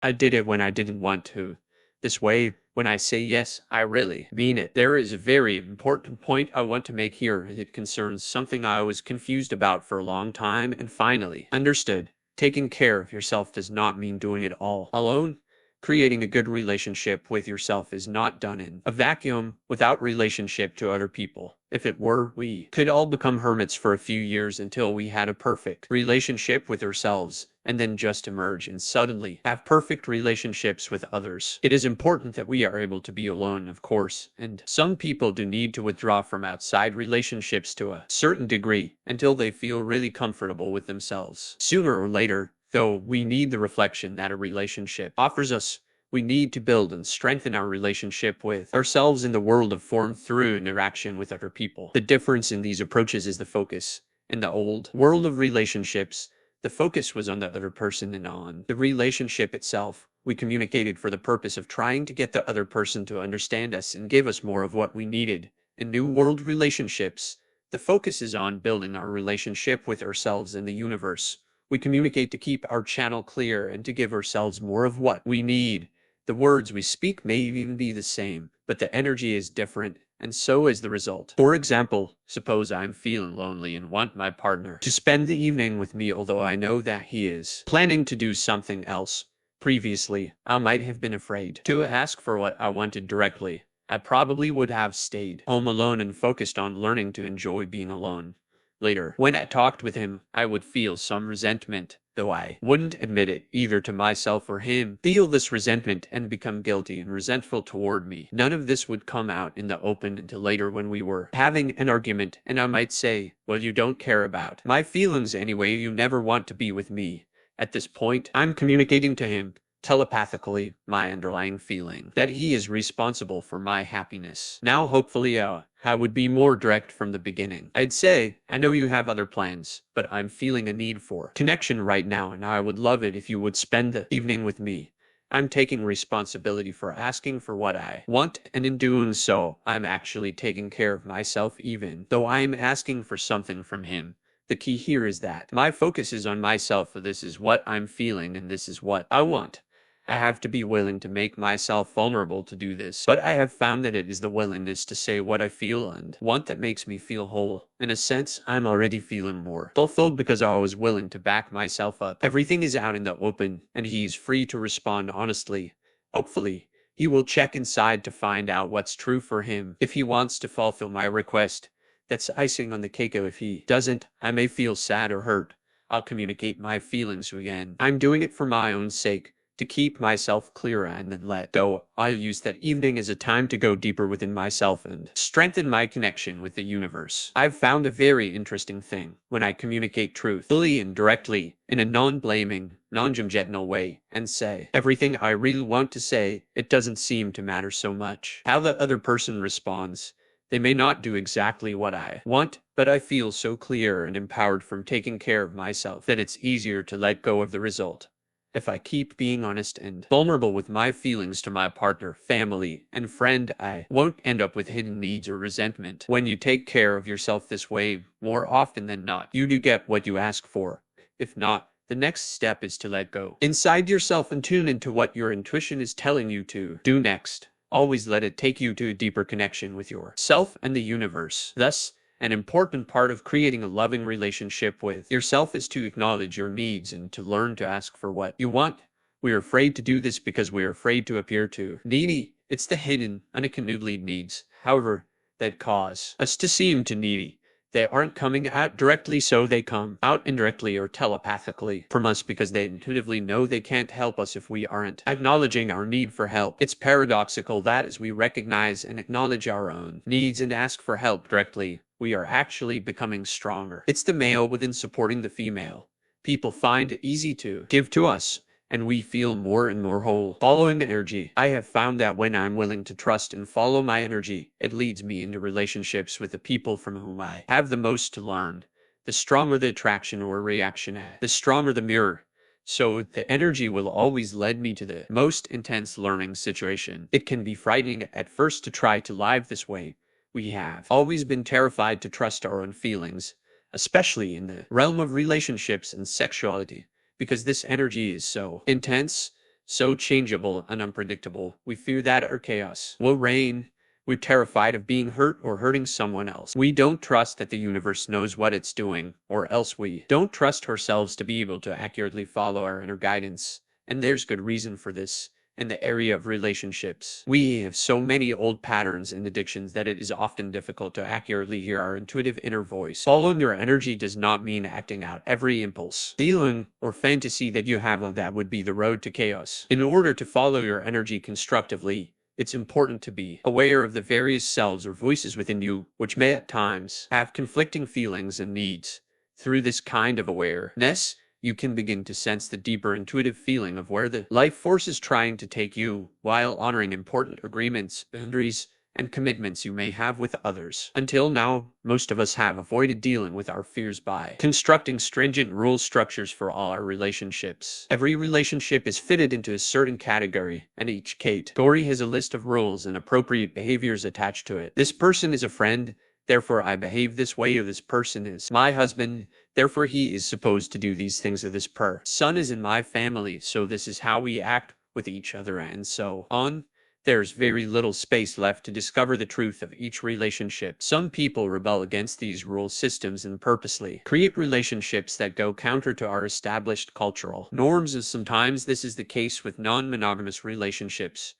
I did it when I didn't want to. This way, when I say yes, I really mean it. There is a very important point I want to make here. It concerns something I was confused about for a long time and finally understood. Taking care of yourself does not mean doing it all alone. Creating a good relationship with yourself is not done in a vacuum without relationship to other people. If it were, we could all become hermits for a few years until we had a perfect relationship with ourselves, and then just emerge and suddenly have perfect relationships with others. It is important that we are able to be alone, of course, and some people do need to withdraw from outside relationships to a certain degree until they feel really comfortable with themselves. Sooner or later, though, we need the reflection that a relationship offers us. We need to build and strengthen our relationship with ourselves in the world of form through interaction with other people. The difference in these approaches is the focus. In the old world of relationships, the focus was on the other person and on the relationship itself. We communicated for the purpose of trying to get the other person to understand us and give us more of what we needed. In New World relationships, the focus is on building our relationship with ourselves and the universe. We communicate to keep our channel clear and to give ourselves more of what we need. The words we speak may even be the same, but the energy is different, and so is the result. For example, suppose I'm feeling lonely and want my partner to spend the evening with me, although I know that he is planning to do something else. Previously, I might have been afraid to ask for what I wanted directly. I probably would have stayed home alone and focused on learning to enjoy being alone. Later, when I talked with him, I would feel some resentment, though I wouldn't admit it either to myself or him. Feel this resentment and become guilty and resentful toward me. None of this would come out in the open until later when we were having an argument, and I might say, "Well, you don't care about my feelings anyway, you never want to be with me." At this point, I'm communicating to him telepathically my underlying feeling that he is responsible for my happiness. Now, hopefully, I would be more direct from the beginning. I'd say, "I know you have other plans, but I'm feeling a need for connection right now, and I would love it if you would spend the evening with me. I'm taking responsibility for asking for what I want, and in doing so, I'm actually taking care of myself even though I'm asking for something from him." The key here is that my focus is on myself, for this is what I'm feeling and this is what I want. I have to be willing to make myself vulnerable to do this, but I have found that it is the willingness to say what I feel and want that makes me feel whole. In a sense, I'm already feeling more fulfilled because I was willing to back myself up. Everything is out in the open, and he's free to respond honestly. Hopefully, he will check inside to find out what's true for him. If he wants to fulfill my request, that's icing on the cake. If he doesn't, I may feel sad or hurt. I'll communicate my feelings again. I'm doing it for my own sake, to keep myself clearer and then let go. I'll use that evening as a time to go deeper within myself and strengthen my connection with the universe. I've found a very interesting thing when I communicate truthfully and directly in a non-blaming, non-judgmental way and say everything I really want to say. It doesn't seem to matter so much how the other person responds. They may not do exactly what I want, but I feel so clear and empowered from taking care of myself that it's easier to let go of the result. If I keep being honest and vulnerable with my feelings to my partner, family, and friend, I won't end up with hidden needs or resentment. When you take care of yourself this way, more often than not, you do get what you ask for. If not, the next step is to let go inside yourself and tune into what your intuition is telling you to do next. Always let it take you to a deeper connection with yourself and the universe. Thus, an important part of creating a loving relationship with yourself is to acknowledge your needs and to learn to ask for what you want. We are afraid to do this because we are afraid to appear too needy. It's the hidden, unacknowledged needs, however, that cause us to seem too needy. They aren't coming out directly, so they come out indirectly or telepathically from us because they intuitively know they can't help us if we aren't acknowledging our need for help. It's paradoxical that as we recognize and acknowledge our own needs and ask for help directly, we are actually becoming stronger. It's the male within supporting the female. People find it easy to give to us, and we feel more and more whole following the energy. I have found that when I'm willing to trust and follow my energy, it leads me into relationships with the people from whom I have the most to learn. The stronger the attraction or reaction, the stronger the mirror. So the energy will always lead me to the most intense learning situation. It can be frightening at first to try to live this way. We have always been terrified to trust our own feelings, especially in the realm of relationships and sexuality, because this energy is so intense. so changeable and unpredictable. We fear that our chaos will reign. We're terrified of being hurt or hurting someone else. We don't trust that the universe knows what it's doing, or else we don't trust ourselves to be able to accurately follow our inner guidance. And there's good reason for this. In the area of relationships, we have so many old patterns and addictions that it is often difficult to accurately hear our intuitive inner voice. Following your energy does not mean acting out every impulse, feeling, or fantasy that you have of that would be the road to chaos. In order to follow your energy constructively, it's important to be aware of the various selves or voices within you, which may at times have conflicting feelings and needs. Through this kind of awareness, you can begin to sense the deeper intuitive feeling of where the life force is trying to take you, while honoring important agreements, boundaries, and commitments you may have with others. Until now, most of us have avoided dealing with our fears by constructing stringent rule structures for all our relationships. Every relationship is fitted into a certain category, and each category has a list of rules and appropriate behaviors attached to it. This person is a friend, therefore I behave this way, or this person is my husband, therefore he is supposed to do these things, or this son is in my family, so this is how we act with each other, and so on. There's very little space left to discover the truth of each relationship. Some people rebel against these rule systems and purposely create relationships that go counter to our established cultural norms, and sometimes this is the case with non-monogamous relationships,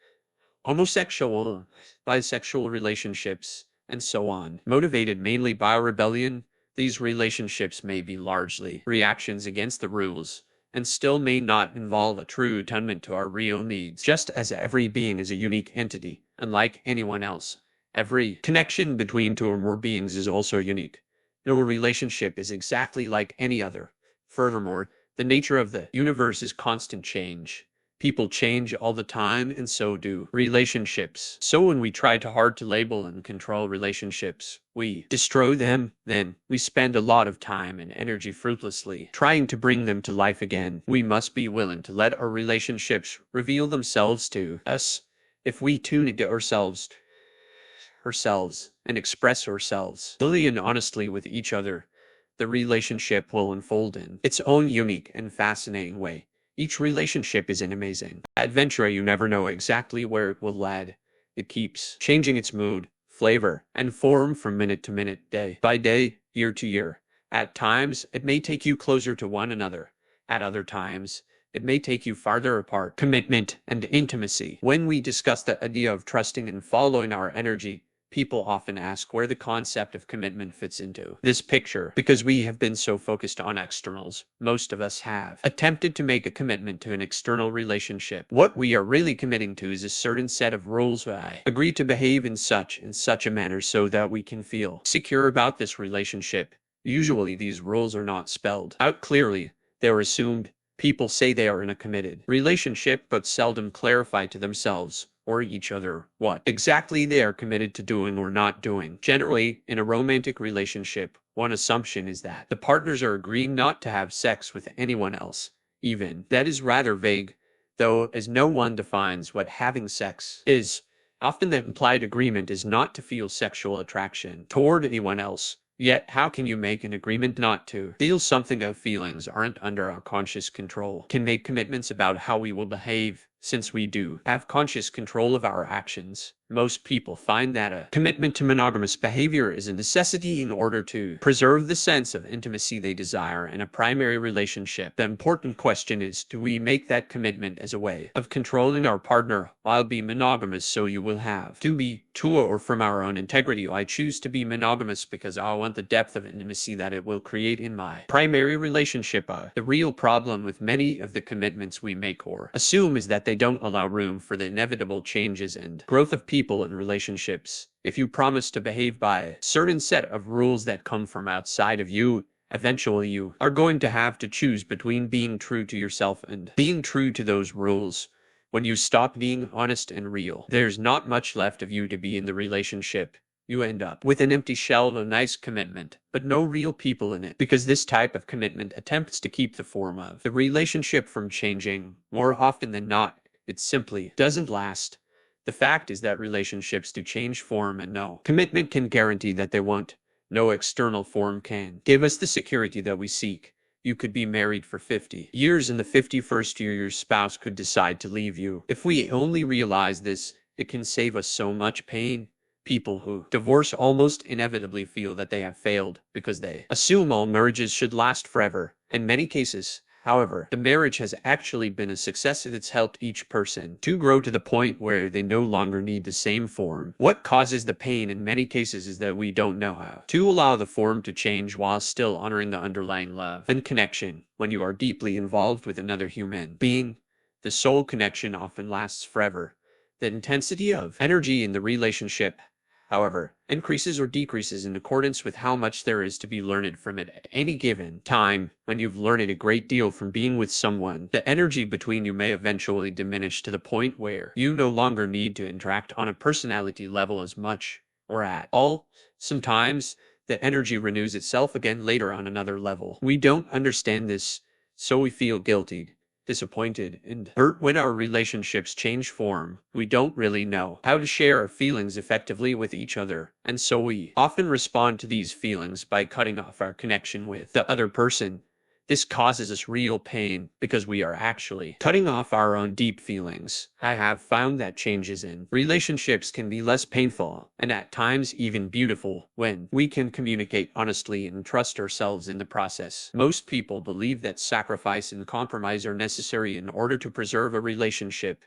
homosexual, bisexual relationships, and so on. Motivated mainly by rebellion, these relationships may be largely reactions against the rules, and still may not involve a true attunement to our real needs. Just as every being is a unique entity, unlike anyone else, every connection between two or more beings is also unique. No relationship is exactly like any other. Furthermore, the nature of the universe is constant change. People change all the time, and so do relationships. So when we try too hard to label and control relationships, we destroy them. Then we spend a lot of time and energy fruitlessly trying to bring them to life again. We must be willing to let our relationships reveal themselves to us. If we tune into ourselves, and express ourselves fully and honestly with each other, the relationship will unfold in its own unique and fascinating way. Each relationship is an amazing adventure. You never know exactly where it will lead. It keeps changing its mood, flavor, and form from minute to minute, day by day, year to year. At times, it may take you closer to one another. At other times, it may take you farther apart. Commitment and intimacy. When we discuss the idea of trusting and following our energy, people often ask where the concept of commitment fits into this picture. Because we have been so focused on externals, most of us have attempted to make a commitment to an external relationship. What we are really committing to is a certain set of rules. I agree to behave in such a manner so that we can feel secure about this relationship. Usually these rules are not spelled out clearly. They are assumed. People say they are in a committed relationship, but seldom clarify to themselves or each other what exactly they are committed to doing or not doing. Generally, in a romantic relationship, one assumption is that the partners are agreeing not to have sex with anyone else. Even that is rather vague, though, as no one defines what having sex is. Often the implied agreement is not to feel sexual attraction toward anyone else. Yet, how can you make an agreement not to feel something if feelings aren't under our conscious control? Can make commitments about how we will behave, since we do have conscious control of our actions. Most people find that a commitment to monogamous behavior is a necessity in order to preserve the sense of intimacy they desire in a primary relationship. The important question is, do we make that commitment as a way of controlling our partner while being monogamous? So you will have to be to or from our own integrity. I choose to be monogamous because I want the depth of intimacy that it will create in my primary relationship. The real problem with many of the commitments we make or assume is that they don't allow room for the inevitable changes and growth of people and relationships. If you promise to behave by a certain set of rules that come from outside of you, eventually you are going to have to choose between being true to yourself and being true to those rules. When you stop being honest and real, there's not much left of you to be in the relationship. You end up with an empty shell of a nice commitment, but no real people in it, because this type of commitment attempts to keep the form of the relationship from changing. More often than not, it simply doesn't last. The fact is that relationships do change form, and no commitment can guarantee that they won't. No external form can give us the security that we seek. You could be married for 50 years, and the 51st year your spouse could decide to leave you. If we only realize this, it can save us so much pain. People who divorce almost inevitably feel that they have failed because they assume all marriages should last forever. In many cases, however, the marriage has actually been a success and it's helped each person to grow to the point where they no longer need the same form. What causes the pain in many cases is that we don't know how to allow the form to change while still honoring the underlying love and connection. When you are deeply involved with another human being, the soul connection often lasts forever. The intensity of energy in the relationship, however, increases or decreases in accordance with how much there is to be learned from it at any given time. When you've learned a great deal from being with someone, the energy between you may eventually diminish to the point where you no longer need to interact on a personality level as much, or at all. Sometimes, the energy renews itself again later on another level. We don't understand this, so we feel guilty, disappointed, and hurt when our relationships change form. We don't really know how to share our feelings effectively with each other, and so we often respond to these feelings by cutting off our connection with the other person. This causes us real pain because we are actually cutting off our own deep feelings. I have found that changes in relationships can be less painful and at times even beautiful when we can communicate honestly and trust ourselves in the process. Most people believe that sacrifice and compromise are necessary in order to preserve a relationship.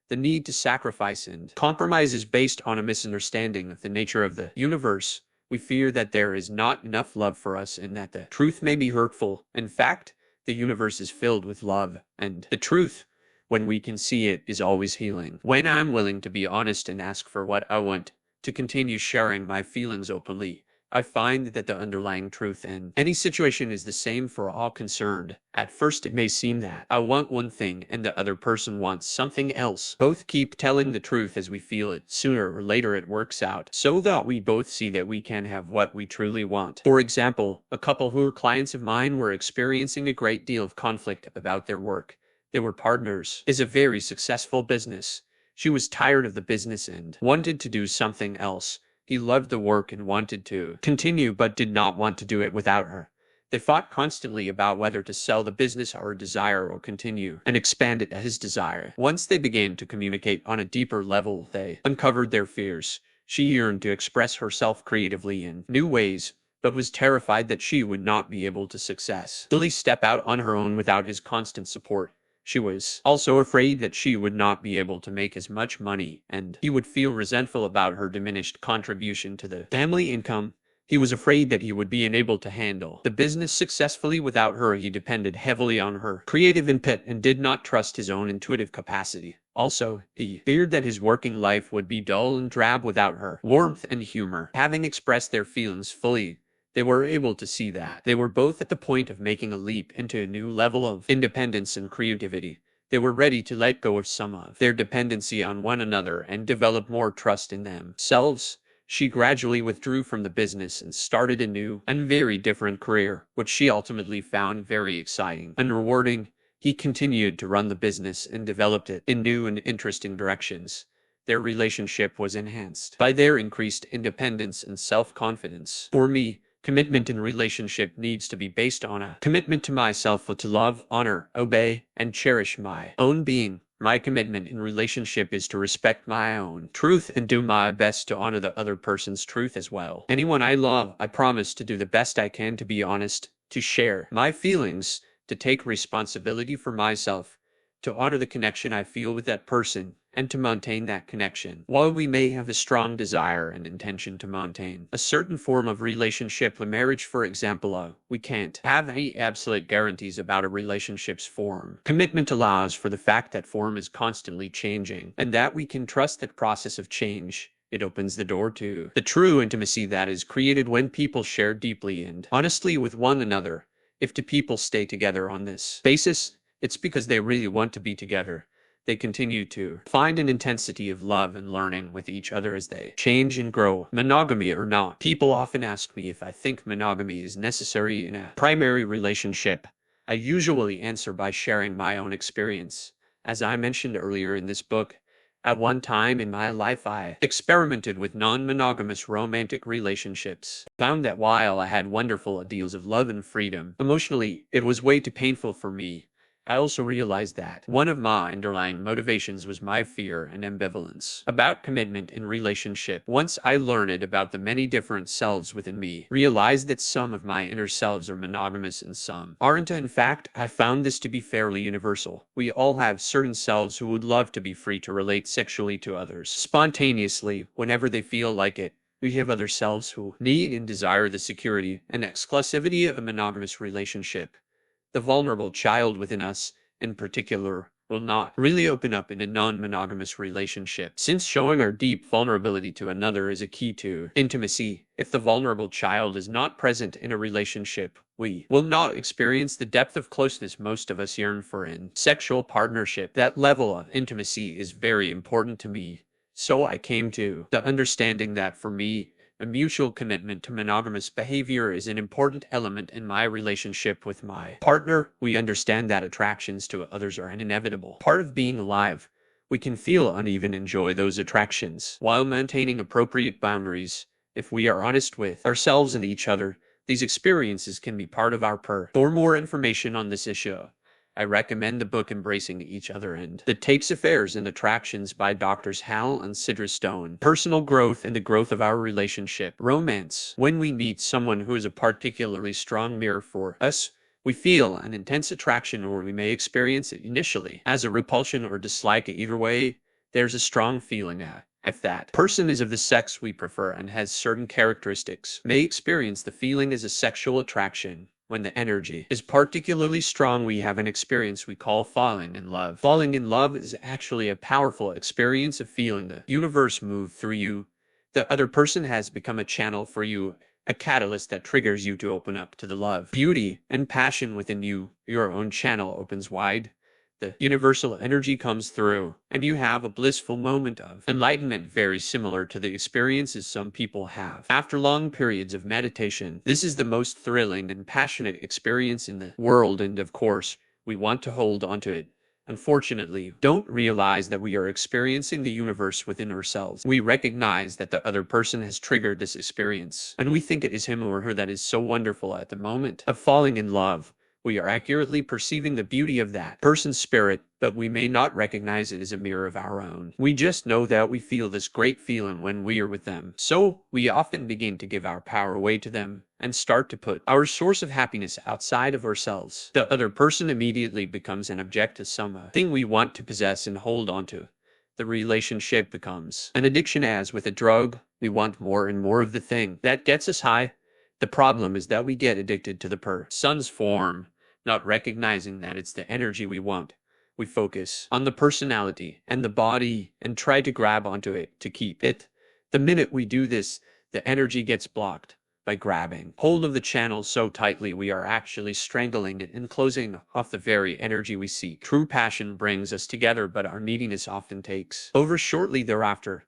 The need to sacrifice and compromise is based on a misunderstanding of the nature of the universe. We fear that there is not enough love for us and that the truth may be hurtful. In fact, the universe is filled with love, and the truth, when we can see it, is always healing. When I'm willing to be honest and ask for what I want, to continue sharing my feelings openly, I find that the underlying truth in any situation is the same for all concerned. At first it may seem that I want one thing and the other person wants something else. Both keep telling the truth as we feel it. Sooner or later it works out, so that we both see that we can have what we truly want. For example, a couple who were clients of mine were experiencing a great deal of conflict about their work. They were partners in a very successful business. She was tired of the business and wanted to do something else. He loved the work and wanted to continue but did not want to do it without her. They fought constantly about whether to sell the business or desire or continue and expand it at his desire. Once they began to communicate on a deeper level, they uncovered their fears. She yearned to express herself creatively in new ways, but was terrified that she would not be able to successfully step out on her own without his constant support. She was also afraid that she would not be able to make as much money, and he would feel resentful about her diminished contribution to the family income. He was afraid that he would be unable to handle the business successfully without her. He depended heavily on her creative input and did not trust his own intuitive capacity. Also, he feared that his working life would be dull and drab without her warmth and humor. Having expressed their feelings fully, they were able to see that they were both at the point of making a leap into a new level of independence and creativity. They were ready to let go of some of their dependency on one another and develop more trust in themselves. She gradually withdrew from the business and started a new and very different career, which she ultimately found very exciting and rewarding. He continued to run the business and developed it in new and interesting directions. Their relationship was enhanced by their increased independence and self-confidence. For me, commitment in relationship needs to be based on a commitment to myself to love, honor, obey, and cherish my own being. My commitment in relationship is to respect my own truth and do my best to honor the other person's truth as well. Anyone I love, I promise to do the best I can to be honest, to share my feelings, to take responsibility for myself, to honor the connection I feel with that person, and to maintain that connection. While we may have a strong desire and intention to maintain a certain form of relationship, a marriage for example, we can't have any absolute guarantees about a relationship's form. Commitment allows for the fact that form is constantly changing, and that we can trust that process of change. It opens the door to the true intimacy that is created when people share deeply and honestly with one another. If two people stay together on this basis, it's because they really want to be together. They continue to find an intensity of love and learning with each other as they change and grow. Monogamy or not. People often ask me if I think monogamy is necessary in a primary relationship. I usually answer by sharing my own experience. As I mentioned earlier in this book, At one time in my life, I experimented with non-monogamous romantic relationships. Found that while I had wonderful ideals of love and freedom, emotionally, it was way too painful for me. I also realized that one of my underlying motivations was my fear and ambivalence about commitment in relationship. Once I learned about the many different selves within me, realized that some of my inner selves are monogamous and some aren't. In fact, I found this to be fairly universal. We all have certain selves who would love to be free to relate sexually to others, spontaneously, whenever they feel like it. We have other selves who need and desire the security and exclusivity of a monogamous relationship. The vulnerable child within us, in particular, will not really open up in a non-monogamous relationship, since showing our deep vulnerability to another is a key to intimacy. If the vulnerable child is not present in a relationship, we will not experience the depth of closeness most of us yearn for in sexual partnership. That level of intimacy is very important to me. So I came to the understanding that for me, a mutual commitment to monogamous behavior is an important element in my relationship with my partner. We understand that attractions to others are an inevitable part of being alive. We can feel uneven, enjoy those attractions while maintaining appropriate boundaries. If we are honest with ourselves and each other, these experiences can be part of our purr. For more information on this issue, I recommend the book Embracing Each Other and The Tapes, Affairs, and Attractions by Drs. Hal and Sidra Stone. Personal growth and the growth of our relationship. Romance. When we meet someone who is a particularly strong mirror for us, we feel an intense attraction, or we may experience it initially as a repulsion or dislike. Either way, there's a strong feeling if that person is of the sex we prefer and has certain characteristics, may experience the feeling as a sexual attraction. When the energy is particularly strong, we have an experience we call falling in love. Falling in love is actually a powerful experience of feeling the universe move through you. The other person has become a channel for you, a catalyst that triggers you to open up to the love, beauty, and passion within you. Your own channel opens wide. The universal energy comes through, and you have a blissful moment of enlightenment very similar to the experiences some people have after long periods of meditation. This is the most thrilling and passionate experience in the world, and of course, we want to hold on to it. Unfortunately, don't realize that we are experiencing the universe within ourselves. We recognize that the other person has triggered this experience, and we think it is him or her that is so wonderful. At the moment of falling in love, we are accurately perceiving the beauty of that person's spirit, but we may not recognize it as a mirror of our own. We just know that we feel this great feeling when we are with them. So we often begin to give our power away to them and start to put our source of happiness outside of ourselves. The other person immediately becomes an object of something we want to possess and hold on to. The relationship becomes an addiction. As with a drug, we want more and more of the thing that gets us high. The problem is that we get addicted to the person's form, not recognizing that it's the energy we want. We focus on the personality and the body and try to grab onto it to keep it. The minute we do this, the energy gets blocked. By grabbing hold of the channel so tightly, we are actually strangling it and closing off the very energy we seek. True passion brings us together, but our neediness often takes over. Shortly thereafter,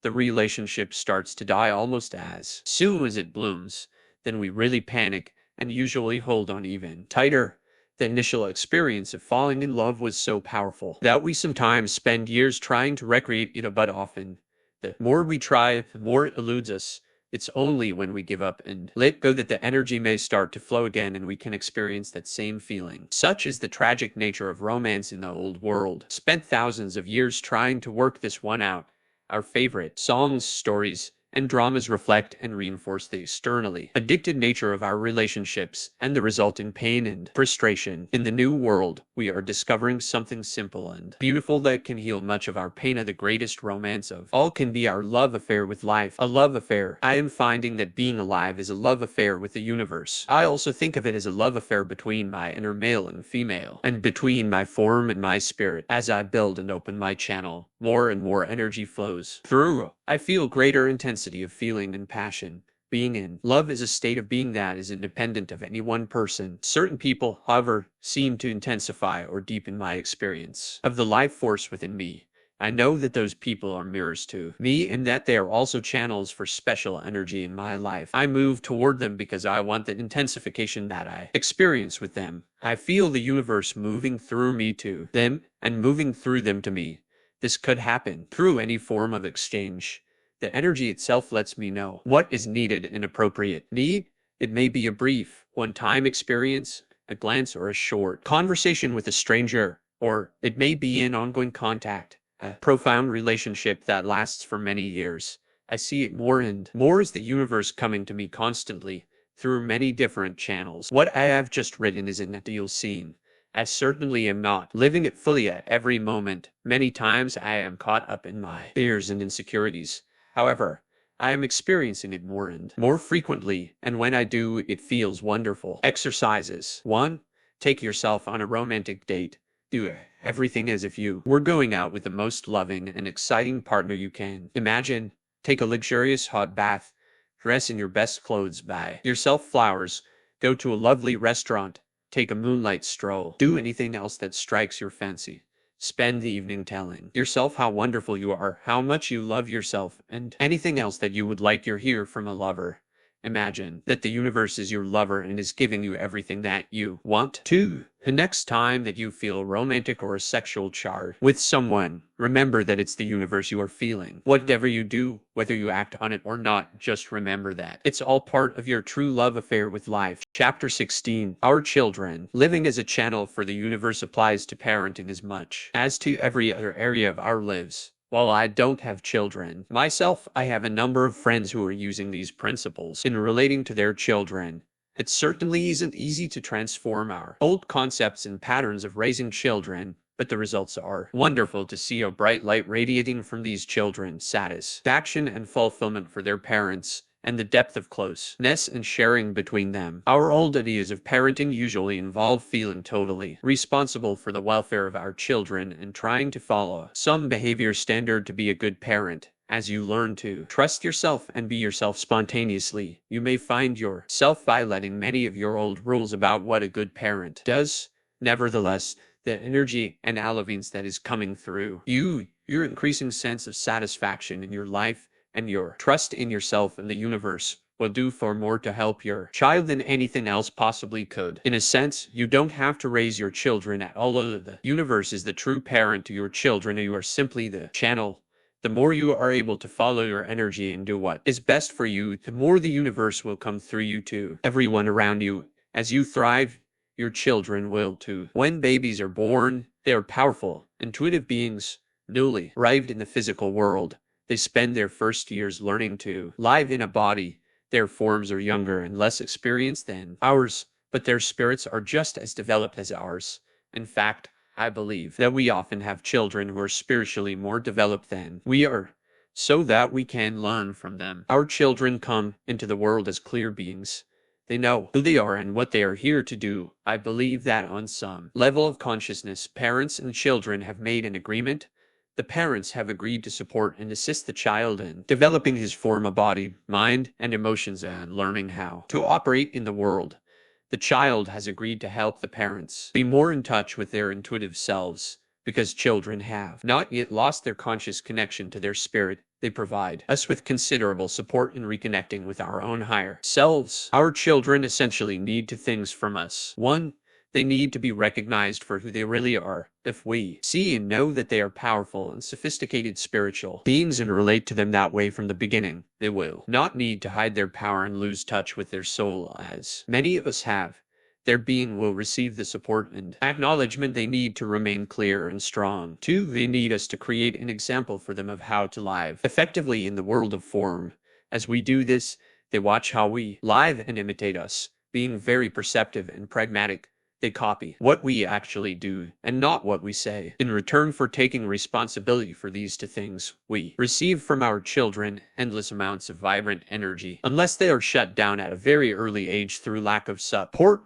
the relationship starts to die almost as soon as it blooms. Then we really panic and usually hold on even tighter. The initial experience of falling in love was so powerful that we sometimes spend years trying to recreate it, but often, the more we try, the more it eludes us. It's only when we give up and let go that the energy may start to flow again, and we can experience that same feeling. Such is the tragic nature of romance in the old world. Spent thousands of years trying to work this one out. Our favorite songs, stories, and dramas reflect and reinforce the externally addicted nature of our relationships and the resulting pain and frustration. In the new world, we are discovering something simple and beautiful that can heal much of our pain. The greatest romance of all can be our love affair with life. A love affair. I am finding that being alive is a love affair with the universe. I also think of it as a love affair between my inner male and female, and between my form and my spirit. As I build and open my channel, more and more energy flows through. I feel greater intensity of feeling and passion. Being in love is a state of being that is independent of any one person. Certain people, however, seem to intensify or deepen my experience of the life force within me. I know that those people are mirrors to me, and that they are also channels for special energy in my life. I move toward them because I want the intensification that I experience with them. I feel the universe moving through me to them and moving through them to me. This could happen through any form of exchange. The energy itself lets me know what is needed and appropriate need. It may be a brief, one-time experience, a glance, or a short conversation with a stranger, or it may be an ongoing contact, a profound relationship that lasts for many years. I see it more and more as the universe coming to me constantly through many different channels. What I have just written is an ideal scene. I certainly am not living it fully at every moment. Many times I am caught up in my fears and insecurities. However, I am experiencing it more and more frequently, and when I do, it feels wonderful. Exercises. 1. Take yourself on a romantic date. Do everything as if you were going out with the most loving and exciting partner you can imagine. Take a luxurious hot bath. Dress in your best clothes. Buy yourself flowers. Go to a lovely restaurant. Take a moonlight stroll. Do anything else that strikes your fancy. Spend the evening telling yourself how wonderful you are, how much you love yourself, and anything else that you would like to hear from a lover. Imagine that the universe is your lover and is giving you everything that you want. 2. The next time that you feel romantic or a sexual charge with someone, remember that it's the universe you are feeling. Whatever you do, whether you act on it or not, just remember that it's all part of your true love affair with life. Chapter 16. Our children. Living as a channel for the universe applies to parenting as much as to every other area of our lives. While I don't have children myself, I have a number of friends who are using these principles in relating to their children. It certainly isn't easy to transform our old concepts and patterns of raising children, but the results are wonderful to see a bright light radiating from these children, satisfaction and fulfillment for their parents, and the depth of closeness and sharing between them. Our old ideas of parenting usually involve feeling totally responsible for the welfare of our children and trying to follow some behavior standard to be a good parent. As you learn to trust yourself and be yourself spontaneously, you may find yourself violating many of your old rules about what a good parent does. Nevertheless, the energy and allevance that is coming through you, your increasing sense of satisfaction in your life, and your trust in yourself and the universe will do far more to help your child than anything else possibly could. In a sense, you don't have to raise your children at all. The universe is the true parent to your children, and you are simply the channel. The more you are able to follow your energy and do what is best for you, the more the universe will come through you to everyone around you. As you thrive, your children will too. When babies are born, they are powerful, intuitive beings, newly arrived in the physical world. They spend their first years learning to live in a body. Their forms are younger and less experienced than ours, but their spirits are just as developed as ours. In fact, I believe that we often have children who are spiritually more developed than we are, so that we can learn from them. Our children come into the world as clear beings. They know who they are and what they are here to do. I believe that on some level of consciousness, parents and children have made an agreement. The parents have agreed to support and assist the child in developing his form of body, mind, and emotions and learning how to operate in the world. The child has agreed to help the parents be more in touch with their intuitive selves. Because children have not yet lost their conscious connection to their spirit, they provide us with considerable support in reconnecting with our own higher selves. Our children essentially need two things from us. 1. They need to be recognized for who they really are. If we see and know that they are powerful and sophisticated spiritual beings and relate to them that way from the beginning, they will not need to hide their power and lose touch with their soul as many of us have. Their being will receive the support and acknowledgement they need to remain clear and strong. 2. They need us to create an example for them of how to live effectively in the world of form. As we do this, they watch how we live and imitate us, being very perceptive and pragmatic. They copy what we actually do and not what we say. In return for taking responsibility for these two things, we receive from our children endless amounts of vibrant energy. Unless they are shut down at a very early age through lack of support,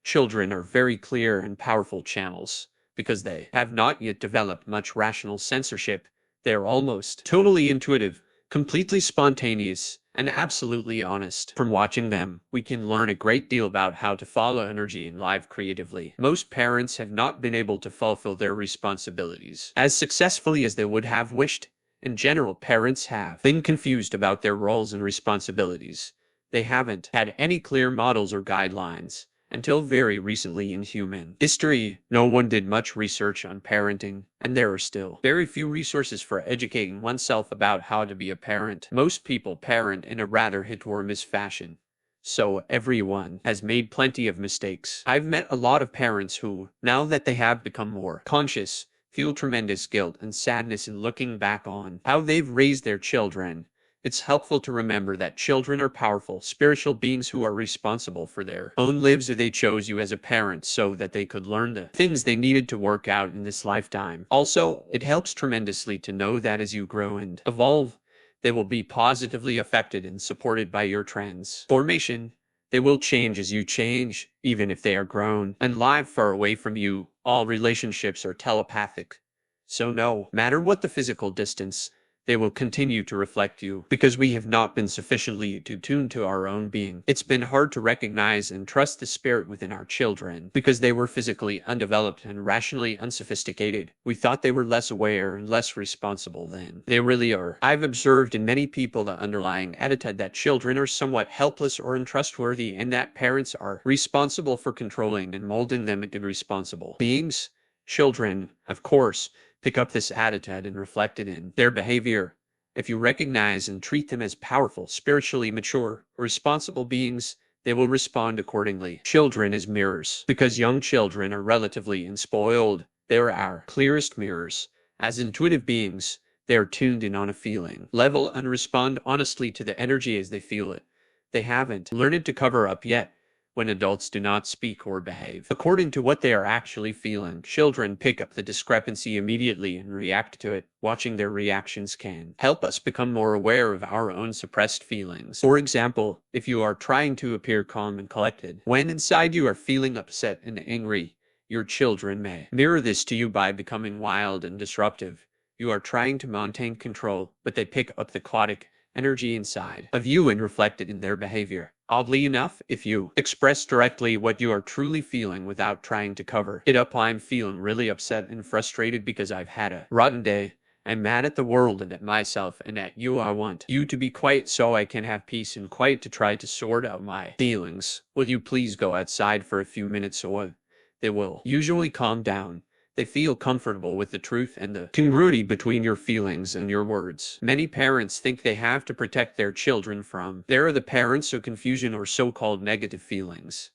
children are very clear and powerful channels. Because they have not yet developed much rational censorship, they are almost totally intuitive, completely spontaneous, and absolutely honest. From watching them, we can learn a great deal about how to follow energy and live creatively. Most parents have not been able to fulfill their responsibilities as successfully as they would have wished. In general, parents have been confused about their roles and responsibilities. They haven't had any clear models or guidelines. Until very recently in human history, no one did much research on parenting, and there are still very few resources for educating oneself about how to be a parent. Most people parent in a rather hit or miss fashion. So everyone has made plenty of mistakes. I've met a lot of parents who, now that they have become more conscious, feel tremendous guilt and sadness in looking back on how they've raised their children. It's helpful to remember that children are powerful, spiritual beings who are responsible for their own lives. They chose you as a parent so that they could learn the things they needed to work out in this lifetime. Also, it helps tremendously to know that as you grow and evolve, they will be positively affected and supported by your transformation. They will change as you change, even if they are grown and live far away from you. All relationships are telepathic. So no matter what the physical distance, they will continue to reflect you, because we have not been sufficiently tuned to our own being. It's been hard to recognize and trust the spirit within our children, because they were physically undeveloped and rationally unsophisticated. We thought they were less aware and less responsible than they really are. I've observed in many people the underlying attitude that children are somewhat helpless or untrustworthy, and that parents are responsible for controlling and molding them into responsible beings. Children, of course, pick up this attitude and reflect it in their behavior. If you recognize and treat them as powerful, spiritually mature, responsible beings, they will respond accordingly. Children as mirrors. Because young children are relatively unspoiled, they are our clearest mirrors. As intuitive beings, they are tuned in on a feeling level and respond honestly to the energy as they feel it. They haven't learned to cover up yet. When adults do not speak or behave according to what they are actually feeling, children pick up the discrepancy immediately and react to it. Watching their reactions can help us become more aware of our own suppressed feelings. For example, if you are trying to appear calm and collected, when inside you are feeling upset and angry, your children may mirror this to you by becoming wild and disruptive. You are trying to maintain control, but they pick up the chaotic energy inside of you and reflect it in their behavior. Oddly enough, if you express directly what you are truly feeling without trying to cover it up, I'm feeling really upset and frustrated because I've had a rotten day. I'm mad at the world and at myself and at you. I want you to be quiet so I can have peace and quiet to try to sort out my feelings. Will you please go outside for a few minutes or they will usually calm down. They feel comfortable with the truth and the congruity between your feelings and your words. Many parents think they have to protect their children from the parents of confusion or so-called negative feelings.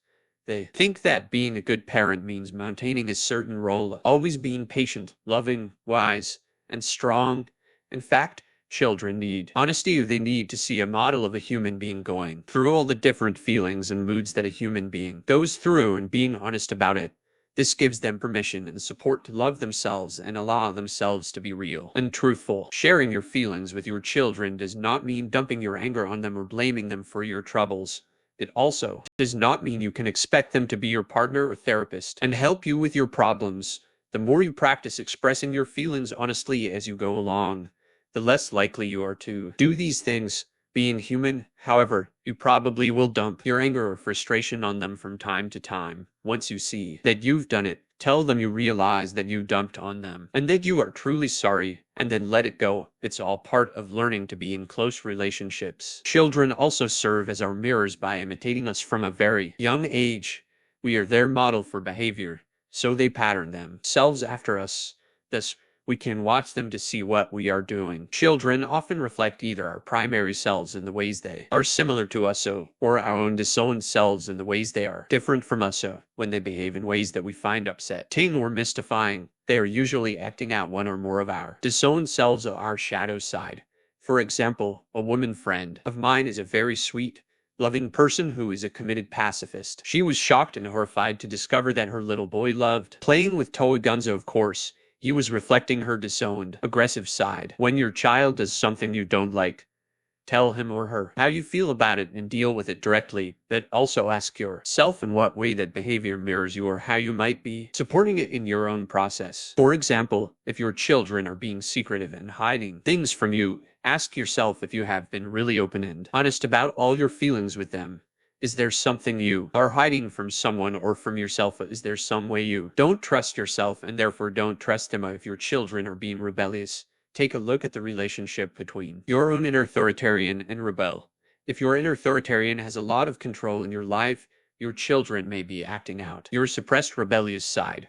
They think that being a good parent means maintaining a certain role, always being patient, loving, wise, and strong. In fact, children need honesty. They need to see a model of a human being going through all the different feelings and moods that a human being goes through and being honest about it. This gives them permission and support to love themselves and allow themselves to be real and truthful. Sharing your feelings with your children does not mean dumping your anger on them or blaming them for your troubles. It also does not mean you can expect them to be your partner or therapist and help you with your problems. The more you practice expressing your feelings honestly as you go along, the less likely you are to do these things. Being human, however, you probably will dump your anger or frustration on them from time to time. Once you see that you've done it, tell them you realize that you dumped on them and that you are truly sorry, and then let it go. It's all part of learning to be in close relationships. Children also serve as our mirrors by imitating us from a very young age. We are their model for behavior, so they pattern themselves after us. Thus, we can watch them to see what we are doing. Children often reflect either our primary selves in the ways they are similar to us, or our own disowned selves in the ways they are different from us. When they behave in ways that we find upsetting or mystifying, they are usually acting out one or more of our disowned selves or our shadow side. For example, a woman friend of mine is a very sweet, loving person who is a committed pacifist. She was shocked and horrified to discover that her little boy loved playing with toy guns. Of course, he was reflecting her disowned, aggressive side. When your child does something you don't like, tell him or her how you feel about it and deal with it directly. But also ask yourself in what way that behavior mirrors you or how you might be supporting it in your own process. For example, if your children are being secretive and hiding things from you, ask yourself if you have been really open and honest about all your feelings with them. Is there something you are hiding from someone or from yourself? Is there some way you don't trust yourself and therefore don't trust them? If your children are being rebellious, take a look at the relationship between your own inner authoritarian and rebel. If your inner authoritarian has a lot of control in your life, your children may be acting out your suppressed rebellious side.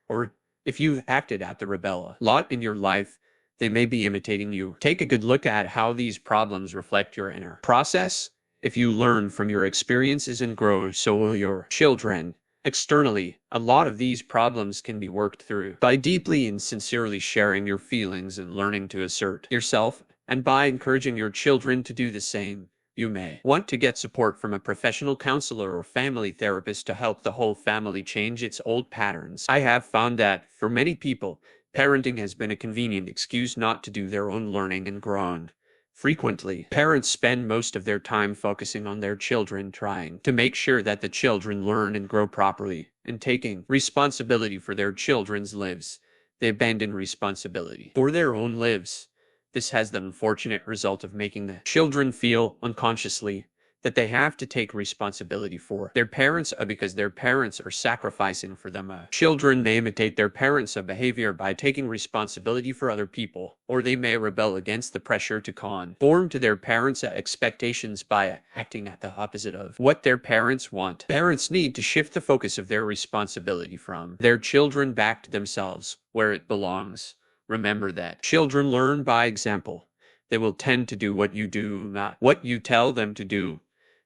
Or if you've acted out the rebel a lot in your life, they may be imitating you. Take a good look at how these problems reflect your inner process. If you learn from your experiences and grow, so will your children. Externally, a lot of these problems can be worked through by deeply and sincerely sharing your feelings and learning to assert yourself, and by encouraging your children to do the same. You may want to get support from a professional counselor or family therapist to help the whole family change its old patterns. I have found that, for many people, parenting has been a convenient excuse not to do their own learning and growing. Frequently, parents spend most of their time focusing on their children, trying to make sure that the children learn and grow properly, and taking responsibility for their children's lives. They abandon responsibility for their own lives. This has the unfortunate result of making the children feel unconsciously that they have to take responsibility for their parents because their parents are sacrificing for them. Children may imitate their parents' behavior by taking responsibility for other people, or they may rebel against the pressure to conform to their parents' expectations by acting at the opposite of what their parents want. Parents need to shift the focus of their responsibility from their children back to themselves, where it belongs. Remember that children learn by example. They will tend to do what you do, not what you tell them to do.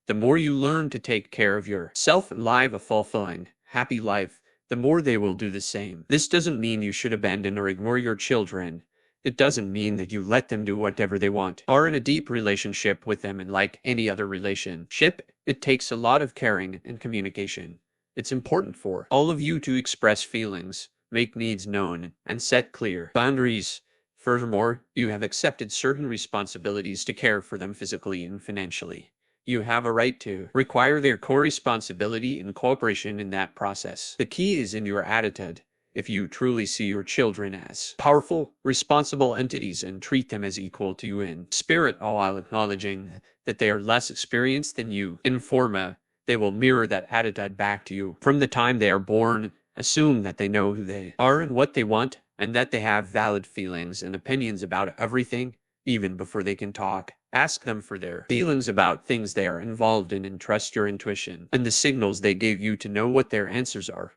The more you learn to take care of yourself and live a fulfilling, happy life, the more they will do the same. This doesn't mean you should abandon or ignore your children. It doesn't mean that you let them do whatever they want. Are in a deep relationship with them, and like any other relationship, it takes a lot of caring and communication. It's important for all of you to express feelings, make needs known, and set clear boundaries. Furthermore, you have accepted certain responsibilities to care for them physically and financially. You have a right to require their co-responsibility and cooperation in that process. The key is in your attitude. If you truly see your children as powerful, responsible entities and treat them as equal to you in spirit, all while acknowledging that they are less experienced than you in form, they will mirror that attitude back to you. From the time they are born, assume that they know who they are and what they want, and that they have valid feelings and opinions about everything, even before they can talk. Ask them for their feelings about things they are involved in and trust your intuition and the signals they gave you to know what their answers are.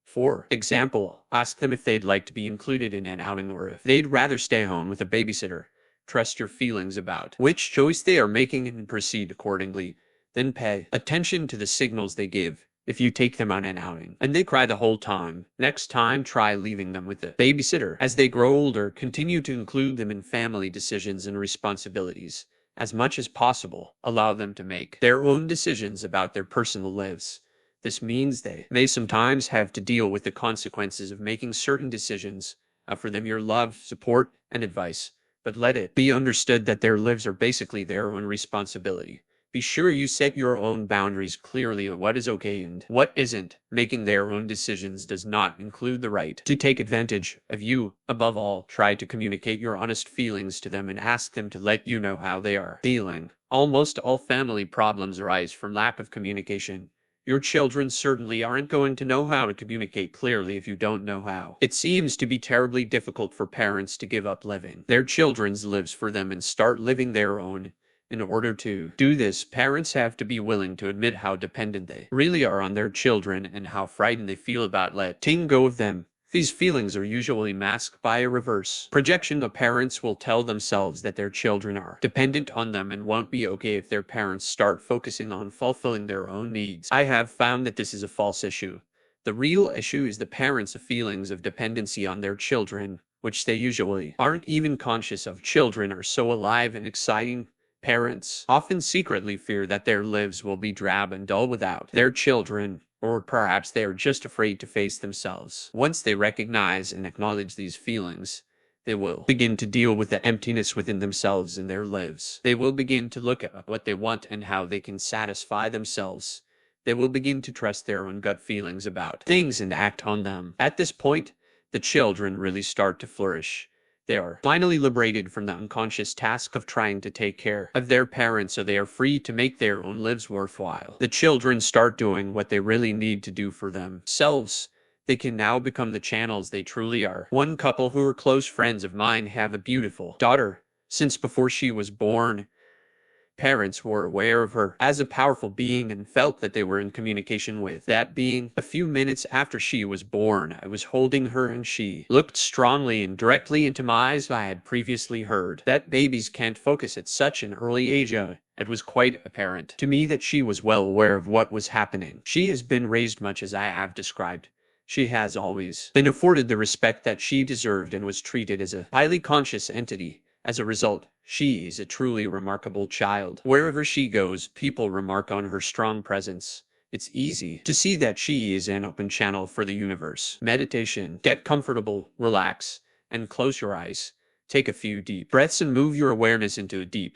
For example, ask them if they'd like to be included in an outing or if they'd rather stay home with a babysitter. Trust your feelings about which choice they are making and proceed accordingly. Then pay attention to the signals they give. If you take them on an outing and they cry the whole time, next time try leaving them with a babysitter. As they grow older, continue to include them in family decisions and responsibilities. As much as possible, allow them to make their own decisions about their personal lives. This means they may sometimes have to deal with the consequences of making certain decisions. Offer them your love, support, and advice, but let it be understood that their lives are basically their own responsibility. Be sure you set your own boundaries clearly on what is okay and what isn't. Making their own decisions does not include the right to take advantage of you. Above all, try to communicate your honest feelings to them and ask them to let you know how they are feeling. Almost all family problems arise from lack of communication. Your children certainly aren't going to know how to communicate clearly if you don't know how. It seems to be terribly difficult for parents to give up living their children's lives for them and start living their own. In order to do this, parents have to be willing to admit how dependent they really are on their children and how frightened they feel about letting go of them. These feelings are usually masked by a reverse projection. The parents will tell themselves that their children are dependent on them and won't be okay if their parents start focusing on fulfilling their own needs. I have found that this is a false issue. The real issue is the parents' feelings of dependency on their children, which they usually aren't even conscious of. Children are so alive and exciting. Parents often secretly fear that their lives will be drab and dull without their children, or perhaps they are just afraid to face themselves. Once they recognize and acknowledge these feelings, they will begin to deal with the emptiness within themselves and their lives. They will begin to look at what they want and how they can satisfy themselves. They will begin to trust their own gut feelings about things and act on them. At this point, the children really start to flourish. They are finally liberated from the unconscious task of trying to take care of their parents, so they are free to make their own lives worthwhile. The children start doing what they really need to do for themselves. They can now become the channels they truly are. One couple who are close friends of mine have a beautiful daughter. Since before she was born, parents were aware of her as a powerful being and felt that they were in communication with that being. A few minutes after she was born, I was holding her and she looked strongly and directly into my eyes. I had previously heard that babies can't focus at such an early age. It was quite apparent to me that she was well aware of what was happening. She has been raised much as I have described. She has always been afforded the respect that she deserved and was treated as a highly conscious entity. As a result, she is a truly remarkable child. Wherever she goes, people remark on her strong presence. It's easy to see that she is an open channel for the universe. Meditation. Get comfortable, relax, and close your eyes. Take a few deep breaths and move your awareness into a deep,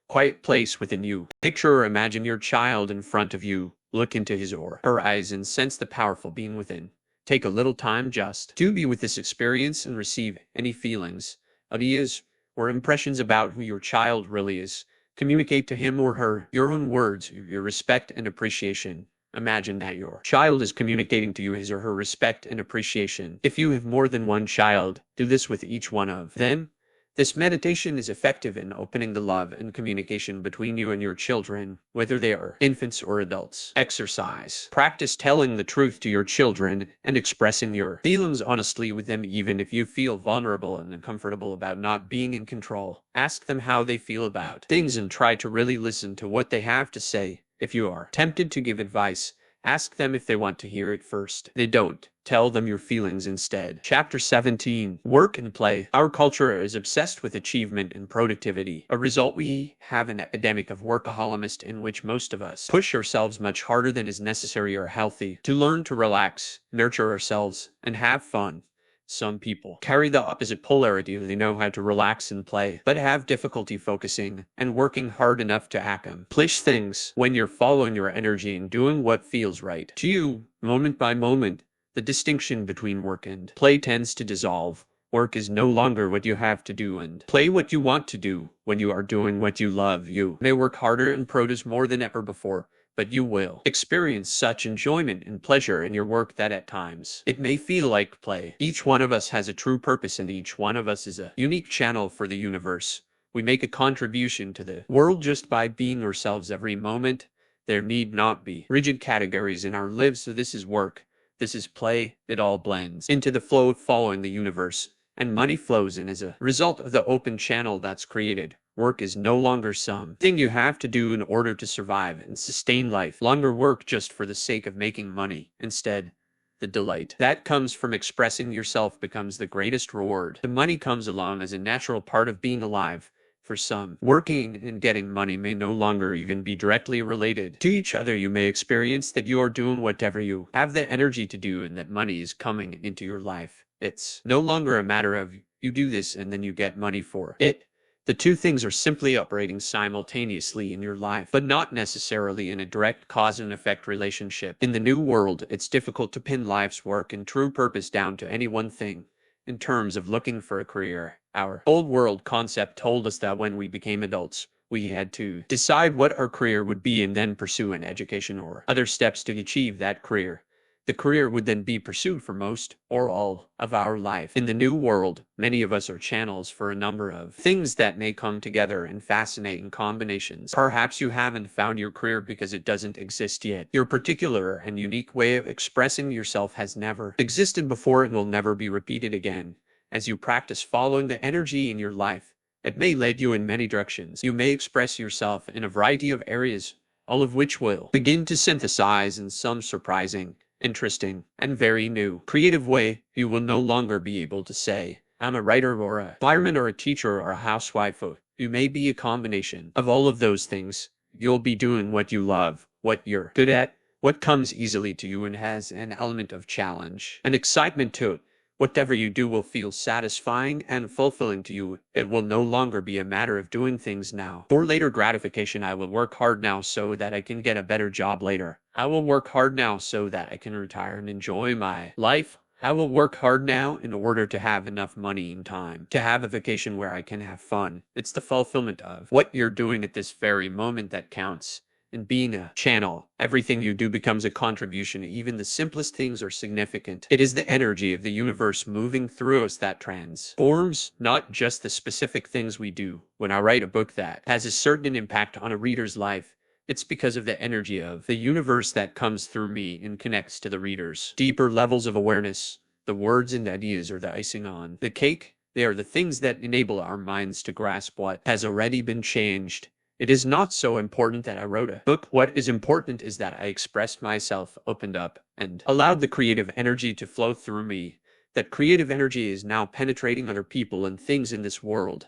quiet place within you. Picture or imagine your child in front of you. Look into his or her eyes and sense the powerful being within. Take a little time just to be with this experience and receive any feelings, ideas, or impressions about who your child really is. Communicate to him or her your own words, your respect and appreciation. Imagine that your child is communicating to you his or her respect and appreciation. If you have more than one child, do this with each one of them. This meditation is effective in opening the love and communication between you and your children, whether they are infants or adults. Exercise. Practice telling the truth to your children and expressing your feelings honestly with them even if you feel vulnerable and uncomfortable about not being in control. Ask them how they feel about things and try to really listen to what they have to say. If you are tempted to give advice, ask them if they want to hear it first. They don't. Tell them your feelings instead. Chapter 17. Work and play. Our culture is obsessed with achievement and productivity. A result, we have an epidemic of workaholism in which most of us push ourselves much harder than is necessary or healthy. To learn to relax, nurture ourselves, and have fun. Some people carry the opposite polarity. They know how to relax and play, but have difficulty focusing and working hard enough to accomplish things. When you're following your energy and doing what feels right to you, moment by moment, the distinction between work and play tends to dissolve. Work is no longer what you have to do and play what you want to do. When you are doing what you love, you may work harder and produce more than ever before, but you will experience such enjoyment and pleasure in your work that at times it may feel like play. Each one of us has a true purpose and each one of us is a unique channel for the universe. We make a contribution to the world just by being ourselves every moment. There need not be rigid categories in our lives, so this is work. This is play. It all blends into the flow of following the universe, and money flows in as a result of the open channel that's created. Work is no longer something you have to do in order to survive and sustain life. Longer work just for the sake of making money. Instead, the delight that comes from expressing yourself becomes the greatest reward. The money comes along as a natural part of being alive. For some, working and getting money may no longer even be directly related to each other. You may experience that you are doing whatever you have the energy to do and that money is coming into your life. It's no longer a matter of you do this and then you get money for it. The two things are simply operating simultaneously in your life, but not necessarily in a direct cause and effect relationship. In the new world, it's difficult to pin life's work and true purpose down to any one thing. In terms of looking for a career, our old world concept told us that when we became adults, we had to decide what our career would be and then pursue an education or other steps to achieve that career. The career would then be pursued for most or all of our life. In the new world, many of us are channels for a number of things that may come together in fascinating combinations. Perhaps you haven't found your career because it doesn't exist yet. Your particular and unique way of expressing yourself has never existed before and will never be repeated again. As you practice following the energy in your life, it may lead you in many directions. You may express yourself in a variety of areas, all of which will begin to synthesize in some surprising, interesting, and very new, creative way. You will no longer be able to say, I'm a writer or a fireman or a teacher or a housewife. You may be a combination of all of those things. You'll be doing what you love, what you're good at, what comes easily to you and has an element of challenge and excitement to it. Whatever you do will feel satisfying and fulfilling to you. It will no longer be a matter of doing things now for later gratification. I will work hard now so that I can get a better job later. I will work hard now so that I can retire and enjoy my life. I will work hard now in order to have enough money and time to have a vacation where I can have fun. It's the fulfillment of what you're doing at this very moment that counts. And being a channel, everything you do becomes a contribution. Even the simplest things are significant. It is the energy of the universe moving through us that transforms, not just the specific things we do. When I write a book that has a certain impact on a reader's life, it's because of the energy of the universe that comes through me and connects to the reader's deeper levels of awareness. The words and ideas are the icing on the cake. They are the things that enable our minds to grasp what has already been changed. It is not so important that I wrote a book. What is important is that I expressed myself, opened up, and allowed the creative energy to flow through me. That creative energy is now penetrating other people and things in this world.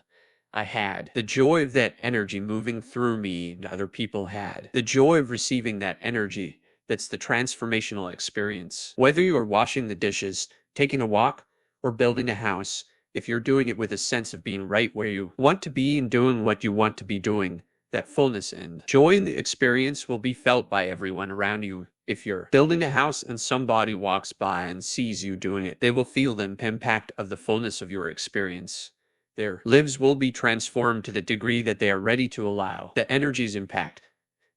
I had the joy of that energy moving through me, and other people had the joy of receiving that energy. That's the transformational experience. Whether you are washing the dishes, taking a walk, or building a house, if you're doing it with a sense of being right where you want to be and doing what you want to be doing, that fullness and joy in the experience will be felt by everyone around you. If you're building a house and somebody walks by and sees you doing it, they will feel the impact of the fullness of your experience. Their lives will be transformed to the degree that they are ready to allow the energy's impact.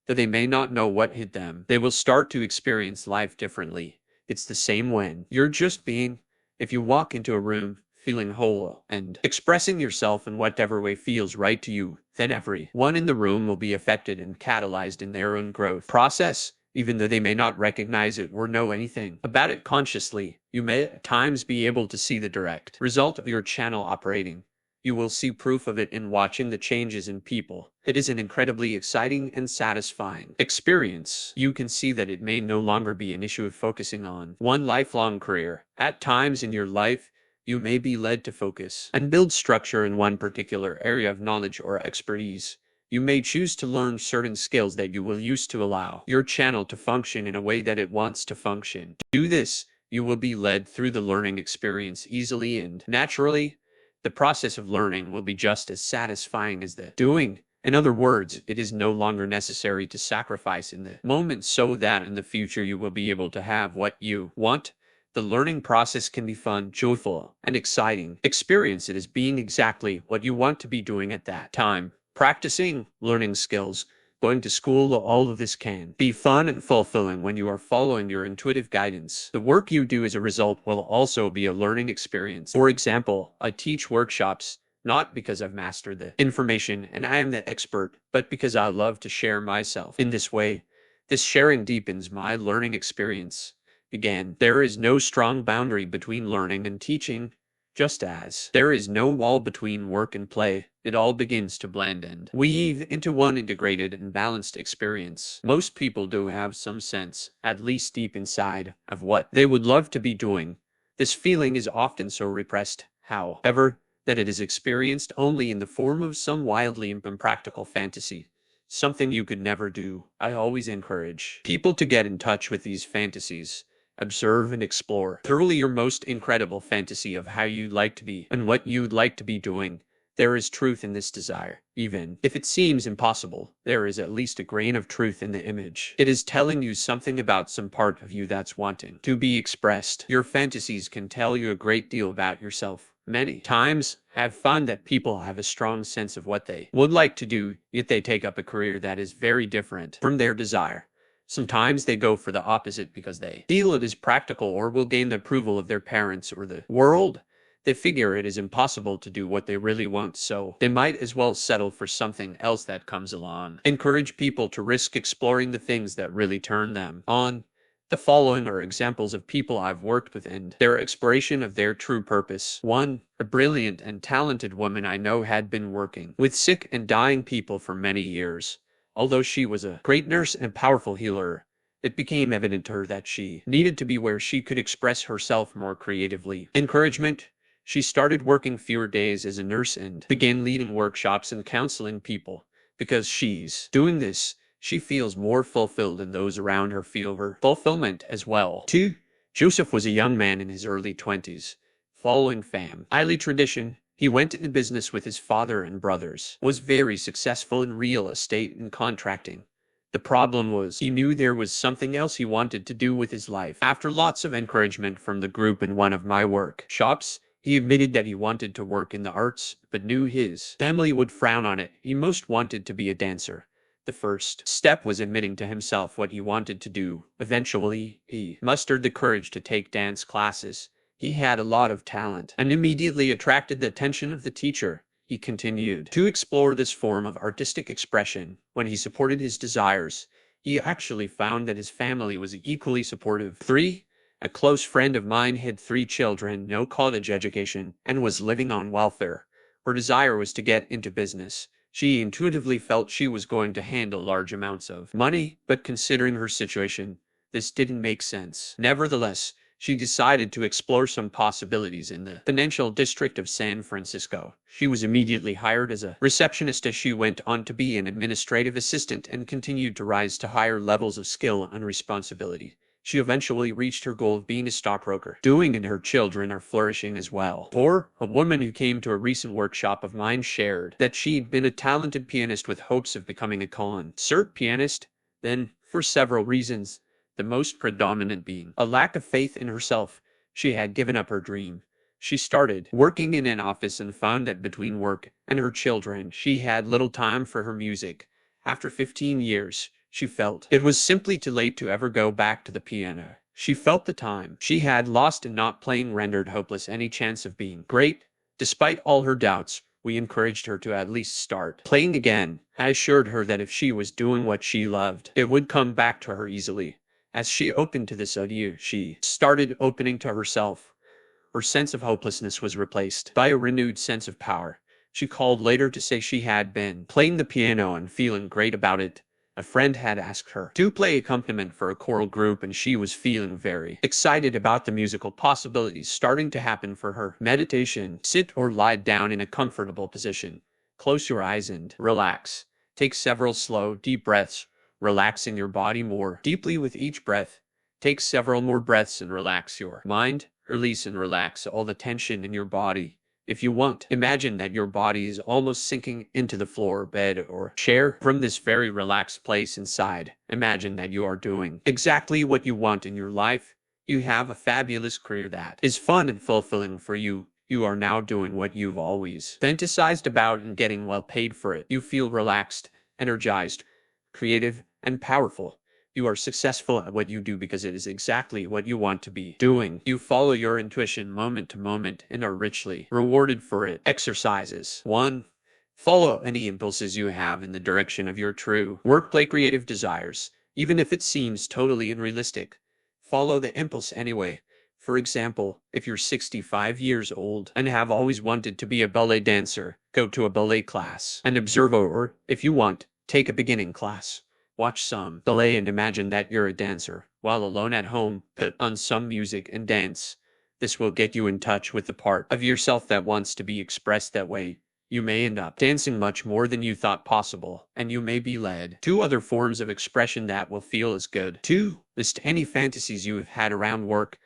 Though they may not know what hit them, they will start to experience life differently. It's the same when you're just being. If you walk into a room feeling whole and expressing yourself in whatever way feels right to you, then everyone in the room will be affected and catalyzed in their own growth process, even though they may not recognize it or know anything about it consciously. You may at times be able to see the direct result of your channel operating. You will see proof of it in watching the changes in people. It is an incredibly exciting and satisfying experience. You can see that it may no longer be an issue of focusing on one lifelong career. At times in your life, you may be led to focus and build structure in one particular area of knowledge or expertise. You may choose to learn certain skills that you will use to allow your channel to function in a way that it wants to function. To do this, you will be led through the learning experience easily and naturally. The process of learning will be just as satisfying as the doing. In other words, it is no longer necessary to sacrifice in the moment so that in the future you will be able to have what you want. The learning process can be fun, joyful, and exciting. Experience it as being exactly what you want to be doing at that time. Practicing, learning skills, going to school, all of this can be fun and fulfilling when you are following your intuitive guidance. The work you do as a result will also be a learning experience. For example, I teach workshops, not because I've mastered the information and I am the expert, but because I love to share myself. In this way, this sharing deepens my learning experience. Again, there is no strong boundary between learning and teaching. Just as there is no wall between work and play, it all begins to blend and weave into one integrated and balanced experience. Most people do have some sense, at least deep inside, of what they would love to be doing. This feeling is often so repressed, however, that it is experienced only in the form of some wildly impractical fantasy. Something you could never do. I always encourage people to get in touch with these fantasies. Observe and explore thoroughly your most incredible fantasy of how you'd like to be and what you'd like to be doing. There is truth in this desire. Even if it seems impossible, there is at least a grain of truth in the image. It is telling you something about some part of you that's wanting to be expressed. Your fantasies can tell you a great deal about yourself. Many times, I've found that people have a strong sense of what they would like to do, yet they take up a career that is very different from their desire. Sometimes they go for the opposite because they feel it is practical or will gain the approval of their parents or the world. They figure it is impossible to do what they really want, so they might as well settle for something else that comes along. Encourage people to risk exploring the things that really turn them on. The following are examples of people I've worked with and their exploration of their true purpose. 1. A brilliant and talented woman I know had been working with sick and dying people for many years. Although she was a great nurse and powerful healer, it became evident to her that she needed to be where she could express herself more creatively. Encouragement. She started working fewer days as a nurse and began leading workshops and counseling people. Because she's doing this, she feels more fulfilled and those around her feel her fulfillment as well. 2. Joseph was a young man in his early 20s. Following family tradition, he went into business with his father and brothers, was very successful in real estate and contracting. The problem was he knew there was something else he wanted to do with his life. After lots of encouragement from the group in one of my workshops, he admitted that he wanted to work in the arts, but knew his family would frown on it. He most wanted to be a dancer. The first step was admitting to himself what he wanted to do. Eventually, he mustered the courage to take dance classes. He had a lot of talent and immediately attracted the attention of the teacher. He continued to explore this form of artistic expression. When he supported his desires, he actually found that his family was equally supportive. 3. A close friend of mine had 3 children, no college education, and was living on welfare. Her desire was to get into business. She intuitively felt she was going to handle large amounts of money, but considering her situation, this didn't make sense. Nevertheless, she decided to explore some possibilities in the financial district of San Francisco. She was immediately hired as a receptionist as she went on to be an administrative assistant and continued to rise to higher levels of skill and responsibility. She eventually reached her goal of being a stockbroker. Doing and her children are flourishing as well. 4. A woman who came to a recent workshop of mine shared that she'd been a talented pianist with hopes of becoming a concert pianist. Then, for several reasons, the most predominant being a lack of faith in herself, she had given up her dream. She started working in an office and found that between work and her children, she had little time for her music. After 15 years, she felt it was simply too late to ever go back to the piano. She felt the time she had lost in not playing rendered hopeless any chance of being great. Despite all her doubts, we encouraged her to at least start playing again. I assured her that if she was doing what she loved, it would come back to her easily. As she opened to this idea, she started opening to herself. Her sense of hopelessness was replaced by a renewed sense of power. She called later to say she had been playing the piano and feeling great about it. A friend had asked her to play accompaniment for a choral group and she was feeling very excited about the musical possibilities starting to happen for her. Meditation. Sit or lie down in a comfortable position. Close your eyes and relax. Take several slow, deep breaths, relaxing your body more deeply with each breath. Take several more breaths and relax your mind. Release and relax all the tension in your body. If you want, imagine that your body is almost sinking into the floor, bed, or chair. From this very relaxed place inside, imagine that you are doing exactly what you want in your life. You have a fabulous career that is fun and fulfilling for you. You are now doing what you've always fantasized about and getting well paid for it. You feel relaxed, energized, creative, and powerful. You are successful at what you do because it is exactly what you want to be doing. You follow your intuition moment to moment and are richly rewarded for it. Exercises. 1. Follow any impulses you have in the direction of your true workplace creative desires, even if it seems totally unrealistic. Follow the impulse anyway. For example, if you're 65 years old and have always wanted to be a ballet dancer, go to a ballet class and observe, or, if you want, take a beginning class. Watch some ballet and imagine that you're a dancer. While alone at home, put on some music and dance. This will get you in touch with the part of yourself that wants to be expressed that way. You may end up dancing much more than you thought possible, and you may be led to other forms of expression that will feel as good. 2. List any fantasies you have had around work,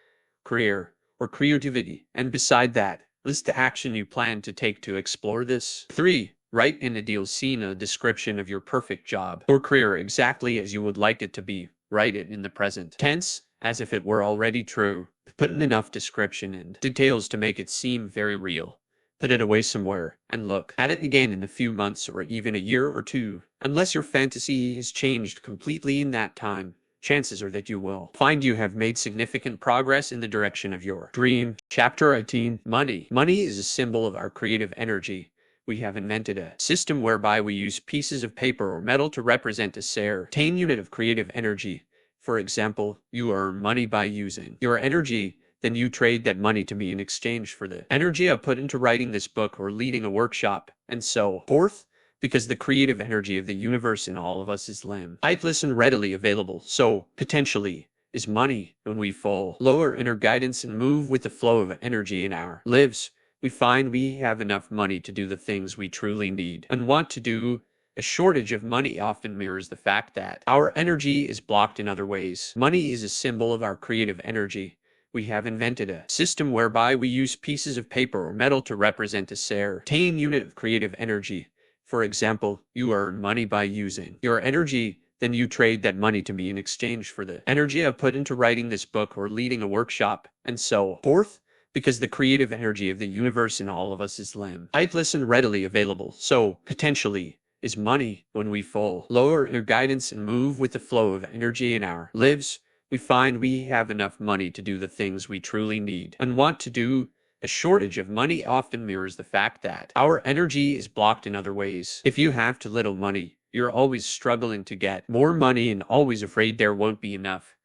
career, or creativity, and beside that, list the action you plan to take to explore this. 3. Write in a ideal scene a description of your perfect job or career exactly as you would like it to be. Write it in the present tense, as if it were already true. Put in enough description and details to make it seem very real. Put it away somewhere and look at it again in a few months or even a year or two. Unless your fantasy has changed completely in that time, chances are that you will find you have made significant progress in the direction of your dream. Chapter 18. Money. Money is a symbol of our creative energy. We have invented a system whereby we use pieces of paper or metal to represent a certain unit of creative energy. For example, you earn money by using your energy, then you trade that money to me in exchange for the energy I put into writing this book or leading a workshop, and so forth. Because the creative energy of the universe in all of us is limitless and readily available, so, potentially, is money. When we follow our inner guidance and move with the flow of energy in our lives, we find we have enough money to do the things we truly need and want to do. A shortage of money often mirrors the fact that our energy is blocked in other ways. Money is a symbol of our creative energy. We have invented a system whereby we use pieces of paper or metal to represent a certain unit of creative energy. For example, you earn money by using your energy, then you trade that money to me in exchange for the energy I put into writing this book or leading a workshop, and so forth. Because the creative energy of the universe in all of us is limitless and readily available, so, potentially, is money. When we follow lower inner guidance and move with the flow of energy in our lives, we find we have enough money to do the things we truly need and want to do. A shortage of money often mirrors the fact that our energy is blocked in other ways. If you have too little money, you're always struggling to get more money and always afraid there won't be enough.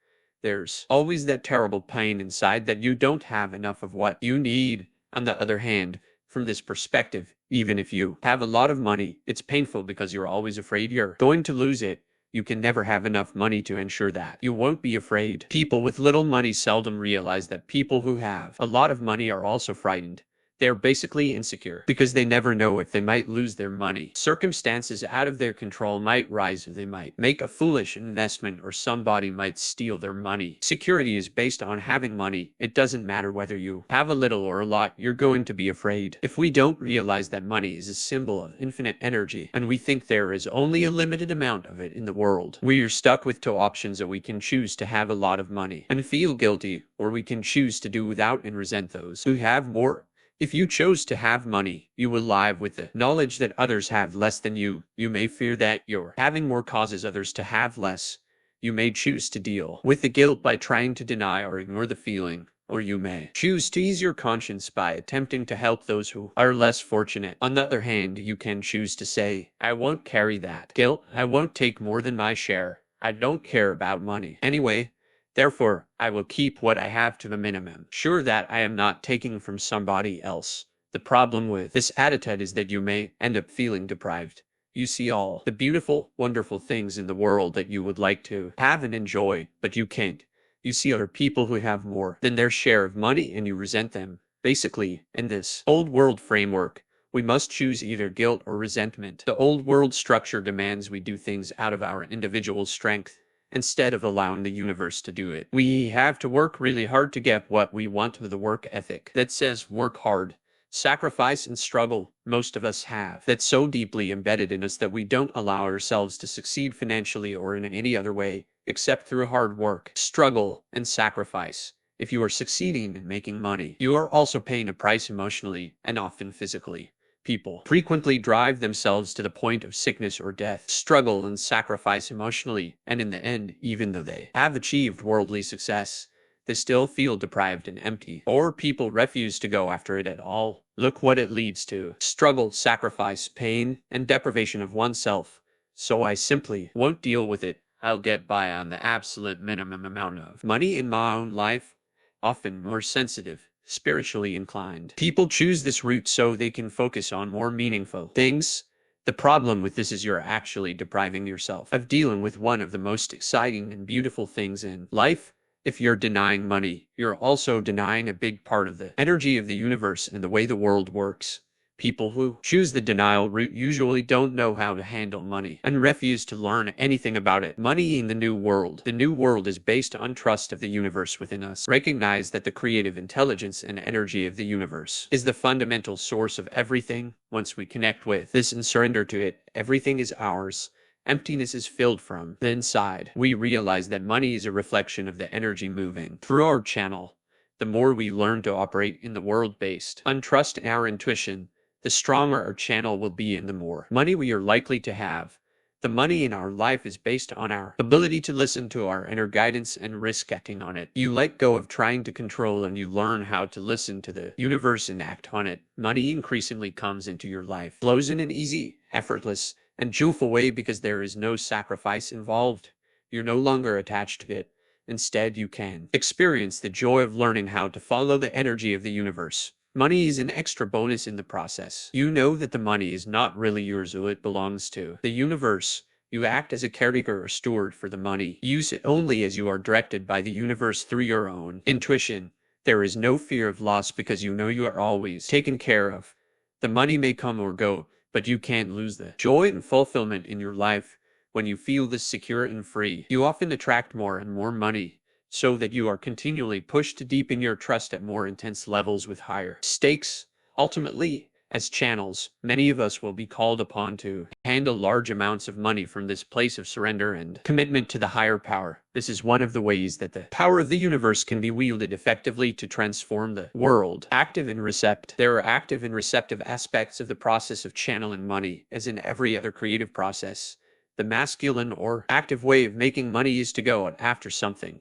There's always that terrible pain inside that you don't have enough of what you need. On the other hand, from this perspective, even if you have a lot of money, it's painful because you're always afraid you're going to lose it. You can never have enough money to ensure that you won't be afraid. People with little money seldom realize that people who have a lot of money are also frightened. They're basically insecure because they never know if they might lose their money. Circumstances out of their control might rise, or they might make a foolish investment, or somebody might steal their money. Security is based on having money. It doesn't matter whether you have a little or a lot, you're going to be afraid. If we don't realize that money is a symbol of infinite energy, and we think there is only a limited amount of it in the world, we are stuck with two options: that we can choose to have a lot of money and feel guilty, or we can choose to do without and resent those who have more. If you chose to have money, you will live with the knowledge that others have less than you. You may fear that your having more causes others to have less. You may choose to deal with the guilt by trying to deny or ignore the feeling, or you may choose to ease your conscience by attempting to help those who are less fortunate. On the other hand, you can choose to say, I won't carry that guilt. I won't take more than my share. I don't care about money anyway. Therefore, I will keep what I have to the minimum, sure that I am not taking from somebody else. The problem with this attitude is that you may end up feeling deprived. You see all the beautiful, wonderful things in the world that you would like to have and enjoy, but you can't. You see other people who have more than their share of money and you resent them. Basically, in this old world framework, we must choose either guilt or resentment. The old world structure demands we do things out of our individual strength, instead of allowing the universe to do it. We have to work really hard to get what we want with the work ethic that says work hard, sacrifice, and struggle. Most of us have that's so deeply embedded in us that we don't allow ourselves to succeed financially or in any other way except through hard work, struggle, and sacrifice. If you are succeeding in making money, you are also paying a price emotionally and often physically. People frequently drive themselves to the point of sickness or death, struggle and sacrifice emotionally, and in the end, even though they have achieved worldly success, they still feel deprived and empty, or people refuse to go after it at all. Look what it leads to: struggle, sacrifice, pain, and deprivation of oneself. So I simply won't deal with it. I'll get by on the absolute minimum amount of money in my own life. Often more sensitive, spiritually inclined people choose this route so they can focus on more meaningful things. The problem with this is you're actually depriving yourself of dealing with one of the most exciting and beautiful things in life. If you're denying money, you're also denying a big part of the energy of the universe and the way the world works. People who choose the denial route usually don't know how to handle money and refuse to learn anything about it. Money in the new world. The new world is based on trust of the universe within us. Recognize that the creative intelligence and energy of the universe is the fundamental source of everything. Once we connect with this and surrender to it, everything is ours. Emptiness is filled from the inside. We realize that money is a reflection of the energy moving through our channel. The more we learn to operate in the world based on trust and our intuition, the stronger our channel will be and the more money we are likely to have. The money in our life is based on our ability to listen to our inner guidance and risk acting on it. You let go of trying to control and you learn how to listen to the universe and act on it. Money increasingly comes into your life, flows in an easy, effortless, and joyful way because there is no sacrifice involved. You're no longer attached to it. Instead, you can experience the joy of learning how to follow the energy of the universe. Money is an extra bonus in the process. You know that the money is not really yours, or it belongs to the universe. You act as a caretaker or steward for the money. Use it only as you are directed by the universe through your own intuition. There is no fear of loss because you know you are always taken care of. The money may come or go, but you can't lose the joy and fulfillment in your life. When you feel this secure and free, you often attract more and more money, so that you are continually pushed to deepen your trust at more intense levels with higher stakes. Ultimately, As channels, many of us will be called upon to handle large amounts of money from this place of surrender and commitment to the higher power. This is one of the ways that the power of the universe can be wielded effectively to transform the world. Active and receptive. There are active and receptive aspects of the process of channeling money, as in every other creative process. The masculine or active way of making money is to go after something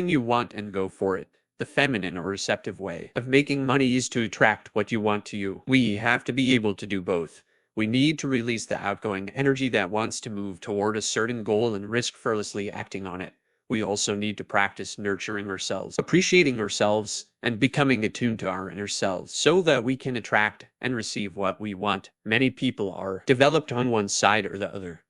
you want and go for it. The feminine or receptive way of making money is to attract what you want to you. We have to be able to do both. We need to release the outgoing energy that wants to move toward a certain goal and risk fearlessly acting on it. We also need to practice nurturing ourselves, appreciating ourselves, and becoming attuned to our inner selves so that we can attract and receive what we want. Many people are developed on one side or the other.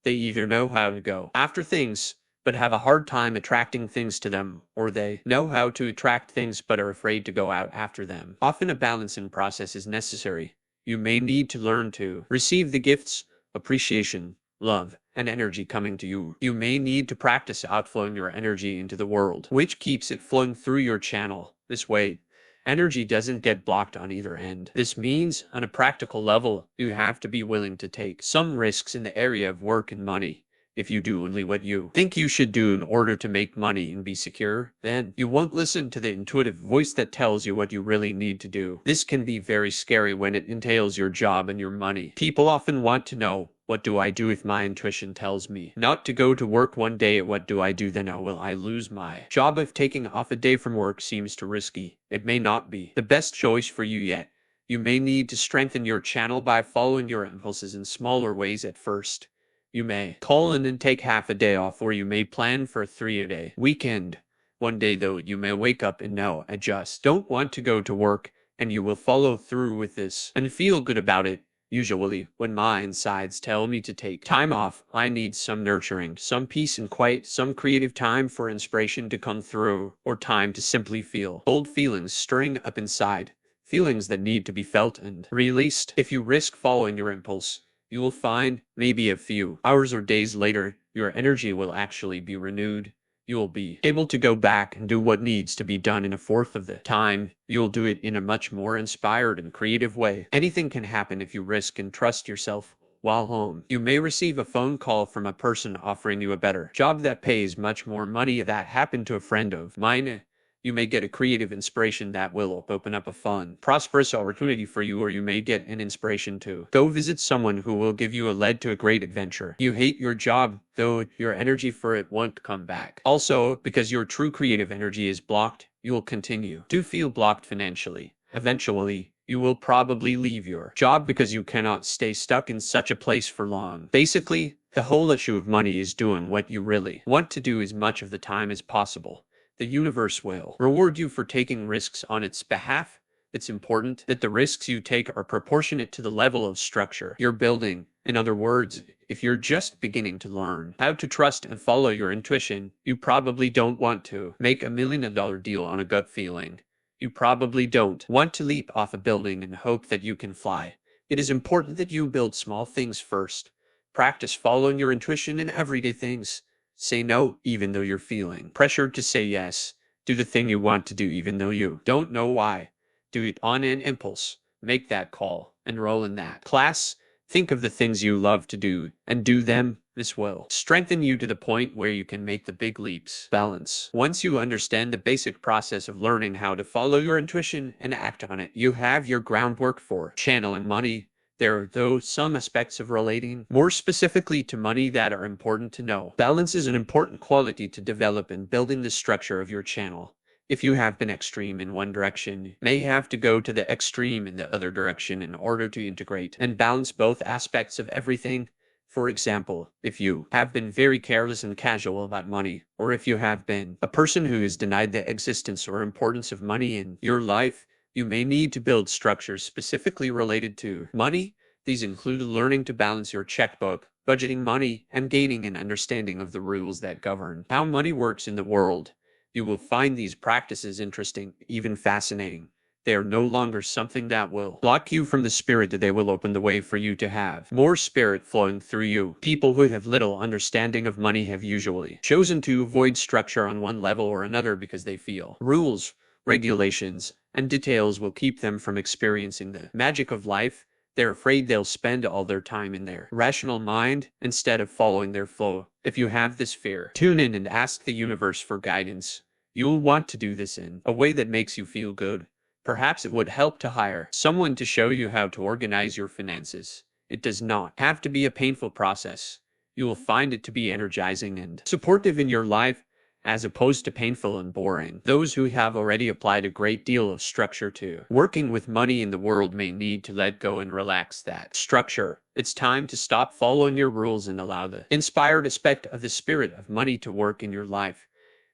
They either know how to go after things but have a hard time attracting things to them, or they know how to attract things but are afraid to go out after them. Often a balancing process is necessary. You may need to learn to receive the gifts, appreciation, love, and energy coming to you. You may need to practice outflowing your energy into the world, which keeps it flowing through your channel. This way, energy doesn't get blocked on either end. This means, on a practical level, you have to be willing to take some risks in the area of work and money. If you do only what you think you should do in order to make money and be secure, then you won't listen to the intuitive voice that tells you what you really need to do. This can be very scary when it entails your job and your money. People often want to know, what do I do if my intuition tells me not to go to work one day? What do I do then? Or will I lose my job if taking off a day from work seems too risky? It may not be the best choice for you yet. You may need to strengthen your channel by following your impulses in smaller ways at first. You may call in and take half a day off, or you may plan for a 3-day weekend. One day, though, you may wake up and know I just don't want to go to work, and you will follow through with this and feel good about it. Usually, when my insides tell me to take time off, I need some nurturing, some peace and quiet, some creative time for inspiration to come through, or time to simply feel old feelings stirring up inside, feelings that need to be felt and released. If you risk following your impulse, you will find, maybe a few hours or days later, your energy will actually be renewed. You will be able to go back and do what needs to be done in a fourth of the time. You'll do it in a much more inspired and creative way. Anything can happen if you risk and trust yourself. While home, you may receive a phone call from a person offering you a better job that pays much more money. That happened to a friend of mine. You may get a creative inspiration that will open up a fun, prosperous opportunity for you, or you may get an inspiration to go visit someone who will give you a lead to a great adventure. You hate your job, though your energy for it won't come back. Also, because your true creative energy is blocked, you will continue to feel blocked financially. Eventually, you will probably leave your job because you cannot stay stuck in such a place for long. Basically, the whole issue of money is doing what you really want to do as much of the time as possible. The universe will reward you for taking risks on its behalf. It's important that the risks you take are proportionate to the level of structure you're building. In other words, if you're just beginning to learn how to trust and follow your intuition, you probably don't want to make $1 million deal on a gut feeling. You probably don't want to leap off a building and hope that you can fly. It is important that you build small things first. Practice following your intuition in everyday things. Say no, even though you're feeling pressured to say yes. Do the thing you want to do, even though you don't know why. Do it on an impulse. Make that call. Enroll in that class. Think of the things you love to do and do them. This will strengthen you to the point where you can make the big leaps. Balance. Once you understand the basic process of learning how to follow your intuition and act on it, you have your groundwork for channeling money. There are, though, some aspects of relating more specifically to money that are important to know. Balance is an important quality to develop in building the structure of your channel. If you have been extreme in one direction, you may have to go to the extreme in the other direction in order to integrate and balance both aspects of everything. For example, if you have been very careless and casual about money, or if you have been a person who has denied the existence or importance of money in your life, you may need to build structures specifically related to money. These include learning to balance your checkbook, budgeting money, and gaining an understanding of the rules that govern how money works in the world. You will find these practices interesting, even fascinating. They are no longer something that will block you from the spirit. They will open the way for you to have more spirit flowing through you. People who have little understanding of money have usually chosen to avoid structure on one level or another because they feel rules, regulations, and details will keep them from experiencing the magic of life. They're afraid they'll spend all their time in their rational mind instead of following their flow. If you have this fear, tune in and ask the universe for guidance. You'll want to do this in a way that makes you feel good. Perhaps it would help to hire someone to show you how to organize your finances. It does not have to be a painful process. You will find it to be energizing and supportive in your life, as opposed to painful and boring. Those who have already applied a great deal of structure to working with money in the world may need to let go and relax that structure. It's time to stop following your rules and allow the inspired aspect of the spirit of money to work in your life.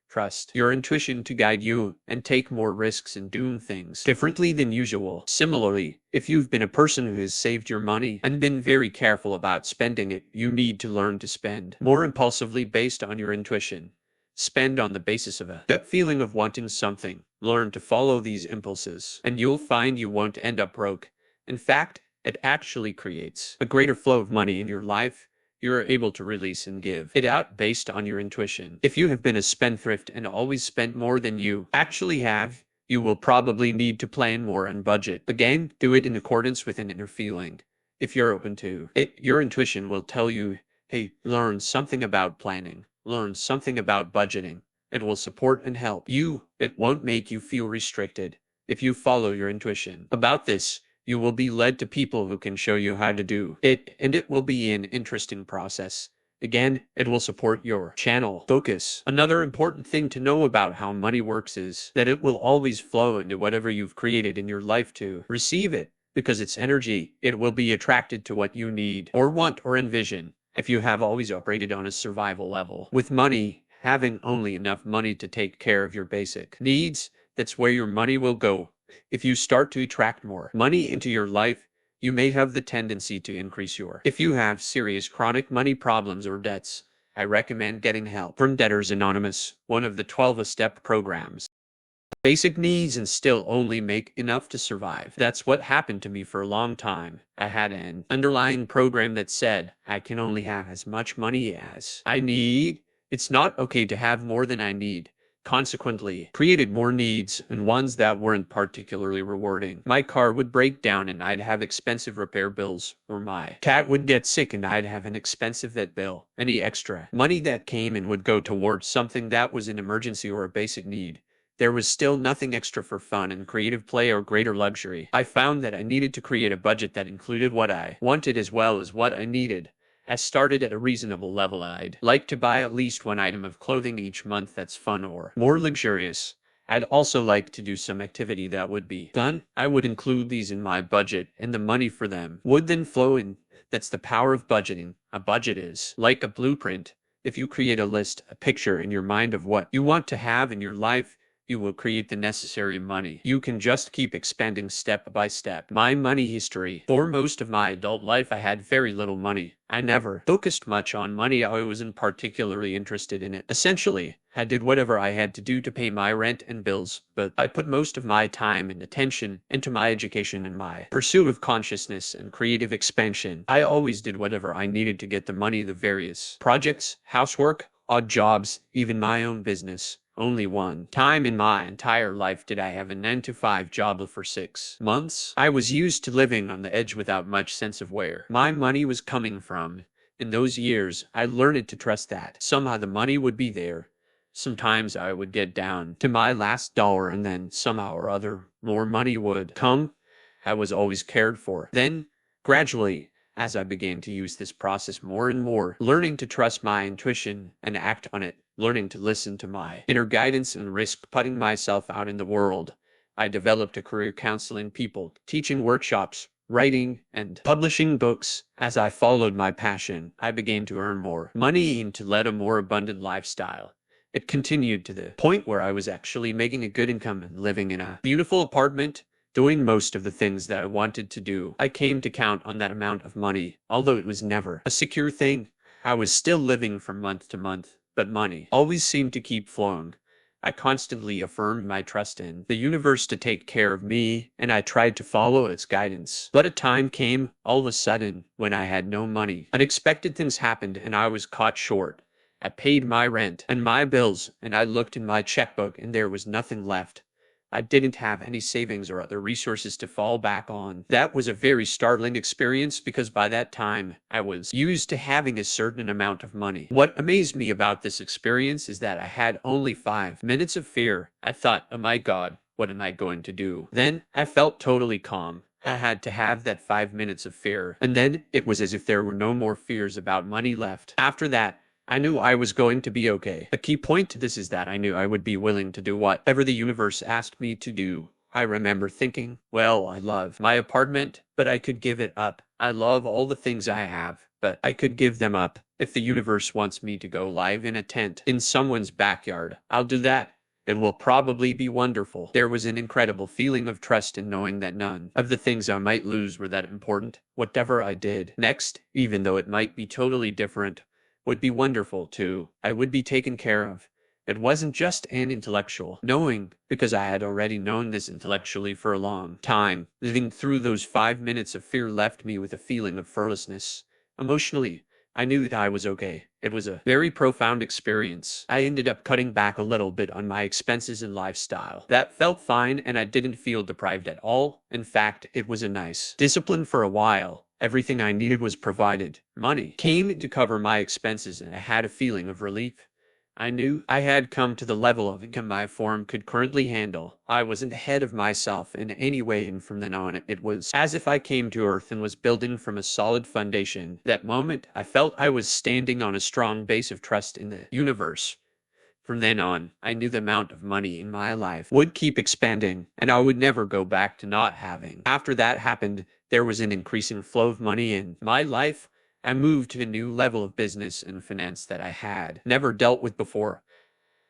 Trust your intuition to guide you and take more risks in doing things differently than usual. Similarly, if you've been a person who has saved your money and been very careful about spending it, you need to learn to spend more impulsively based on your intuition. Spend on the basis of a gut feeling of wanting something. Learn to follow these impulses, and you'll find you won't end up broke. In fact, it actually creates a greater flow of money in your life. You're able to release and give it out based on your intuition. If you have been a spendthrift and always spent more than you actually have, you will probably need to plan more and budget. Again, do it in accordance with an inner feeling. If you're open to it, your intuition will tell you, hey, learn something about planning, learn something about budgeting. It will support and help you. It won't make you feel restricted. If you follow your intuition about this, you will be led to people who can show you how to do it, and it will be an interesting process. Again, it will support your channel focus. Another important thing to know about how money works is that it will always flow into whatever you've created in your life to receive it. Because it's energy, it will be attracted to what you need or want or envision. If you have always operated on a survival level with money, having only enough money to take care of your basic needs, that's where your money will go. If you start to attract more money into your life, you may have the tendency to increase your. If you have serious chronic money problems or debts, I recommend getting help from Debtors Anonymous, one of the 12-step programs. Basic needs and still only make enough to survive. That's what happened to me for a long time. I had an underlying program that said I can only have as much money as I need. It's not okay to have more than I need. Consequently, created more needs and ones that weren't particularly rewarding. My car would break down and I'd have expensive repair bills, or my cat would get sick and I'd have an expensive vet bill. Any extra money that came in would go towards something that was an emergency or a basic need. There was still nothing extra for fun and creative play or greater luxury. I found that I needed to create a budget that included what I wanted as well as what I needed. I started at a reasonable level. I'd like to buy at least one item of clothing each month that's fun or more luxurious. I'd also like to do some activity that would be fun. I would include these in my budget, and the money for them would then flow in. That's the power of budgeting. A budget is like a blueprint. If you create a list, a picture in your mind of what you want to have in your life, you will create the necessary money. You can just keep expanding step by step. My money history. For most of my adult life, I had very little money. I never focused much on money. I wasn't particularly interested in it. Essentially, I did whatever I had to do to pay my rent and bills, but I put most of my time and attention into my education and my pursuit of consciousness and creative expansion. I always did whatever I needed to get the money, the various projects, housework, odd jobs, even my own business. Only one time in my entire life did I have a 9-to-5 job for 6 months. I was used to living on the edge without much sense of where my money was coming from. In those years, I learned to trust that somehow the money would be there. Sometimes I would get down to my last dollar and then somehow or other more money would come. I was always cared for. Then, gradually, as I began to use this process more and more, learning to trust my intuition and act on it, learning to listen to my inner guidance and risk putting myself out in the world, I developed a career counseling people, teaching workshops, writing, and publishing books. As I followed my passion, I began to earn more money and to lead a more abundant lifestyle. It continued to the point where I was actually making a good income and living in a beautiful apartment, doing most of the things that I wanted to do. I came to count on that amount of money, although it was never a secure thing. I was still living from month to month, but money always seemed to keep flowing. I constantly affirmed my trust in the universe to take care of me, and I tried to follow its guidance. But a time came, all of a sudden, when I had no money. Unexpected things happened, and I was caught short. I paid my rent and my bills, and I looked in my checkbook, and there was nothing left. I didn't have any savings or other resources to fall back on. That was a very startling experience because by that time, I was used to having a certain amount of money. What amazed me about this experience is that I had only 5 minutes of fear. I thought, oh my God, what am I going to do? Then I felt totally calm. I had to have that 5 minutes of fear. And then it was as if there were no more fears about money left. After that, I knew I was going to be okay. A key point to this is that I knew I would be willing to do whatever the universe asked me to do. I remember thinking, well, I love my apartment, but I could give it up. I love all the things I have, but I could give them up. If the universe wants me to go live in a tent in someone's backyard, I'll do that. It will probably be wonderful. There was an incredible feeling of trust in knowing that none of the things I might lose were that important. Whatever I did next, even though it might be totally different, would be wonderful too. I would be taken care of. It wasn't just an intellectual knowing, because I had already known this intellectually for a long time. Living through those 5 minutes of fear left me with a feeling of fearlessness. Emotionally, I knew that I was okay. It was a very profound experience. I ended up cutting back a little bit on my expenses and lifestyle. That felt fine and I didn't feel deprived at all. In fact, it was a nice discipline for a while. Everything I needed was provided. Money came to cover my expenses and I had a feeling of relief. I knew I had come to the level of income my firm could currently handle. I wasn't ahead of myself in any way, and from then on, it was as if I came to earth and was building from a solid foundation. That moment, I felt I was standing on a strong base of trust in the universe. From then on, I knew the amount of money in my life would keep expanding, and I would never go back to not having. After that happened, there was an increasing flow of money in my life. I moved to a new level of business and finance that I had never dealt with before.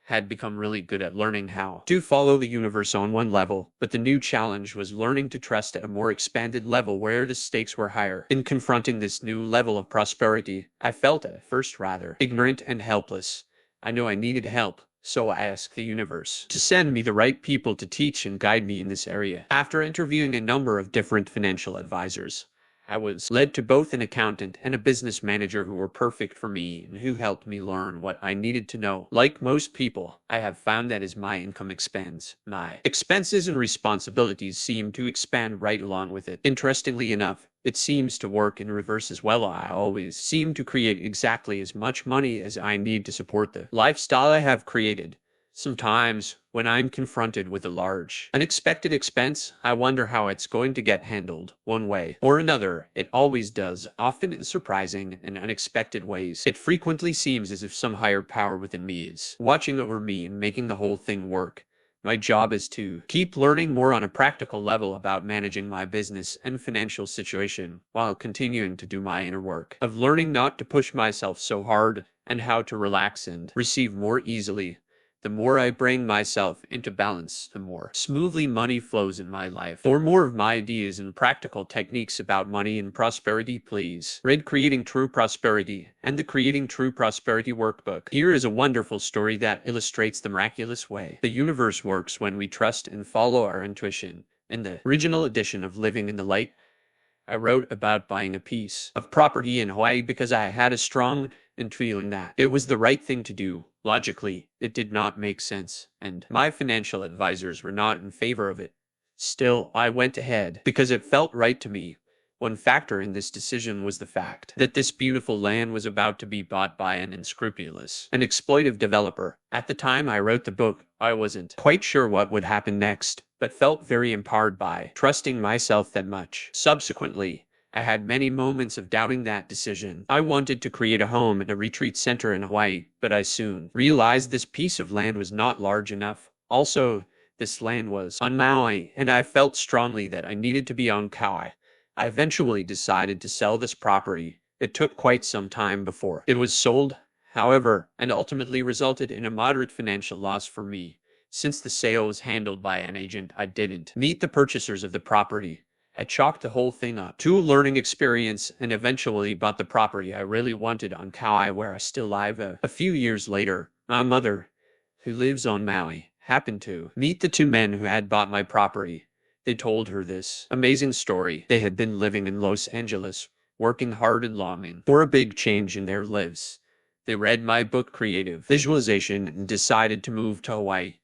Had become really good at learning how to follow the universe on one level, but the new challenge was learning to trust at a more expanded level where the stakes were higher. In confronting this new level of prosperity, I felt at first rather ignorant and helpless. I knew I needed help, so I asked the universe to send me the right people to teach and guide me in this area. After interviewing a number of different financial advisors, I was led to both an accountant and a business manager who were perfect for me and who helped me learn what I needed to know. Like most people, I have found that as my income expands, my expenses and responsibilities seem to expand right along with it. Interestingly enough, it seems to work in reverse as well. I always seem to create exactly as much money as I need to support the lifestyle I have created. Sometimes, when I'm confronted with a large, unexpected expense, I wonder how it's going to get handled. One way or another, it always does, often in surprising and unexpected ways. It frequently seems as if some higher power within me is watching over me and making the whole thing work. My job is to keep learning more on a practical level about managing my business and financial situation while continuing to do my inner work of learning not to push myself so hard and how to relax and receive more easily. The more I bring myself into balance, the more smoothly money flows in my life. For more of my ideas and practical techniques about money and prosperity, please read Creating True Prosperity and the Creating True Prosperity Workbook. Here is a wonderful story that illustrates the miraculous way the universe works when we trust and follow our intuition. In the original edition of Living in the Light, I wrote about buying a piece of property in Hawaii because I had a strong feeling that it was the right thing to do. Logically, it did not make sense, and my financial advisors were not in favor of it. Still, I went ahead because it felt right to me. One factor in this decision was the fact that this beautiful land was about to be bought by an unscrupulous and exploitive developer. At the time I wrote the book, I wasn't quite sure what would happen next, but felt very empowered by trusting myself that much. Subsequently, I had many moments of doubting that decision. I wanted to create a home and a retreat center in Hawaii, but I soon realized this piece of land was not large enough. Also, this land was on Maui, and I felt strongly that I needed to be on Kauai. I eventually decided to sell this property. It took quite some time before it was sold, however, and ultimately resulted in a moderate financial loss for me. Since the sale was handled by an agent, I didn't meet the purchasers of the property. I chalked the whole thing up to a learning experience and eventually bought the property I really wanted on Kauai, where I still live. A few years later, my mother, who lives on Maui, happened to meet the two men who had bought my property. They told her this amazing story. They had been living in Los Angeles, working hard and longing for a big change in their lives. They read my book, Creative Visualization, and decided to move to Hawaii.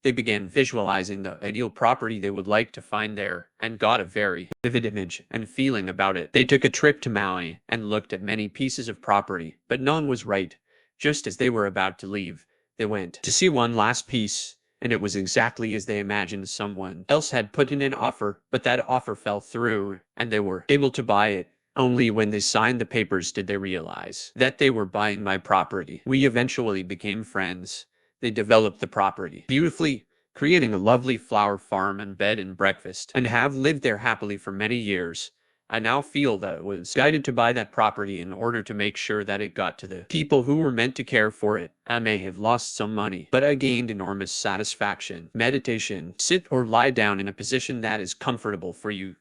They began visualizing the ideal property they would like to find there, and got a very vivid image and feeling about it. They took a trip to Maui and looked at many pieces of property, but none was right. Just as they were about to leave, they went to see one last piece, and it was exactly as they imagined. Someone else had put in an offer, but that offer fell through, and they were able to buy it. Only when they signed the papers did they realize that they were buying my property. We eventually became friends. They developed the property beautifully, creating a lovely flower farm and bed and breakfast, and have lived there happily for many years. I now feel that it was guided to buy that property in order to make sure that it got to the people who were meant to care for it. I may have lost some money, but I gained enormous satisfaction. Meditation. Sit or lie down in a position that is comfortable for you.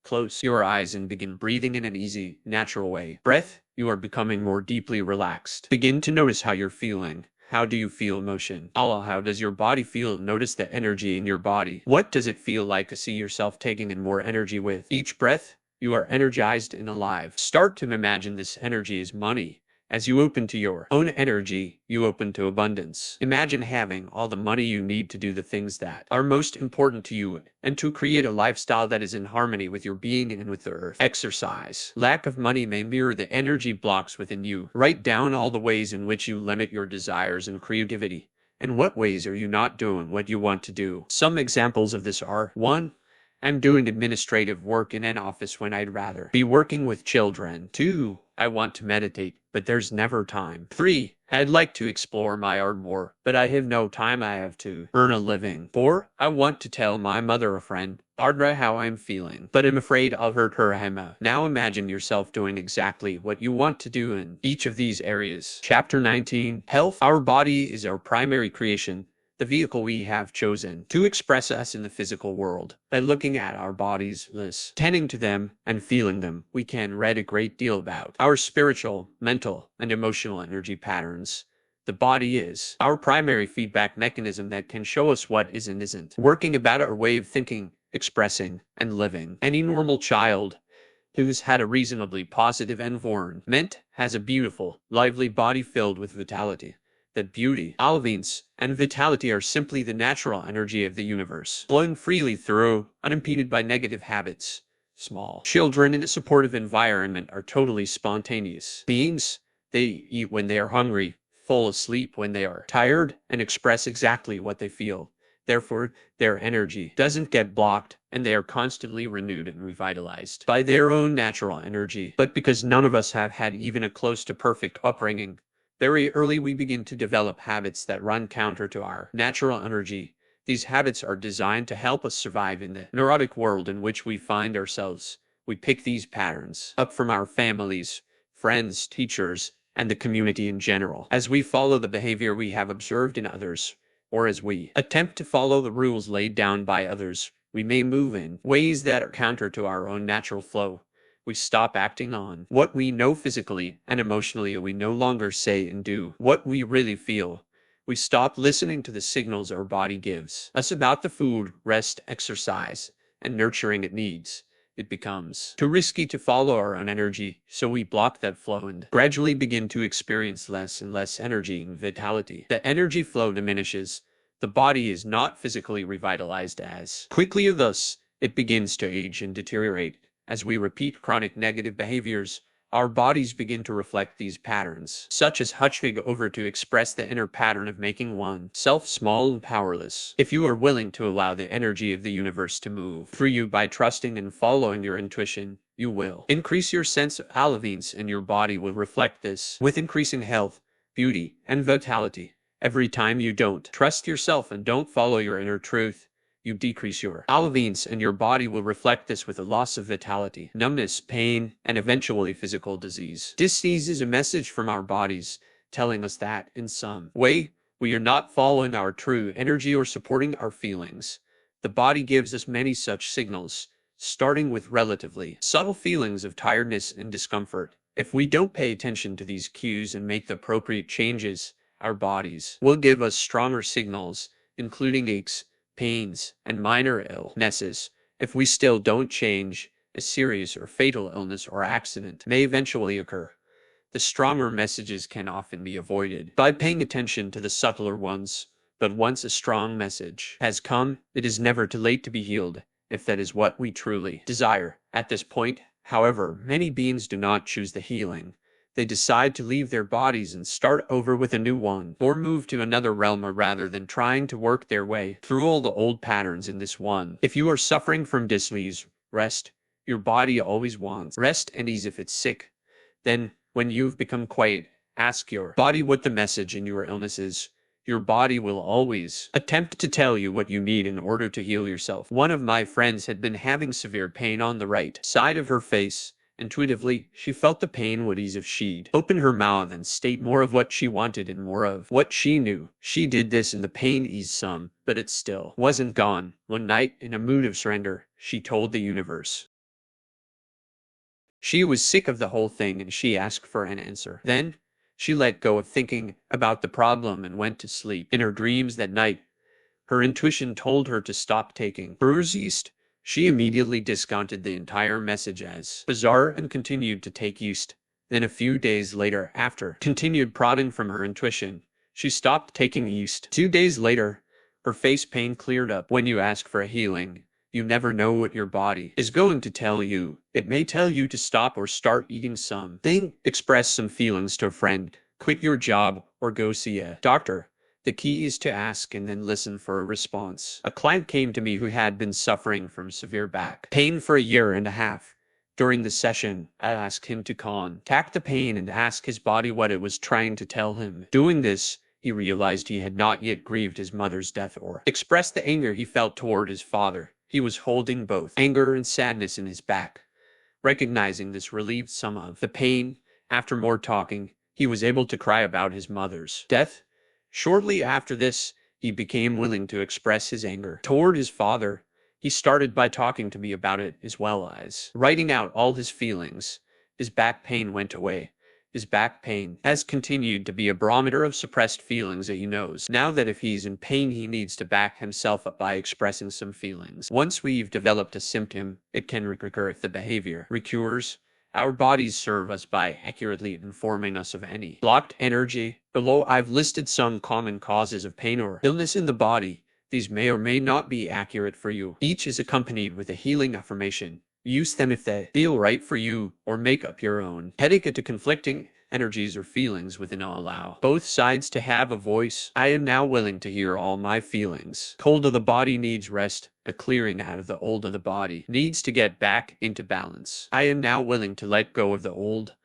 Close your eyes and begin breathing in an easy, natural way. Breath. You are becoming more deeply relaxed. Begin to notice how you're feeling. How do you feel emotion? Allah, how does your body feel? Notice the energy in your body. What does it feel like to see yourself taking in more energy with each breath? You are energized and alive. Start to imagine this energy as money. As you open to your own energy, you open to abundance. Imagine having all the money you need to do the things that are most important to you and to create a lifestyle that is in harmony with your being and with the earth. Exercise. Lack of money may mirror the energy blocks within you. Write down all the ways in which you limit your desires and creativity. In what ways are you not doing what you want to do? Some examples of this are: 1. I'm doing administrative work in an office when I'd rather be working with children. 2. I want to meditate, but there's never time. 3. I'd like to explore my art more, but I have no time. I have to earn a living. 4. I want to tell my mother or friend, Audra, how I'm feeling, but I'm afraid I'll hurt her. Emma. Now imagine yourself doing exactly what you want to do in each of these areas. Chapter 19. Health. Our body is our primary creation, the vehicle we have chosen to express us in the physical world. By looking at our bodies, tending to them, and feeling them, we can read a great deal about our spiritual, mental, and emotional energy patterns. The body is our primary feedback mechanism that can show us what is and isn't working about our way of thinking, expressing, and living. Any normal child who's had a reasonably positive environment has a beautiful, lively body filled with vitality. That beauty, elegance, and vitality are simply the natural energy of the universe, flowing freely through, unimpeded by negative habits. Small children in a supportive environment are totally spontaneous beings. They eat when they are hungry, fall asleep when they are tired, and express exactly what they feel. Therefore, their energy doesn't get blocked, and they are constantly renewed and revitalized by their own natural energy. But because none of us have had even a close to perfect upbringing, very early we begin to develop habits that run counter to our natural energy. These habits are designed to help us survive in the neurotic world in which we find ourselves. We pick these patterns up from our families, friends, teachers, and the community in general. As we follow the behavior we have observed in others, or as we attempt to follow the rules laid down by others, we may move in ways that are counter to our own natural flow. We stop acting on what we know physically and emotionally. We no longer say and do what we really feel. We stop listening to the signals our body gives us about the food, rest, exercise, and nurturing it needs. It becomes too risky to follow our own energy, so we block that flow and gradually begin to experience less and less energy and vitality. The energy flow diminishes. The body is not physically revitalized as quickly, thus it begins to age and deteriorate. As we repeat chronic negative behaviors, our bodies begin to reflect these patterns, such as hunching over to express the inner pattern of making oneself small and powerless. If you are willing to allow the energy of the universe to move through you by trusting and following your intuition, you will increase your sense of elegance, and your body will reflect this with increasing health, beauty, and vitality. Every time you don't trust yourself and don't follow your inner truth, you decrease your elegance, and your body will reflect this with a loss of vitality, numbness, pain, and eventually physical disease. Disease is a message from our bodies telling us that, in some way, we are not following our true energy or supporting our feelings. The body gives us many such signals, starting with relatively subtle feelings of tiredness and discomfort. If we don't pay attention to these cues and make the appropriate changes, our bodies will give us stronger signals, including aches, pains, and minor illnesses. If we still don't change, a serious or fatal illness or accident may eventually occur. The stronger messages can often be avoided by paying attention to the subtler ones. But once a strong message has come, it is never too late to be healed, if that is what we truly desire. At this point, however, many beings do not choose the healing. They decide to leave their bodies and start over with a new one, or move to another realm rather than trying to work their way through all the old patterns in this one. If you are suffering from dis-ease, rest. Your body always wants rest and ease if it's sick. Then, when you've become quiet, ask your body what the message in your illness is. Your body will always attempt to tell you what you need in order to heal yourself. One of my friends had been having severe pain on the right side of her face. Intuitively, she felt the pain would ease if she'd open her mouth and state more of what she wanted and more of what she knew. She did this and the pain eased some, but it still wasn't gone. One night, in a mood of surrender, she told the universe she was sick of the whole thing and she asked for an answer. Then, she let go of thinking about the problem and went to sleep. In her dreams that night, her intuition told her to stop taking Brewer's yeast. She immediately discounted the entire message as bizarre and continued to take yeast. Then a few days later, after continued prodding from her intuition, she stopped taking yeast. 2 days later, her face pain cleared up. When you ask for a healing, you never know what your body is going to tell you. It may tell you to stop or start eating something, express some feelings to a friend, quit your job, or go see a doctor. The key is to ask and then listen for a response. A client came to me who had been suffering from severe back pain for a year and a half. During the session, I asked him to contact the pain and ask his body what it was trying to tell him. Doing this, he realized he had not yet grieved his mother's death or expressed the anger he felt toward his father. He was holding both anger and sadness in his back. Recognizing this relieved some of the pain. After more talking, he was able to cry about his mother's death. Shortly after this, he became willing to express his anger toward his father. He started by talking to me about it as well as writing out all his feelings. His back pain went away. His back pain has continued to be a barometer of suppressed feelings that he knows now that if he's in pain, he needs to back himself up by expressing some feelings. Once we've developed a symptom, it can recur if the behavior recurs. Our bodies serve us by accurately informing us of any blocked energy. Below, I've listed some common causes of pain or illness in the body. These may or may not be accurate for you. Each is accompanied with a healing affirmation. Use them if they feel right for you, or make up your own. Headache into conflicting energies or feelings within. Allow both sides to have a voice. I am now willing to hear all my feelings. Cold of the body needs rest. A clearing out of the old of the body needs to get back into balance. I am now willing to let go of the old.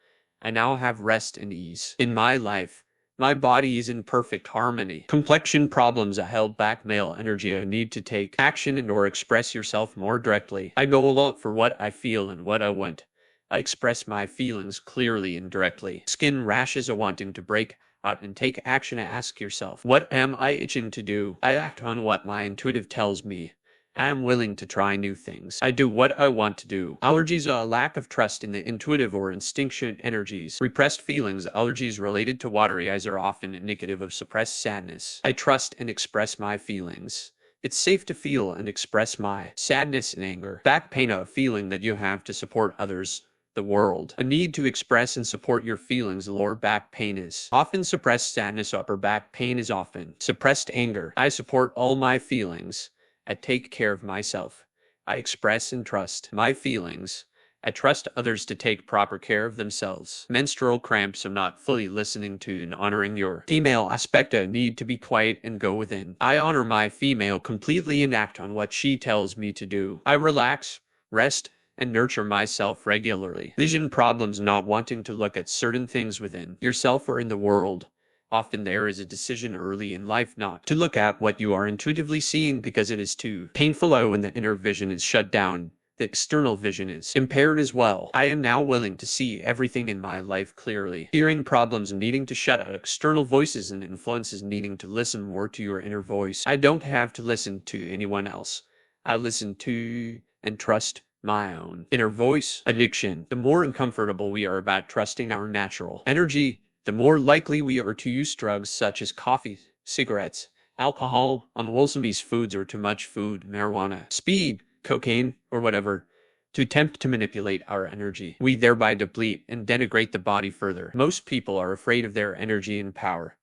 I now have rest and ease in my life. My body is in perfect harmony. Complexion problems. A held back male energy. I need to take action and or express yourself more directly. I go a lot for what I feel and what I want. I express my feelings clearly and directly. Skin rashes. A wanting to break out and take action. Ask yourself, what am I itching to do? I act on what my intuitive tells me. I am willing to try new things. I do what I want to do. Allergies. A lack of trust in the intuitive or instinctual energies. Repressed feelings. Allergies related to watery eyes are often indicative of suppressed sadness. I trust and express my feelings. It's safe to feel and express my sadness and anger. Back pain. A feeling that you have to support others, the world. A need to express and support your feelings. Lower back pain is often suppressed sadness. Upper back pain is often suppressed anger. I support all my feelings. I take care of myself. I express and trust my feelings. I trust others to take proper care of themselves. Menstrual cramps. I'm not fully listening to and honoring your female aspect. I need to be quiet and go within. I honor my female completely and act on what she tells me to do. I relax, rest, and nurture myself regularly. Vision problems. Not wanting to look at certain things within yourself or in the world. Often there is a decision early in life not to look at what you are intuitively seeing because it is too painful. When the inner vision is shut down, the external vision is impaired as well. I am now willing to see everything in my life clearly. Hearing problems. Needing to shut out external voices and influences. Needing to listen more to your inner voice. I don't have to listen to anyone else. I listen to and trust my own inner voice. Addiction. The more uncomfortable we are about trusting our natural energy, the more likely we are to use drugs such as coffee, cigarettes, alcohol, unwholesome foods, or too much food, marijuana, speed, cocaine, or whatever, to attempt to manipulate our energy. We thereby deplete and denigrate the body further. Most people are afraid of their energy and power.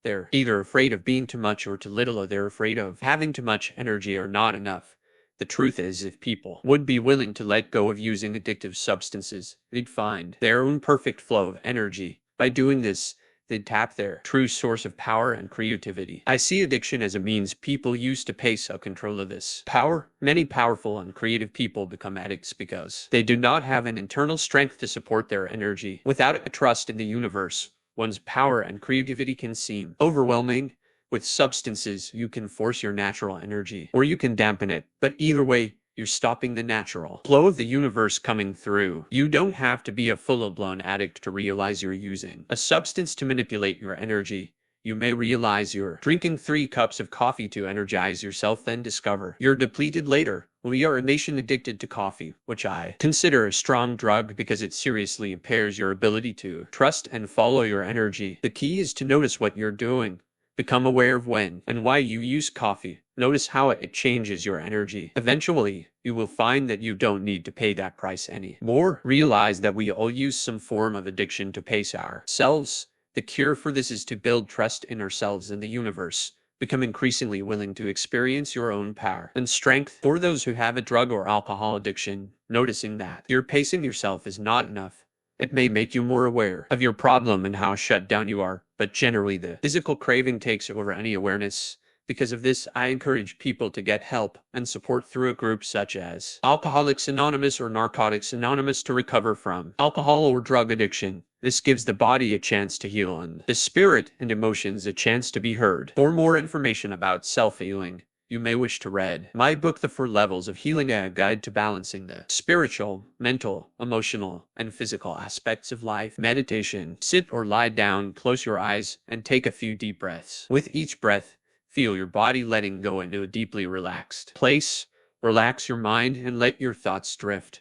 They're either afraid of being too much or too little, or they're afraid of having too much energy or not enough. The truth is, if people would be willing to let go of using addictive substances, they'd find their own perfect flow of energy. By doing this, they'd tap their true source of power and creativity. I see addiction as a means people use to pay self-control of this power. Many powerful and creative people become addicts because they do not have an internal strength to support their energy. Without a trust in the universe, one's power and creativity can seem overwhelming. With substances, you can force your natural energy, or you can dampen it. But either way, you're stopping the natural flow of the universe coming through. You don't have to be a full-blown addict to realize you're using a substance to manipulate your energy. You may realize you're drinking 3 cups of coffee to energize yourself, then discover you're depleted later. We are a nation addicted to coffee, which I consider a strong drug because it seriously impairs your ability to trust and follow your energy. The key is to notice what you're doing. Become aware of when and why you use coffee. Notice how it changes your energy. Eventually, you will find that you don't need to pay that price anymore. Realize that we all use some form of addiction to pace ourselves. The cure for this is to build trust in ourselves and the universe. Become increasingly willing to experience your own power and strength. For those who have a drug or alcohol addiction, noticing that you're pacing yourself is not enough. It may make you more aware of your problem and how shut down you are, but generally the physical craving takes over any awareness. Because of this, I encourage people to get help and support through a group such as Alcoholics Anonymous or Narcotics Anonymous to recover from alcohol or drug addiction. This gives the body a chance to heal and the spirit and emotions a chance to be heard. For more information about self-healing, you may wish to read my book, The 4 Levels of Healing, a guide to balancing the spiritual, mental, emotional, and physical aspects of life. Meditation. Sit or lie down, close your eyes, and take a few deep breaths. With each breath, feel your body letting go into a deeply relaxed place. Relax your mind and let your thoughts drift.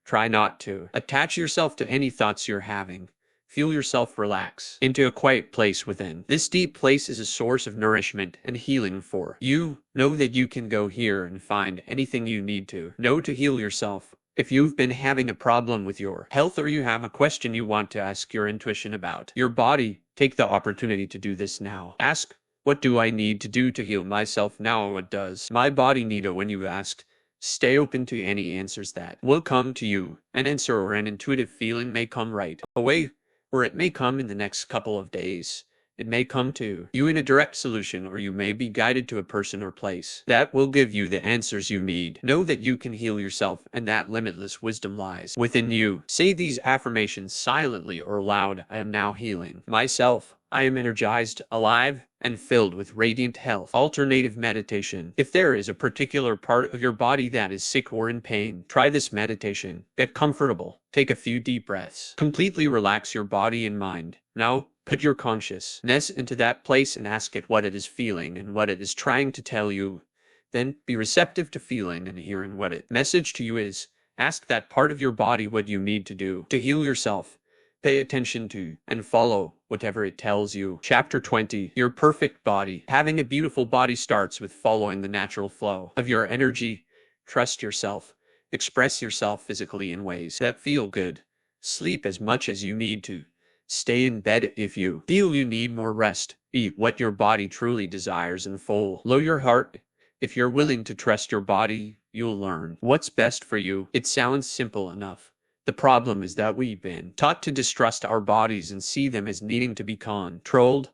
Try not to attach yourself to any thoughts you're having. Feel yourself relax into a quiet place within. This deep place is a source of nourishment and healing for you. Know that you can go here and find anything you need to know to heal yourself. If you've been having a problem with your health or you have a question you want to ask your intuition about your body, take the opportunity to do this now. Ask, what do I need to do to heal myself now? What does my body need? When you ask, stay open to any answers that will come to you. An answer or an intuitive feeling may come right away, or it may come in the next couple of days. It may come to you in a direct solution, or you may be guided to a person or place that will give you the answers you need. Know that you can heal yourself and that limitless wisdom lies within you. Say these affirmations silently or aloud. I am now healing myself. I am energized, alive, and filled with radiant health. Alternative meditation. If there is a particular part of your body that is sick or in pain, try this meditation. Get comfortable. Take a few deep breaths. Completely relax your body and mind. Now, put your consciousness into that place and ask it what it is feeling and what it is trying to tell you. Then, be receptive to feeling and hearing what its message to you is. Ask that part of your body what you need to do to heal yourself. Pay attention to and follow whatever it tells you. Chapter 20. Your perfect body. Having a beautiful body starts with following the natural flow of your energy. Trust yourself. Express yourself physically in ways that feel good. Sleep as much as you need to. Stay in bed if you feel you need more rest. Eat what your body truly desires and follow your heart. If you're willing to trust your body, you'll learn what's best for you. It sounds simple enough. The problem is that we've been taught to distrust our bodies and see them as needing to be controlled.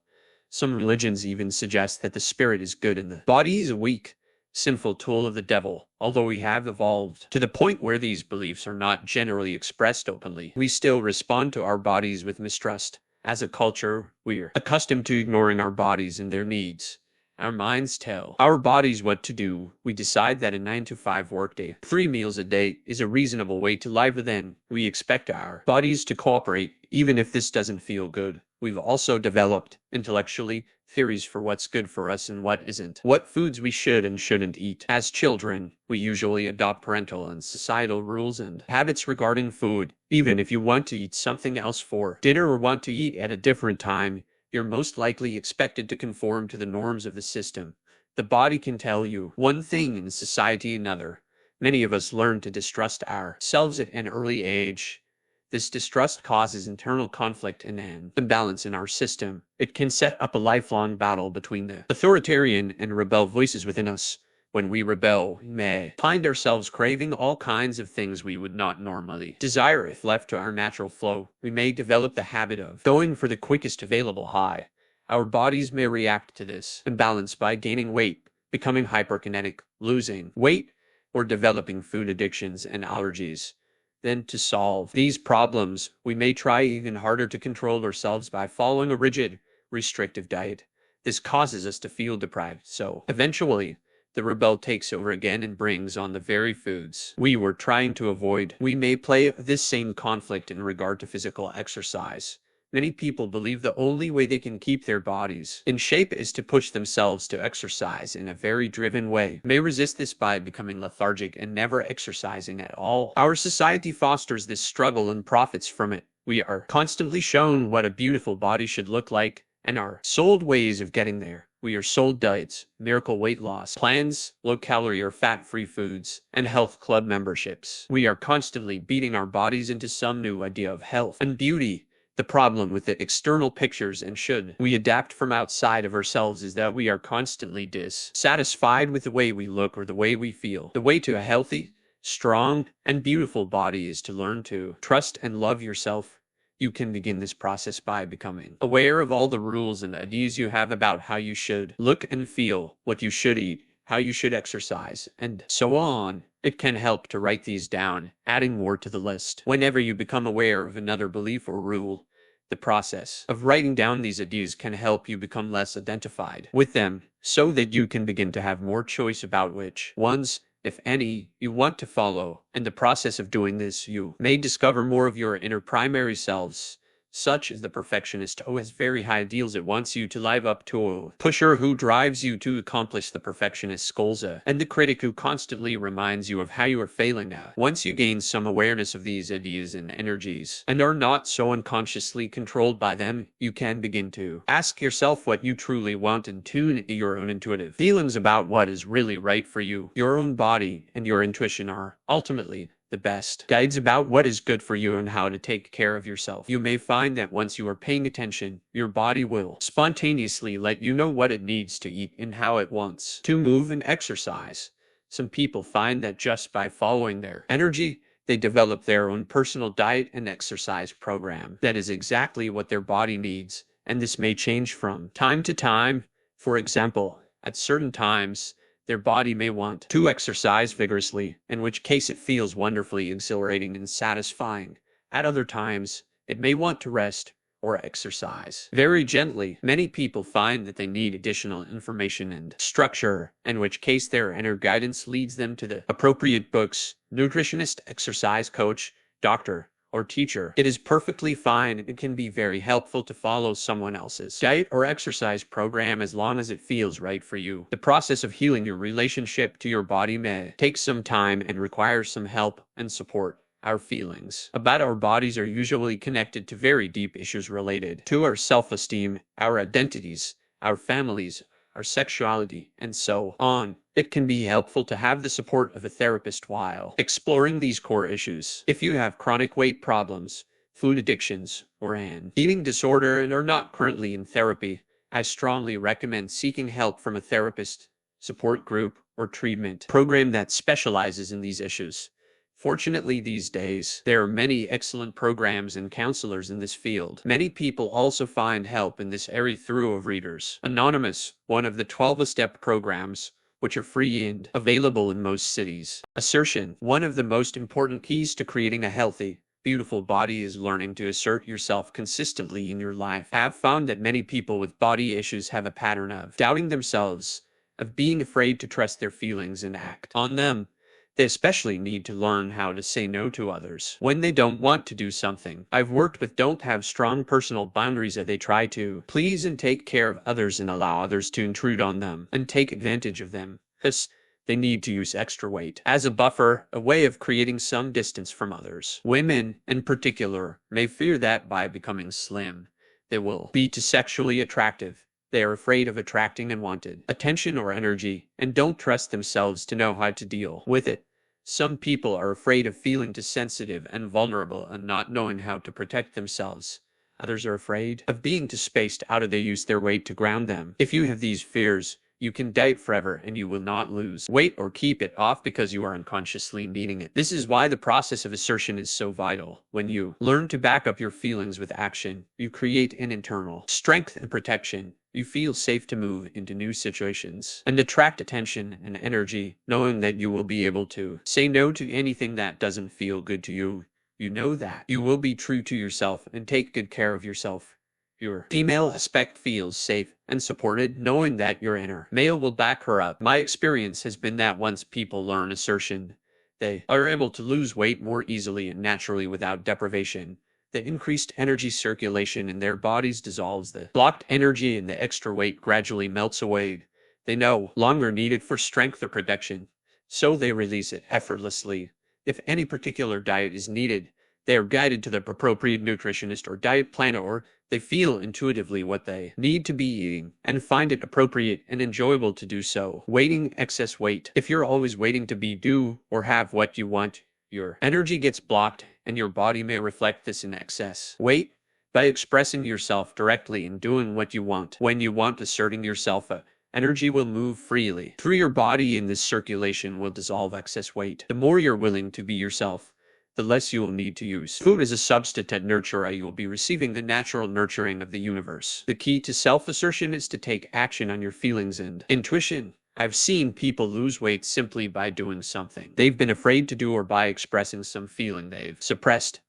Some religions even suggest that the spirit is good and the body is a weak, sinful tool of the devil. Although we have evolved to the point where these beliefs are not generally expressed openly, we still respond to our bodies with mistrust. As a culture, we're accustomed to ignoring our bodies and their needs. Our minds tell our bodies what to do. We decide that a 9-to-5 workday, 3 meals a day, is a reasonable way to live. Then we expect our bodies to cooperate, even if this doesn't feel good. We've also developed, intellectually, theories for what's good for us and what isn't. What foods we should and shouldn't eat. As children, we usually adopt parental and societal rules and habits regarding food. Even if you want to eat something else for dinner or want to eat at a different time, you're most likely expected to conform to the norms of the system. The body can tell you one thing and society another. Many of us learn to distrust ourselves at an early age. This distrust causes internal conflict and an imbalance in our system. It can set up a lifelong battle between the authoritarian and rebel voices within us. When we rebel, we may find ourselves craving all kinds of things we would not normally desire if left to our natural flow. We may develop the habit of going for the quickest available high. Our bodies may react to this imbalance by gaining weight, becoming hyperkinetic, losing weight, or developing food addictions and allergies. Then, to solve these problems, we may try even harder to control ourselves by following a rigid, restrictive diet. This causes us to feel deprived, so eventually, the rebel takes over again and brings on the very foods we were trying to avoid. We may play this same conflict in regard to physical exercise. Many people believe the only way they can keep their bodies in shape is to push themselves to exercise in a very driven way. They may resist this by becoming lethargic and never exercising at all. Our society fosters this struggle and profits from it. We are constantly shown what a beautiful body should look like and are sold ways of getting there. We are sold diets, miracle weight loss plans, low-calorie or fat-free foods, and health club memberships. We are constantly beating our bodies into some new idea of health and beauty. The problem with the external pictures and should we adapt from outside of ourselves is that we are constantly dissatisfied with the way we look or the way we feel. The way to a healthy, strong, and beautiful body is to learn to trust and love yourself. You can begin this process by becoming aware of all the rules and ideas you have about how you should look and feel, what you should eat, how you should exercise, and so on. It can help to write these down, adding more to the list. Whenever you become aware of another belief or rule, the process of writing down these ideas can help you become less identified with them, so that you can begin to have more choice about which ones, if any, you want to follow. In the process of doing this, you may discover more of your inner primary selves, such as the perfectionist who has very high ideals it wants you to live up to, a pusher who drives you to accomplish the perfectionist's goals, and the critic who constantly reminds you of how you are failing now. Once you gain some awareness of these ideas and energies, and are not so unconsciously controlled by them, you can begin to ask yourself what you truly want and tune into your own intuitive feelings about what is really right for you. Your own body and your intuition are, ultimately, the best guides about what is good for you and how to take care of yourself. You may find that once you are paying attention, your body will spontaneously let you know what it needs to eat and how it wants to move and exercise. Some people find that just by following their energy, they develop their own personal diet and exercise program that is exactly what their body needs, and this may change from time to time. For example, at certain times, their body may want to exercise vigorously, in which case it feels wonderfully exhilarating and satisfying. At other times, it may want to rest or exercise very gently. Many people find that they need additional information and structure, in which case their inner guidance leads them to the appropriate books, nutritionist, exercise coach, doctor, or teacher. It is perfectly fine and it can be very helpful to follow someone else's diet or exercise program as long as it feels right for you. The process of healing your relationship to your body may take some time and require some help and support. Our feelings about our bodies are usually connected to very deep issues related to our self-esteem, our identities, our families, our sexuality, and so on. It can be helpful to have the support of a therapist while exploring these core issues. If you have chronic weight problems, food addictions, or an eating disorder and are not currently in therapy, I strongly recommend seeking help from a therapist, support group, or treatment program that specializes in these issues. Fortunately, these days, there are many excellent programs and counselors in this field. Many people also find help in this area through Readers Anonymous, one of the 12-step programs, which are free and available in most cities. Assertion. One of the most important keys to creating a healthy, beautiful body is learning to assert yourself consistently in your life. I have found that many people with body issues have a pattern of doubting themselves, of being afraid to trust their feelings and act on them. They especially need to learn how to say no to others when they don't want to do something. I've worked with don't have strong personal boundaries that they try to please and take care of others and allow others to intrude on them and take advantage of them. Thus, they need to use extra weight as a buffer, a way of creating some distance from others. Women, in particular, may fear that by becoming slim, they will be too sexually attractive. They are afraid of attracting unwanted attention or energy and don't trust themselves to know how to deal with it. Some people are afraid of feeling too sensitive and vulnerable and not knowing how to protect themselves. Others are afraid of being too spaced out of they use their weight to ground them. If you have these fears, you can diet forever and you will not lose weight or keep it off because you are unconsciously needing it. This is why the process of assertion is so vital. When you learn to back up your feelings with action, you create an internal strength and protection. You feel safe to move into new situations and attract attention and energy, knowing that you will be able to say no to anything that doesn't feel good to you. You know that you will be true to yourself and take good care of yourself. Your female aspect feels safe and supported, knowing that your inner male will back her up. My experience has been that once people learn assertion, they are able to lose weight more easily and naturally without deprivation. The increased energy circulation in their bodies dissolves the blocked energy and the extra weight gradually melts away. They no longer need it for strength or protection, so they release it effortlessly. If any particular diet is needed, they are guided to the appropriate nutritionist or diet planner, or they feel intuitively what they need to be eating and find it appropriate and enjoyable to do so. Waiting excess weight. If you're always waiting to be do or have what you want, your energy gets blocked and your body may reflect this in excess weight by expressing yourself directly and doing what you want. When you want, asserting yourself, energy will move freely through your body and this circulation will dissolve excess weight. The more you're willing to be yourself, the less you will need to use food as a substitute nurturer. You will be receiving the natural nurturing of the universe. The key to self-assertion is to take action on your feelings and intuition. I've seen people lose weight simply by doing something they've been afraid to do or by expressing some feeling they've suppressed.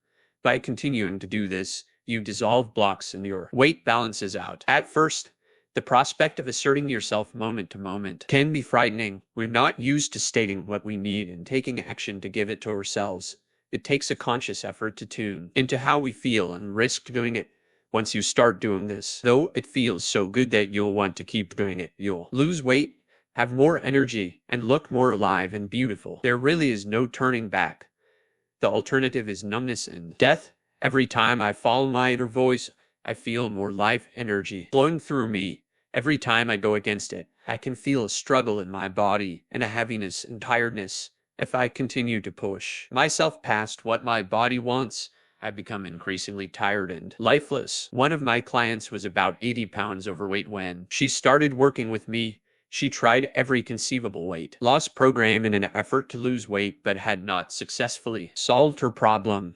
By continuing to do this, you dissolve blocks and your weight balances out. At first, the prospect of asserting yourself moment to moment can be frightening. We're not used to stating what we need and taking action to give it to ourselves. It takes a conscious effort to tune into how we feel and risk doing it. Once you start doing this, though it feels so good that you'll want to keep doing it, you'll lose weight, have more energy, and look more alive and beautiful. There really is no turning back. The alternative is numbness and death. Every time I follow my inner voice, I feel more life energy flowing through me. Every time I go against it, I can feel a struggle in my body and a heaviness and tiredness. If I continue to push myself past what my body wants, I become increasingly tired and lifeless. One of my clients was about 80 pounds overweight when she started working with me. She tried every conceivable weight loss program in an effort to lose weight but had not successfully solved her problem.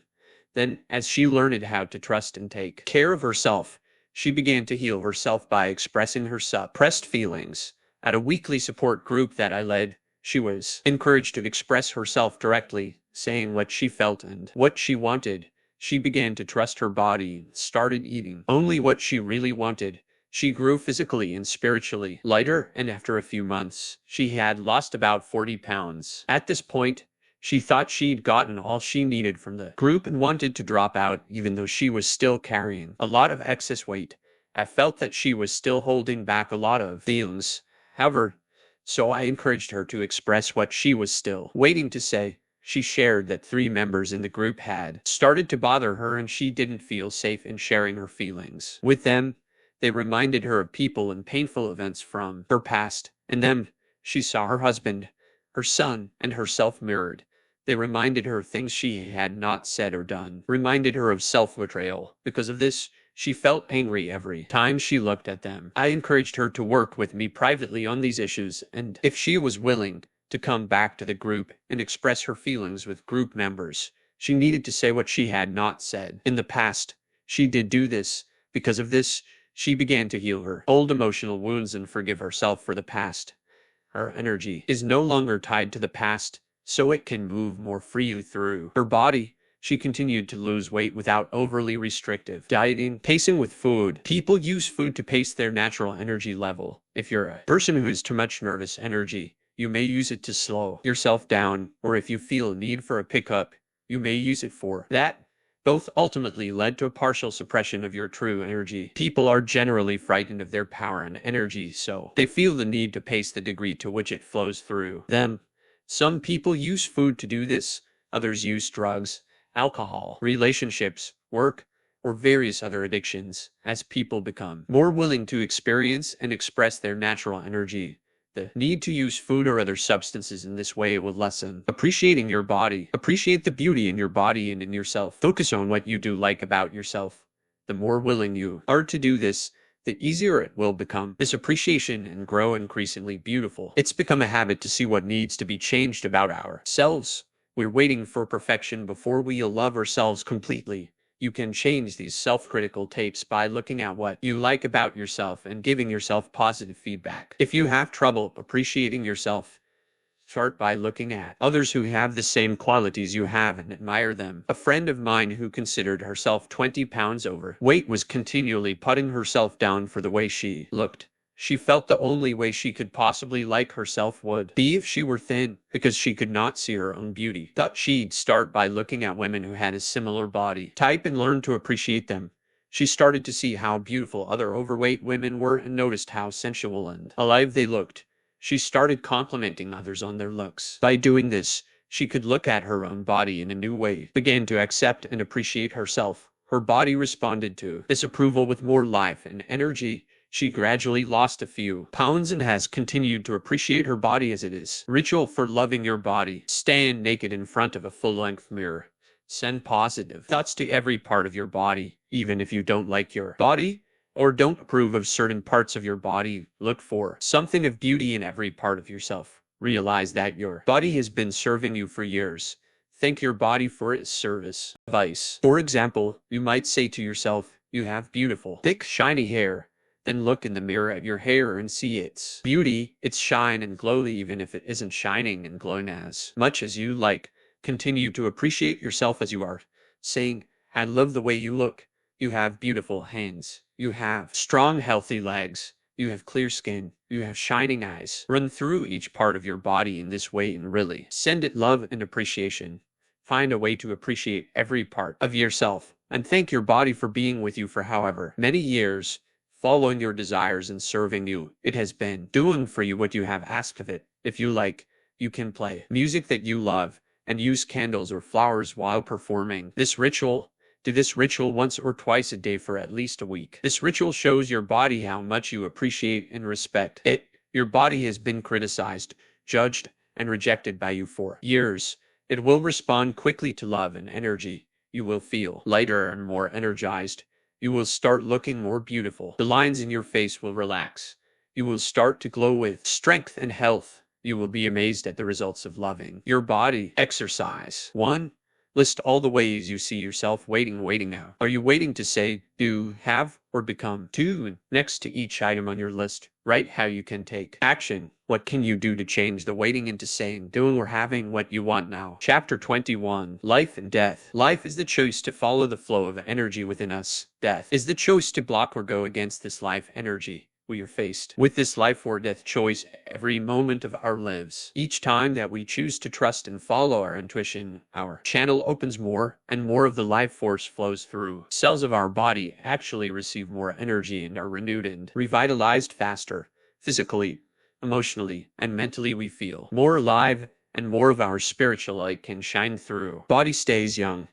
Then, as she learned how to trust and take care of herself, she began to heal herself by expressing her suppressed feelings. At a weekly support group that I led, she was encouraged to express herself directly, saying what she felt and what she wanted. She began to trust her body and started eating only what she really wanted. She grew physically and spiritually lighter, and after a few months, she had lost about 40 pounds. At this point, she thought she'd gotten all she needed from the group and wanted to drop out, even though she was still carrying a lot of excess weight. I felt that she was still holding back a lot of feelings. However, so I encouraged her to express what she was still waiting to say. She shared that 3 members in the group had started to bother her and she didn't feel safe in sharing her feelings with them. They reminded her of people and painful events from her past. In them, she saw her husband, her son, and herself mirrored. They reminded her of things she had not said or done, reminded her of self-betrayal. Because of this, she felt angry every time she looked at them. I encouraged her to work with me privately on these issues, and if she was willing to come back to the group and express her feelings with group members, she needed to say what she had not said in the past. She did do this. Because of this, she began to heal her old emotional wounds and forgive herself for the past. Her energy is no longer tied to the past, so it can move more freely through her body. She continued to lose weight without overly restrictive dieting. Pacing with food. People use food to pace their natural energy level. If you're a person who has too much nervous energy, you may use it to slow yourself down, or if you feel a need for a pickup, you may use it for that. Both ultimately led to a partial suppression of your true energy. People are generally frightened of their power and energy, so they feel the need to pace the degree to which it flows through them. Some people use food to do this. Others use drugs, alcohol, relationships, work, or various other addictions. As people become more willing to experience and express their natural energy, The need to use food or other substances in this way will lessen. Appreciating your body. Appreciate the beauty in your body and in yourself. Focus on what you do like about yourself. The more willing you are to do this, the easier it will become. This appreciation and grow increasingly beautiful. It's become a habit to see what needs to be changed about ourselves. We're waiting for perfection before we love ourselves completely. You can change these self-critical tapes by looking at what you like about yourself and giving yourself positive feedback. If you have trouble appreciating yourself, start by looking at others who have the same qualities you have and admire them. A friend of mine who considered herself 20 pounds overweight was continually putting herself down for the way she looked. She felt the only way she could possibly like herself would be if she were thin, because she could not see her own beauty. Thought she'd start by looking at women who had a similar body type and learn to appreciate them. She started to see how beautiful other overweight women were and noticed how sensual and alive they looked. She started complimenting others on their looks. By doing this, she could look at her own body in a new way, began to accept and appreciate herself. Her body responded to this approval with more life and energy. She gradually lost a few pounds and has continued to appreciate her body as it is. Ritual for loving your body. Stand naked in front of a full-length mirror. Send positive thoughts to every part of your body, even if you don't like your body or don't approve of certain parts of your body. Look for something of beauty in every part of yourself. Realize that your body has been serving you for years. Thank your body for its service. Advice. For example, you might say to yourself, "You have beautiful, thick, shiny hair." Then look in the mirror at your hair and see its beauty, its shine and glow, even if it isn't shining and glowing as much as you like. Continue to appreciate yourself as you are, saying, "I love the way you look. You have beautiful hands. You have strong, healthy legs. You have clear skin. You have shining eyes." Run through each part of your body in this way and really send it love and appreciation. Find a way to appreciate every part of yourself and thank your body for being with you for however many years. Following your desires and serving you, it has been doing for you what you have asked of it. If you like, you can play music that you love and use candles or flowers while performing this ritual. Do this ritual once or twice a day for at least a week. This ritual shows your body how much you appreciate and respect it. Your body has been criticized, judged, and rejected by you for years. It will respond quickly to love and energy. You will feel lighter and more energized. You will start looking more beautiful. The lines in your face will relax. You will start to glow with strength and health. You will be amazed at the results of loving your body. Exercise. 1. List all the ways you see yourself waiting now. Are you waiting to say, do, have, or become? 2. Next to each item on your list, write how you can take action. What can you do to change the waiting into saying, doing, or having what you want now? Chapter 21. Life and Death. Life is the choice to follow the flow of energy within us. Death is the choice to block or go against this life energy. We are faced with this life or death choice every moment of our lives. Each time that we choose to trust and follow our intuition, our channel opens more and more of the life force flows through. Cells of our body actually receive more energy and are renewed and revitalized faster. Physically, emotionally, and mentally we feel more alive and more of our spiritual light can shine through. Body stays young,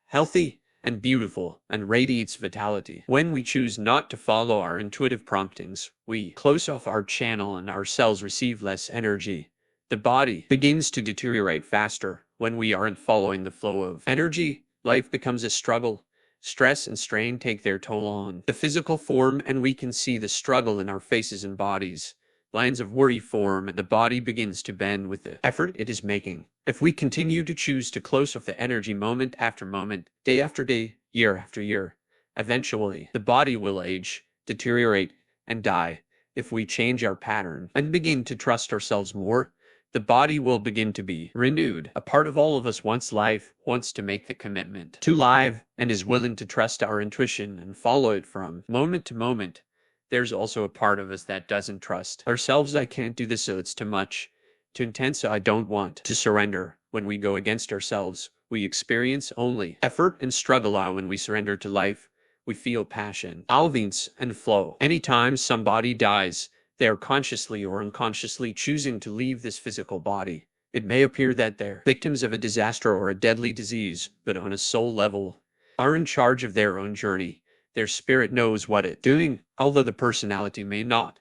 healthy, and beautiful, and radiates vitality. When we choose not to follow our intuitive promptings, we close off our channel and our cells receive less energy. The body begins to deteriorate faster. When we aren't following the flow of energy, life becomes a struggle. Stress and strain take their toll on the physical form, and we can see the struggle in our faces and bodies. Lines of worry form and the body begins to bend with the effort it is making. If we continue to choose to close off the energy moment after moment, day after day, year after year, eventually the body will age, deteriorate, and die. If we change our pattern and begin to trust ourselves more, the body will begin to be renewed. A part of all of us wants life, wants to make the commitment to live, and is willing to trust our intuition and follow it from moment to moment. There's also a part of us that doesn't trust ourselves. I can't do this, so it's too much, too intense, so I don't want to surrender. When we go against ourselves, we experience only effort and struggle. When we surrender to life, we feel passion, alliance, and flow. Anytime somebody dies, they are consciously or unconsciously choosing to leave this physical body. It may appear that they're victims of a disaster or a deadly disease, but on a soul level, are in charge of their own journey. Their spirit knows what it's doing, although the personality may not.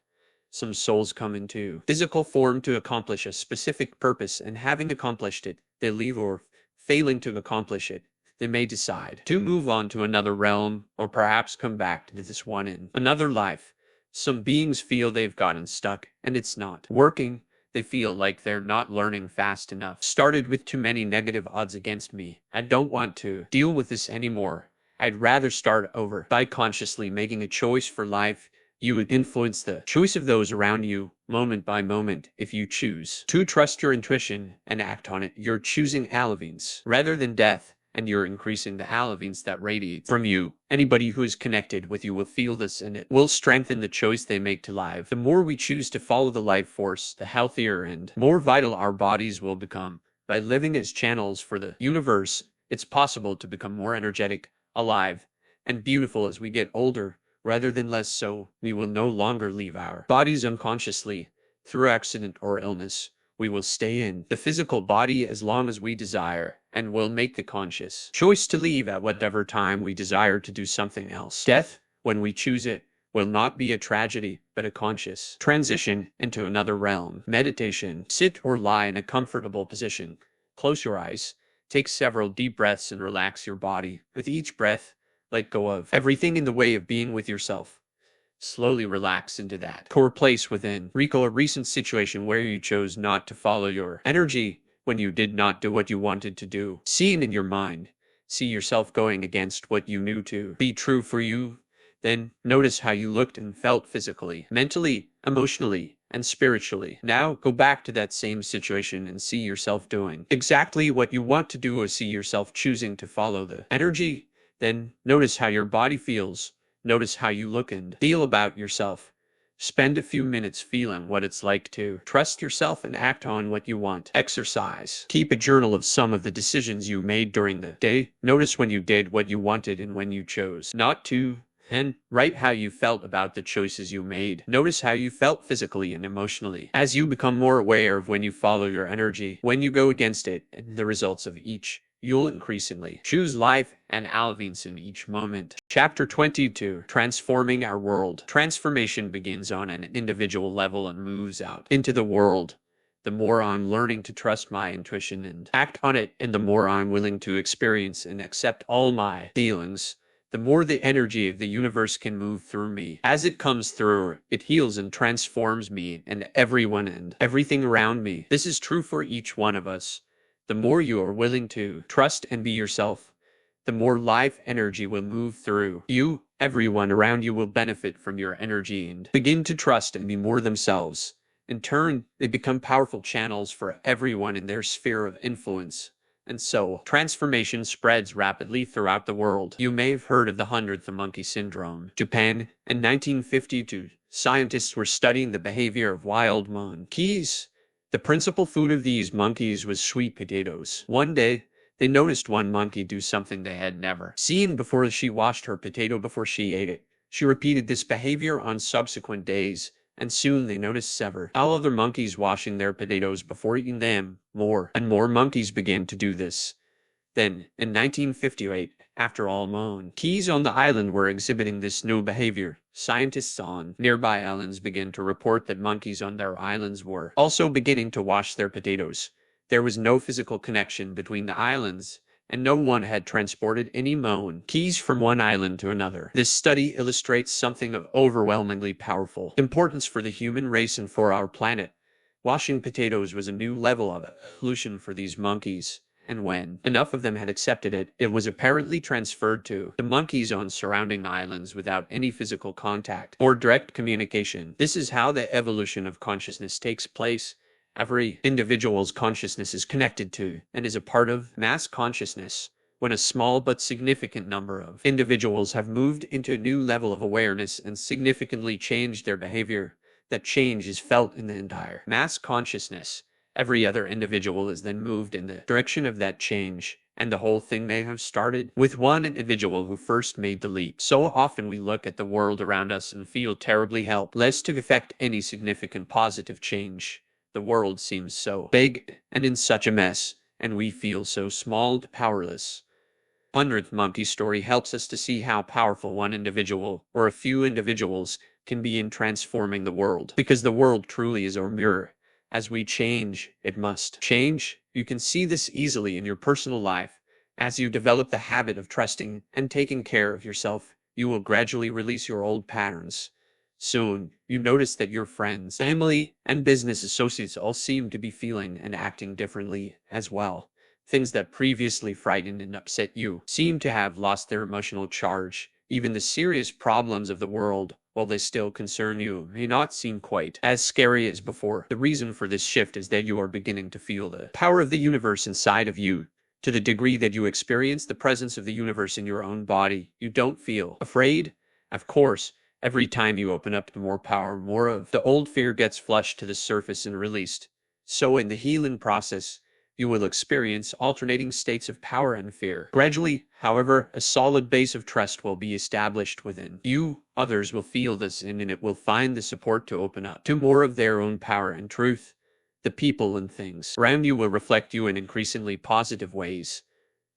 Some souls come into physical form to accomplish a specific purpose, and having accomplished it, they leave, or failing to accomplish it, they may decide to move on to another realm, or perhaps come back to this one in another life. Some beings feel they've gotten stuck, and it's not working. They feel like they're not learning fast enough. Started with too many negative odds against me. I don't want to deal with this anymore. I'd rather start over. By consciously making a choice for life, you would influence the choice of those around you, moment by moment. If you choose to trust your intuition and act on it, you're choosing Alevines rather than death, and you're increasing the Alevines that radiate from you. Anybody who is connected with you will feel this, and it will strengthen the choice they make to live. The more we choose to follow the life force, the healthier and more vital our bodies will become. By living as channels for the universe, it's possible to become more energetic, alive, and beautiful as we get older, rather than less so. We will no longer leave our bodies unconsciously through accident or illness. We will stay in the physical body as long as we desire, and will make the conscious choice to leave at whatever time we desire to do something else. Death, when we choose it, will not be a tragedy, but a conscious transition into another realm. Meditation. Sit or lie in a comfortable position. Close your eyes. Take several deep breaths and relax your body. With each breath, let go of everything in the way of being with yourself. Slowly relax into that core place within. Recall a recent situation where you chose not to follow your energy, when you did not do what you wanted to do. See it in your mind. See yourself going against what you knew to be true for you. Then notice how you looked and felt physically, mentally, emotionally, and spiritually. Now go back to that same situation and see yourself doing exactly what you want to do, or see yourself choosing to follow the energy. Then notice how your body feels. Notice how you look and feel about yourself. Spend a few minutes feeling what it's like to trust yourself and act on what you want. Exercise. Keep a journal of some of the decisions you made during the day. Notice when you did what you wanted and when you chose not to. And write how you felt about the choices you made. Notice how you felt physically and emotionally. As you become more aware of when you follow your energy, when you go against it, and the results of each, you'll increasingly choose life and Alevines in each moment. Chapter 22. Transforming our world. Transformation begins on an individual level and moves out into the world. The more I'm learning to trust my intuition and act on it, and the more I'm willing to experience and accept all my feelings, the more the energy of the universe can move through me. As it comes through, it heals and transforms me and everyone and everything around me. This is true for each one of us. The more you are willing to trust and be yourself, the more life energy will move through you. Everyone around you will benefit from your energy and begin to trust and be more themselves. In turn, they become powerful channels for everyone in their sphere of influence. And so, transformation spreads rapidly throughout the world. You may have heard of the 100th monkey syndrome. Japan, in 1952, scientists were studying the behavior of wild monkeys. The principal food of these monkeys was sweet potatoes. One day, they noticed one monkey do something they had never seen before. She washed her potato before she ate it. She repeated this behavior on subsequent days, and soon they noticed several other monkeys washing their potatoes before eating them. More and more monkeys began to do this. Then, in 1958, after all monkeys on the island were exhibiting this new behavior, scientists on nearby islands began to report that monkeys on their islands were also beginning to wash their potatoes. There was no physical connection between the islands, and no one had transported any monkeys from one island to another. This study illustrates something of overwhelmingly powerful importance for the human race and for our planet. Washing potatoes was a new level of evolution for these monkeys, and when enough of them had accepted it, it was apparently transferred to the monkeys on surrounding islands without any physical contact or direct communication. This is how the evolution of consciousness takes place. Every individual's consciousness is connected to and is a part of mass consciousness. When a small but significant number of individuals have moved into a new level of awareness and significantly changed their behavior, that change is felt in the entire mass consciousness. Every other individual is then moved in the direction of that change, and the whole thing may have started with one individual who first made the leap. So often we look at the world around us and feel terribly helpless to effect any significant positive change. The world seems so big and in such a mess, and we feel so small and powerless. 100th Monkey Story helps us to see how powerful one individual, or a few individuals, can be in transforming the world. Because the world truly is our mirror. As we change, it must change. You can see this easily in your personal life. As you develop the habit of trusting and taking care of yourself, you will gradually release your old patterns. Soon, you notice that your friends, family, and business associates all seem to be feeling and acting differently as well. Things that previously frightened and upset you seem to have lost their emotional charge. Even the serious problems of the world, while they still concern you, may not seem quite as scary as before. The reason for this shift is that you are beginning to feel the power of the universe inside of you. To the degree that you experience the presence of the universe in your own body, you don't feel afraid. Of course, every time you open up to more power, more of the old fear gets flushed to the surface and released. So in the healing process, you will experience alternating states of power and fear. Gradually, however, a solid base of trust will be established within you. Others will feel this and it will find the support to open up to more of their own power and truth. The people and things around you will reflect you in increasingly positive ways.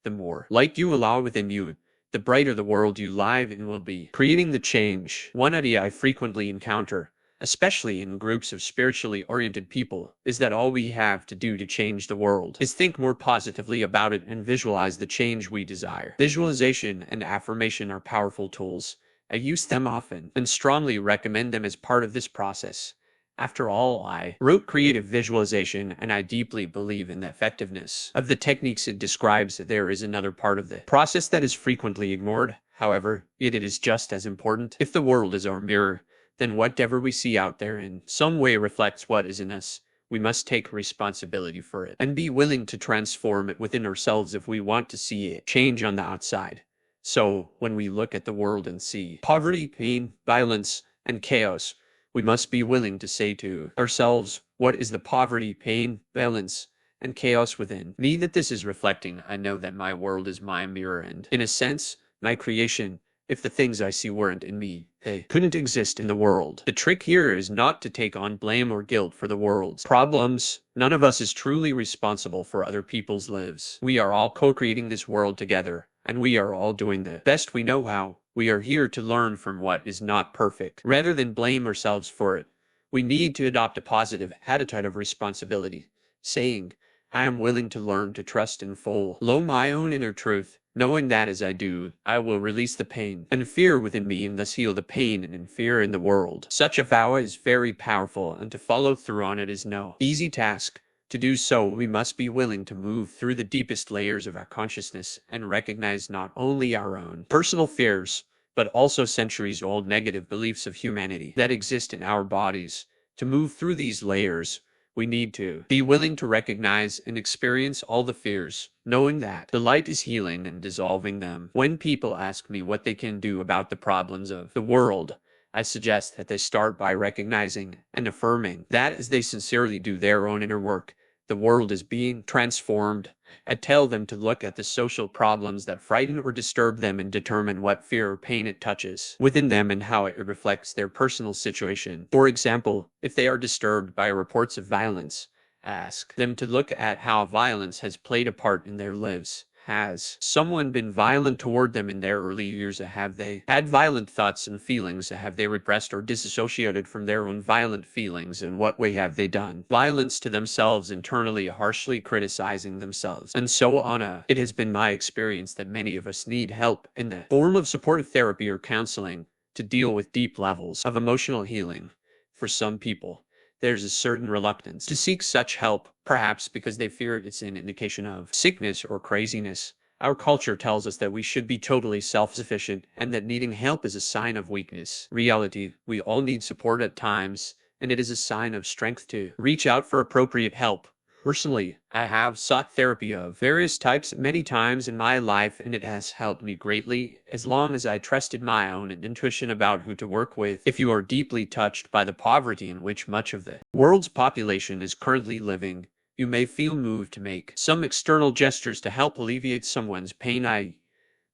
The more light you allow within you, the brighter the world you live in will be. Creating the change. One idea I frequently encounter, especially in groups of spiritually oriented people, is that all we have to do to change the world is think more positively about it and visualize the change we desire. Visualization and affirmation are powerful tools. I use them often and strongly recommend them as part of this process. After all, I wrote creative visualization, and I deeply believe in the effectiveness of the techniques it describes. There is another part of the process that is frequently ignored. However, it is just as important. If the world is our mirror, then whatever we see out there in some way reflects what is in us. We must take responsibility for it and be willing to transform it within ourselves if we want to see it change on the outside. So, when we look at the world and see poverty, pain, violence, and chaos, we must be willing to say to ourselves, what is the poverty, pain, violence, and chaos within me that this is reflecting? I know that my world is my mirror and, in a sense, my creation. If the things I see weren't in me, they couldn't exist in the world. The trick here is not to take on blame or guilt for the world's problems. None of us is truly responsible for other people's lives. We are all co-creating this world together, and we are all doing the best we know how. We are here to learn from what is not perfect, rather than blame ourselves for it. We need to adopt a positive attitude of responsibility, saying, I am willing to learn to trust and follow my own inner truth, knowing that as I do, I will release the pain and fear within me and thus heal the pain and fear in the world. Such a vow is very powerful, and to follow through on it is no easy task. To do so, we must be willing to move through the deepest layers of our consciousness and recognize not only our own personal fears, but also centuries-old negative beliefs of humanity that exist in our bodies. To move through these layers, we need to be willing to recognize and experience all the fears, knowing that the light is healing and dissolving them. When people ask me what they can do about the problems of the world, I suggest that they start by recognizing and affirming that as they sincerely do their own inner work, the world is being transformed. I tell them to look at the social problems that frighten or disturb them and determine what fear or pain it touches within them and how it reflects their personal situation. For example, if they are disturbed by reports of violence, ask them to look at how violence has played a part in their lives. Has someone been violent toward them in their early years? Have they had violent thoughts and feelings? Have they repressed or disassociated from their own violent feelings? In what way have they done violence to themselves internally, harshly criticizing themselves, and so on? It has been my experience that many of us need help in the form of supportive therapy or counseling to deal with deep levels of emotional healing. For some people, there's a certain reluctance to seek such help, perhaps because they fear it's an indication of sickness or craziness. Our culture tells us that we should be totally self-sufficient and that needing help is a sign of weakness. Reality, we all need support at times, and it is a sign of strength to reach out for appropriate help. Personally, I have sought therapy of various types many times in my life, and it has helped me greatly as long as I trusted my own intuition about who to work with. If you are deeply touched by the poverty in which much of the world's population is currently living, you may feel moved to make some external gestures to help alleviate someone's pain.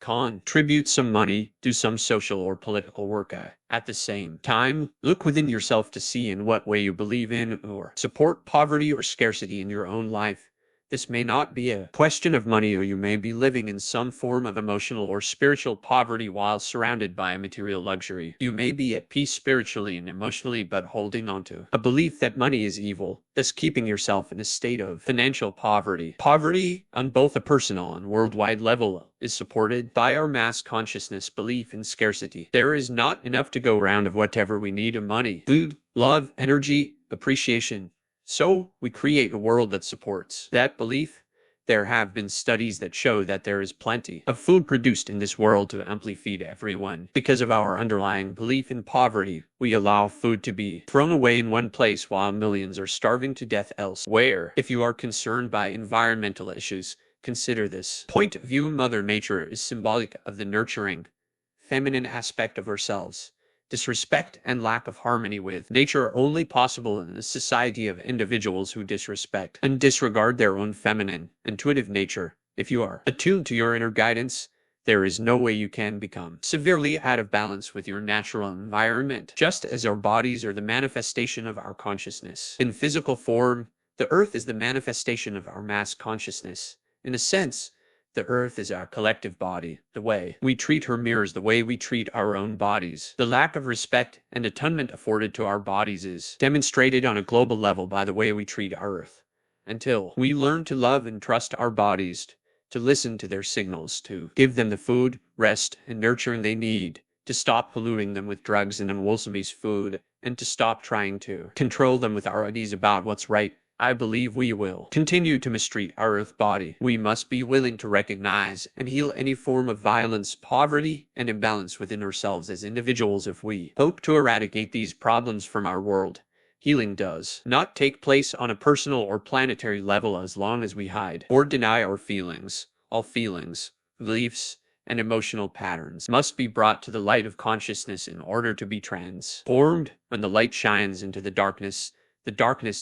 Contribute some money, do some social or political work. At the same time, look within yourself to see in what way you believe in or support poverty or scarcity in your own life. This may not be a question of money, or you may be living in some form of emotional or spiritual poverty while surrounded by material luxury. You may be at peace spiritually and emotionally, but holding on to a belief that money is evil, thus keeping yourself in a state of financial poverty. Poverty, on both a personal and worldwide level, is supported by our mass consciousness belief in scarcity. There is not enough to go around of whatever we need of money, food, love, energy, appreciation. So, we create a world that supports that belief. There have been studies that show that there is plenty of food produced in this world to amply feed everyone. Because of our underlying belief in poverty, we allow food to be thrown away in one place while millions are starving to death elsewhere. If you are concerned by environmental issues, consider this point of view. Mother Nature is symbolic of the nurturing, feminine aspect of ourselves. Disrespect and lack of harmony with nature are only possible in a society of individuals who disrespect and disregard their own feminine, intuitive nature. If you are attuned to your inner guidance, there is no way you can become severely out of balance with your natural environment. Just as our bodies are the manifestation of our consciousness in physical form, the earth is the manifestation of our mass consciousness. In a sense, the earth is our collective body. The way we treat her mirrors the way we treat our own bodies. The lack of respect and atonement afforded to our bodies is demonstrated on a global level by the way we treat our earth. Until we learn to love and trust our bodies, to listen to their signals, to give them the food, rest, and nurturing they need, to stop polluting them with drugs and unwholesome food, and to stop trying to control them with our ideas about what's right, I believe we will continue to mistreat our earth body. We must be willing to recognize and heal any form of violence, poverty, and imbalance within ourselves as individuals. If we hope to eradicate these problems from our world, healing does not take place on a personal or planetary level as long as we hide or deny our feelings. All feelings, beliefs, and emotional patterns must be brought to the light of consciousness in order to be transformed. When the light shines into the darkness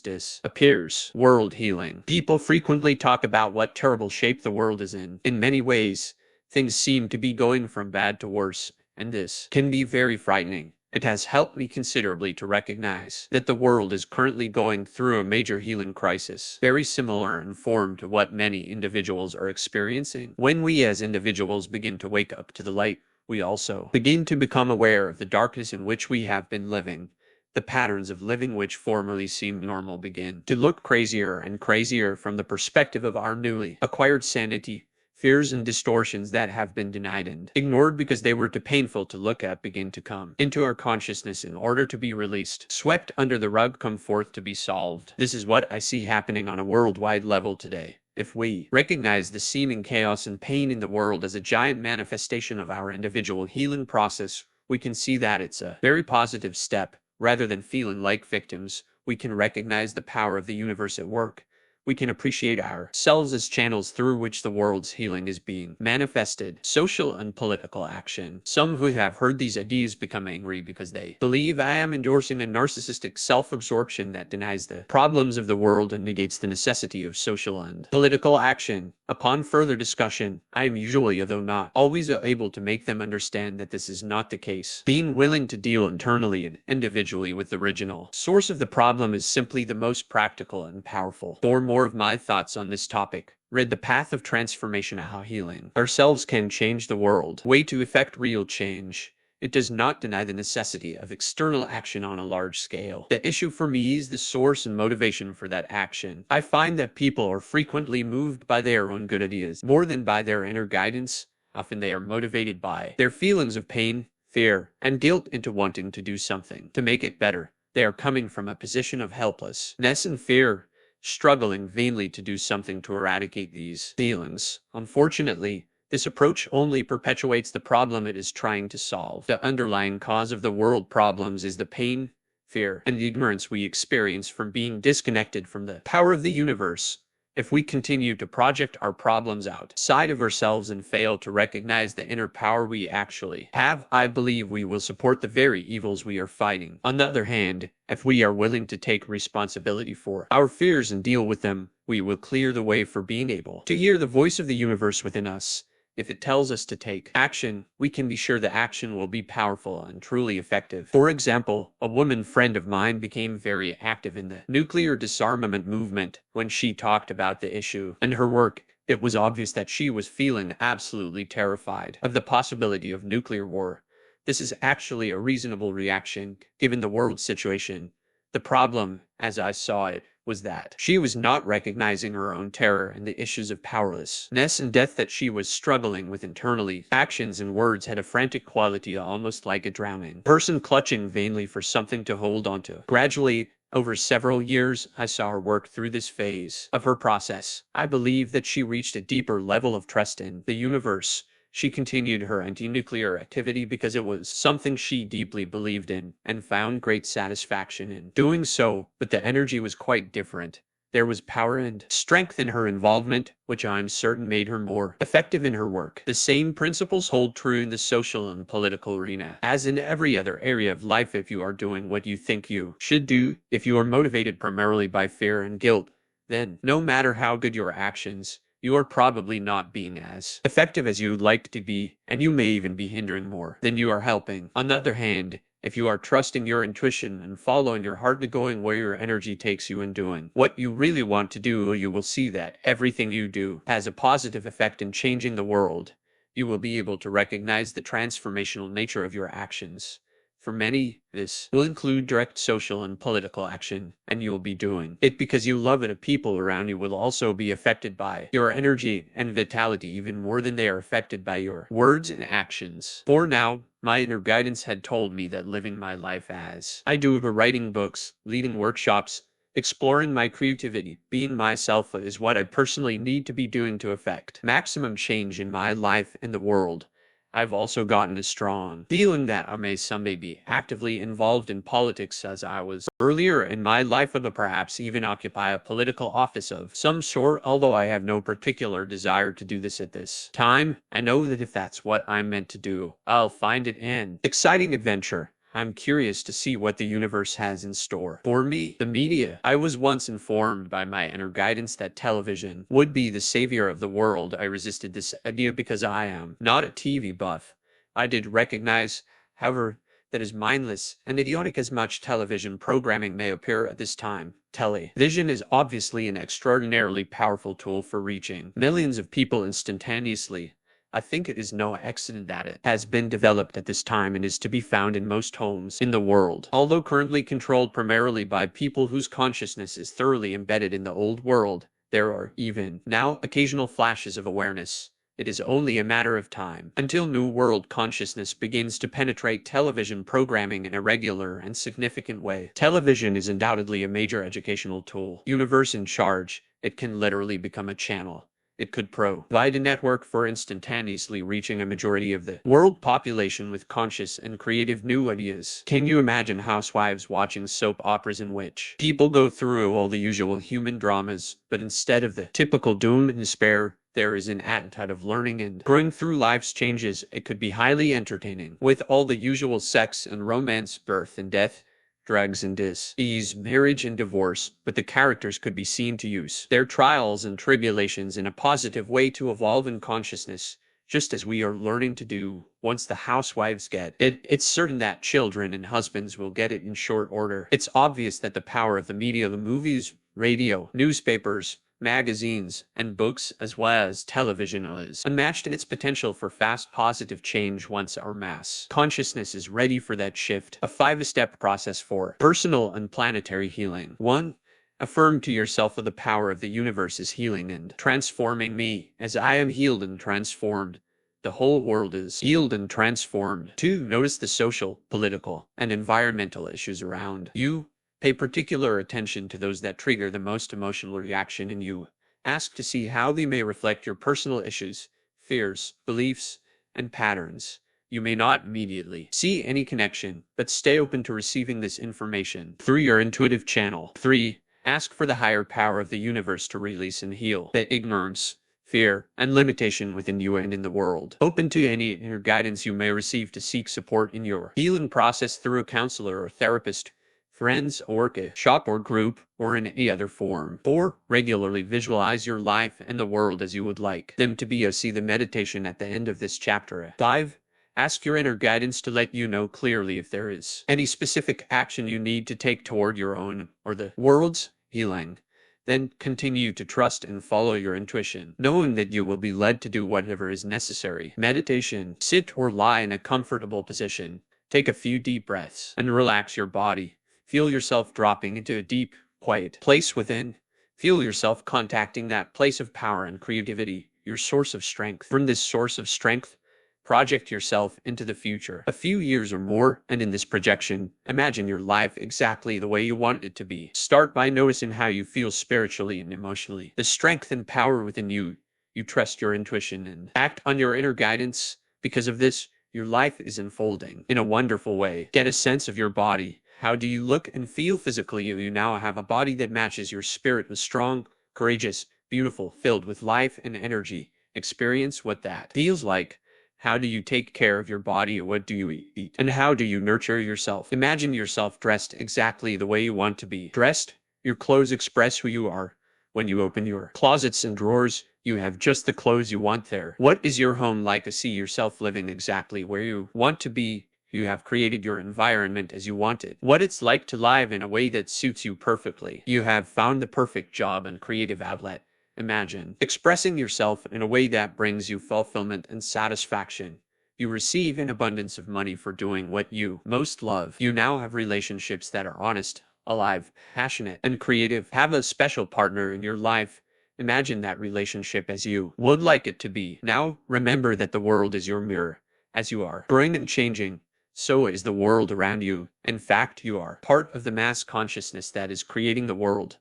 disappears. World healing. People frequently talk about what terrible shape the world is in. In many ways, things seem to be going from bad to worse, and this can be very frightening. It has helped me considerably to recognize that the world is currently going through a major healing crisis, very similar in form to what many individuals are experiencing. When we as individuals begin to wake up to the light, we also begin to become aware of the darkness in which we have been living. The patterns of living which formerly seemed normal begin to look crazier and crazier from the perspective of our newly acquired sanity. Fears and distortions that have been denied and ignored because they were too painful to look at begin to come into our consciousness in order to be released. Swept under the rug, come forth to be solved. This is what I see happening on a worldwide level today. If we recognize the seeming chaos and pain in the world as a giant manifestation of our individual healing process, we can see that it's a very positive step. Rather than feeling like victims, we can recognize the power of the universe at work. We can appreciate ourselves as channels through which the world's healing is being manifested. Social and political action. Some who have heard these ideas become angry because they believe I am endorsing a narcissistic self-absorption that denies the problems of the world and negates the necessity of social and political action. Upon further discussion, I am usually, although not always, able to make them understand that this is not the case. Being willing to deal internally and individually with the original source of the problem is simply the most practical and powerful. For more of my thoughts on this topic, read The Path of Transformation: How Healing Ourselves Can Change the World. Way to effect real change. It does not deny the necessity of external action on a large scale. The issue for me is the source and motivation for that action. I find that people are frequently moved by their own good ideas more than by their inner guidance. Often they are motivated by their feelings of pain, fear, and guilt into wanting to do something to make it better. They are coming from a position of helplessness and fear, struggling vainly to do something to eradicate these feelings. Unfortunately, this approach only perpetuates the problem it is trying to solve. The underlying cause of the world problems is the pain, fear, and ignorance we experience from being disconnected from the power of the universe. If we continue to project our problems outside of ourselves and fail to recognize the inner power we actually have, I believe we will support the very evils we are fighting. On the other hand, if we are willing to take responsibility for our fears and deal with them, we will clear the way for being able to hear the voice of the universe within us. If it tells us to take action, we can be sure the action will be powerful and truly effective. For example, a woman friend of mine became very active in the nuclear disarmament movement when she talked about the issue and her work. It was obvious that she was feeling absolutely terrified of the possibility of nuclear war. This is actually a reasonable reaction, given the world situation. The problem, as I saw it, was that she was not recognizing her own terror and the issues of powerlessness and death that she was struggling with internally. Actions and words had a frantic quality, almost like a drowning person clutching vainly for something to hold onto. Gradually, over several years, I saw her work through this phase of her process. I believe that she reached a deeper level of trust in the universe. She continued her anti-nuclear activity because it was something she deeply believed in and found great satisfaction in doing so, but the energy was quite different. There was power and strength in her involvement, which I'm certain made her more effective in her work. The same principles hold true in the social and political arena. As in every other area of life, if you are doing what you think you should do, if you are motivated primarily by fear and guilt, then no matter how good your actions, you are probably not being as effective as you'd like to be, and you may even be hindering more than you are helping. On the other hand, if you are trusting your intuition and following your heart and going where your energy takes you and doing what you really want to do, you will see that everything you do has a positive effect in changing the world. You will be able to recognize the transformational nature of your actions. For many, this will include direct social and political action, and you will be doing it because you love it. People around you will also be affected by your energy and vitality even more than they are affected by your words and actions. For now, my inner guidance had told me that living my life as I do, writing books, leading workshops, exploring my creativity, being myself is what I personally need to be doing to affect maximum change in my life and the world. I've also gotten a strong feeling that I may someday be actively involved in politics as I was earlier in my life, or perhaps even occupy a political office of some sort. Although I have no particular desire to do this at this time, I know that if that's what I'm meant to do, I'll find it an exciting adventure. I'm curious to see what the universe has in store for me. The media. I was once informed by my inner guidance that television would be the savior of the world. I resisted this idea because I am not a TV buff. I did recognize, however, that as mindless and idiotic as much television programming may appear at this time, television is obviously an extraordinarily powerful tool for reaching millions of people instantaneously. I think it is no accident that it has been developed at this time and is to be found in most homes in the world. Although currently controlled primarily by people whose consciousness is thoroughly embedded in the old world, there are even now occasional flashes of awareness. It is only a matter of time until New World consciousness begins to penetrate television programming in a regular and significant way. Television is undoubtedly a major educational tool. Universe in charge, it can literally become a channel. It could provide a network for instantaneously reaching a majority of the world population with conscious and creative new ideas. Can you imagine housewives watching soap operas in which people go through all the usual human dramas, but instead of the typical doom and despair, there is an attitude of learning and growing through life's changes? It could be highly entertaining, with all the usual sex and romance, birth and death, drugs and disease, marriage and divorce, but the characters could be seen to use their trials and tribulations in a positive way to evolve in consciousness, just as we are learning to do. Once the housewives get it, it's certain that children and husbands will get it in short order. It's obvious that the power of the media, the movies, radio, newspapers, magazines, and books, as well as television, is unmatched in its potential for fast positive change once our mass consciousness is ready for that shift. A 5-step process for personal and planetary healing. 1. Affirm to yourself that the power of the universe is healing and transforming me. As I am healed and transformed, the whole world is healed and transformed. 2. Notice the social, political, and environmental issues around you. Pay particular attention to those that trigger the most emotional reaction in you. Ask to see how they may reflect your personal issues, fears, beliefs, and patterns. You may not immediately see any connection, but stay open to receiving this information through your intuitive channel. 3. Ask for the higher power of the universe to release and heal the ignorance, fear, and limitation within you and in the world. Open to any inner guidance you may receive to seek support in your healing process through a counselor or therapist. friends, or work, a shop or group, or in any other form. 4. Regularly visualize your life and the world as you would like them to be. See the meditation at the end of this chapter. 5. Ask your inner guidance to let you know clearly if there is any specific action you need to take toward your own or the world's healing. Then continue to trust and follow your intuition, knowing that you will be led to do whatever is necessary. Meditation. Sit or lie in a comfortable position. Take a few deep breaths and relax your body. Feel yourself dropping into a deep, quiet place within. Feel yourself contacting that place of power and creativity, your source of strength. From this source of strength, project yourself into the future, a few years or more, and in this projection, imagine your life exactly the way you want it to be. Start by noticing how you feel spiritually and emotionally, the strength and power within you. You trust your intuition and act on your inner guidance. Because of this, your life is unfolding in a wonderful way. Get a sense of your body. How do you look and feel physically? You now have a body that matches your spirit, was strong, courageous, beautiful, filled with life and energy. Experience what that feels like. How do you take care of your body? What do you eat? And how do you nurture yourself? Imagine yourself dressed exactly the way you want to be dressed. Your clothes express who you are. When you open your closets and drawers, you have just the clothes you want there. What is your home like? See yourself living exactly where you want to be. You have created your environment as you want it. What it's like to live in a way that suits you perfectly. You have found the perfect job and creative outlet. Imagine expressing yourself in a way that brings you fulfillment and satisfaction. You receive an abundance of money for doing what you most love. You now have relationships that are honest, alive, passionate, and creative. Have a special partner in your life. Imagine that relationship as you would like it to be. Now, remember that the world is your mirror. As you are growing and changing, so is the world around you. In fact, you are part of the mass consciousness that is creating the world.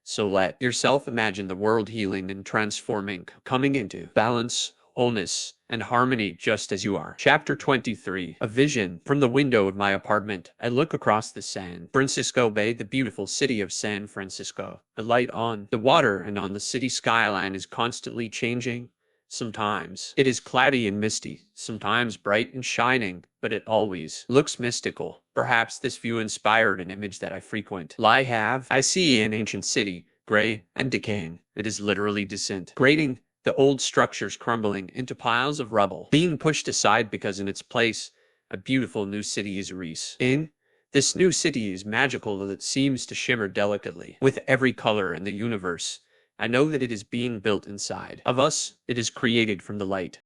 So let yourself imagine the world healing and transforming, coming into balance, wholeness, and harmony just as you are. Chapter 23. A vision. From the window of my apartment, I look across the San Francisco Bay, the beautiful city of San Francisco. The light on the water and on the city skyline is constantly changing. Sometimes it is cloudy and misty, sometimes bright and shining, but it always looks mystical. Perhaps this view inspired an image that I frequent. I see an ancient city, gray and decaying. It is literally disintegrating, the old structures crumbling into piles of rubble, being pushed aside because in its place, a beautiful new city is in. This new city is magical, that it seems to shimmer delicately with every color in the universe. I know that it is being built inside of us. It is created from the light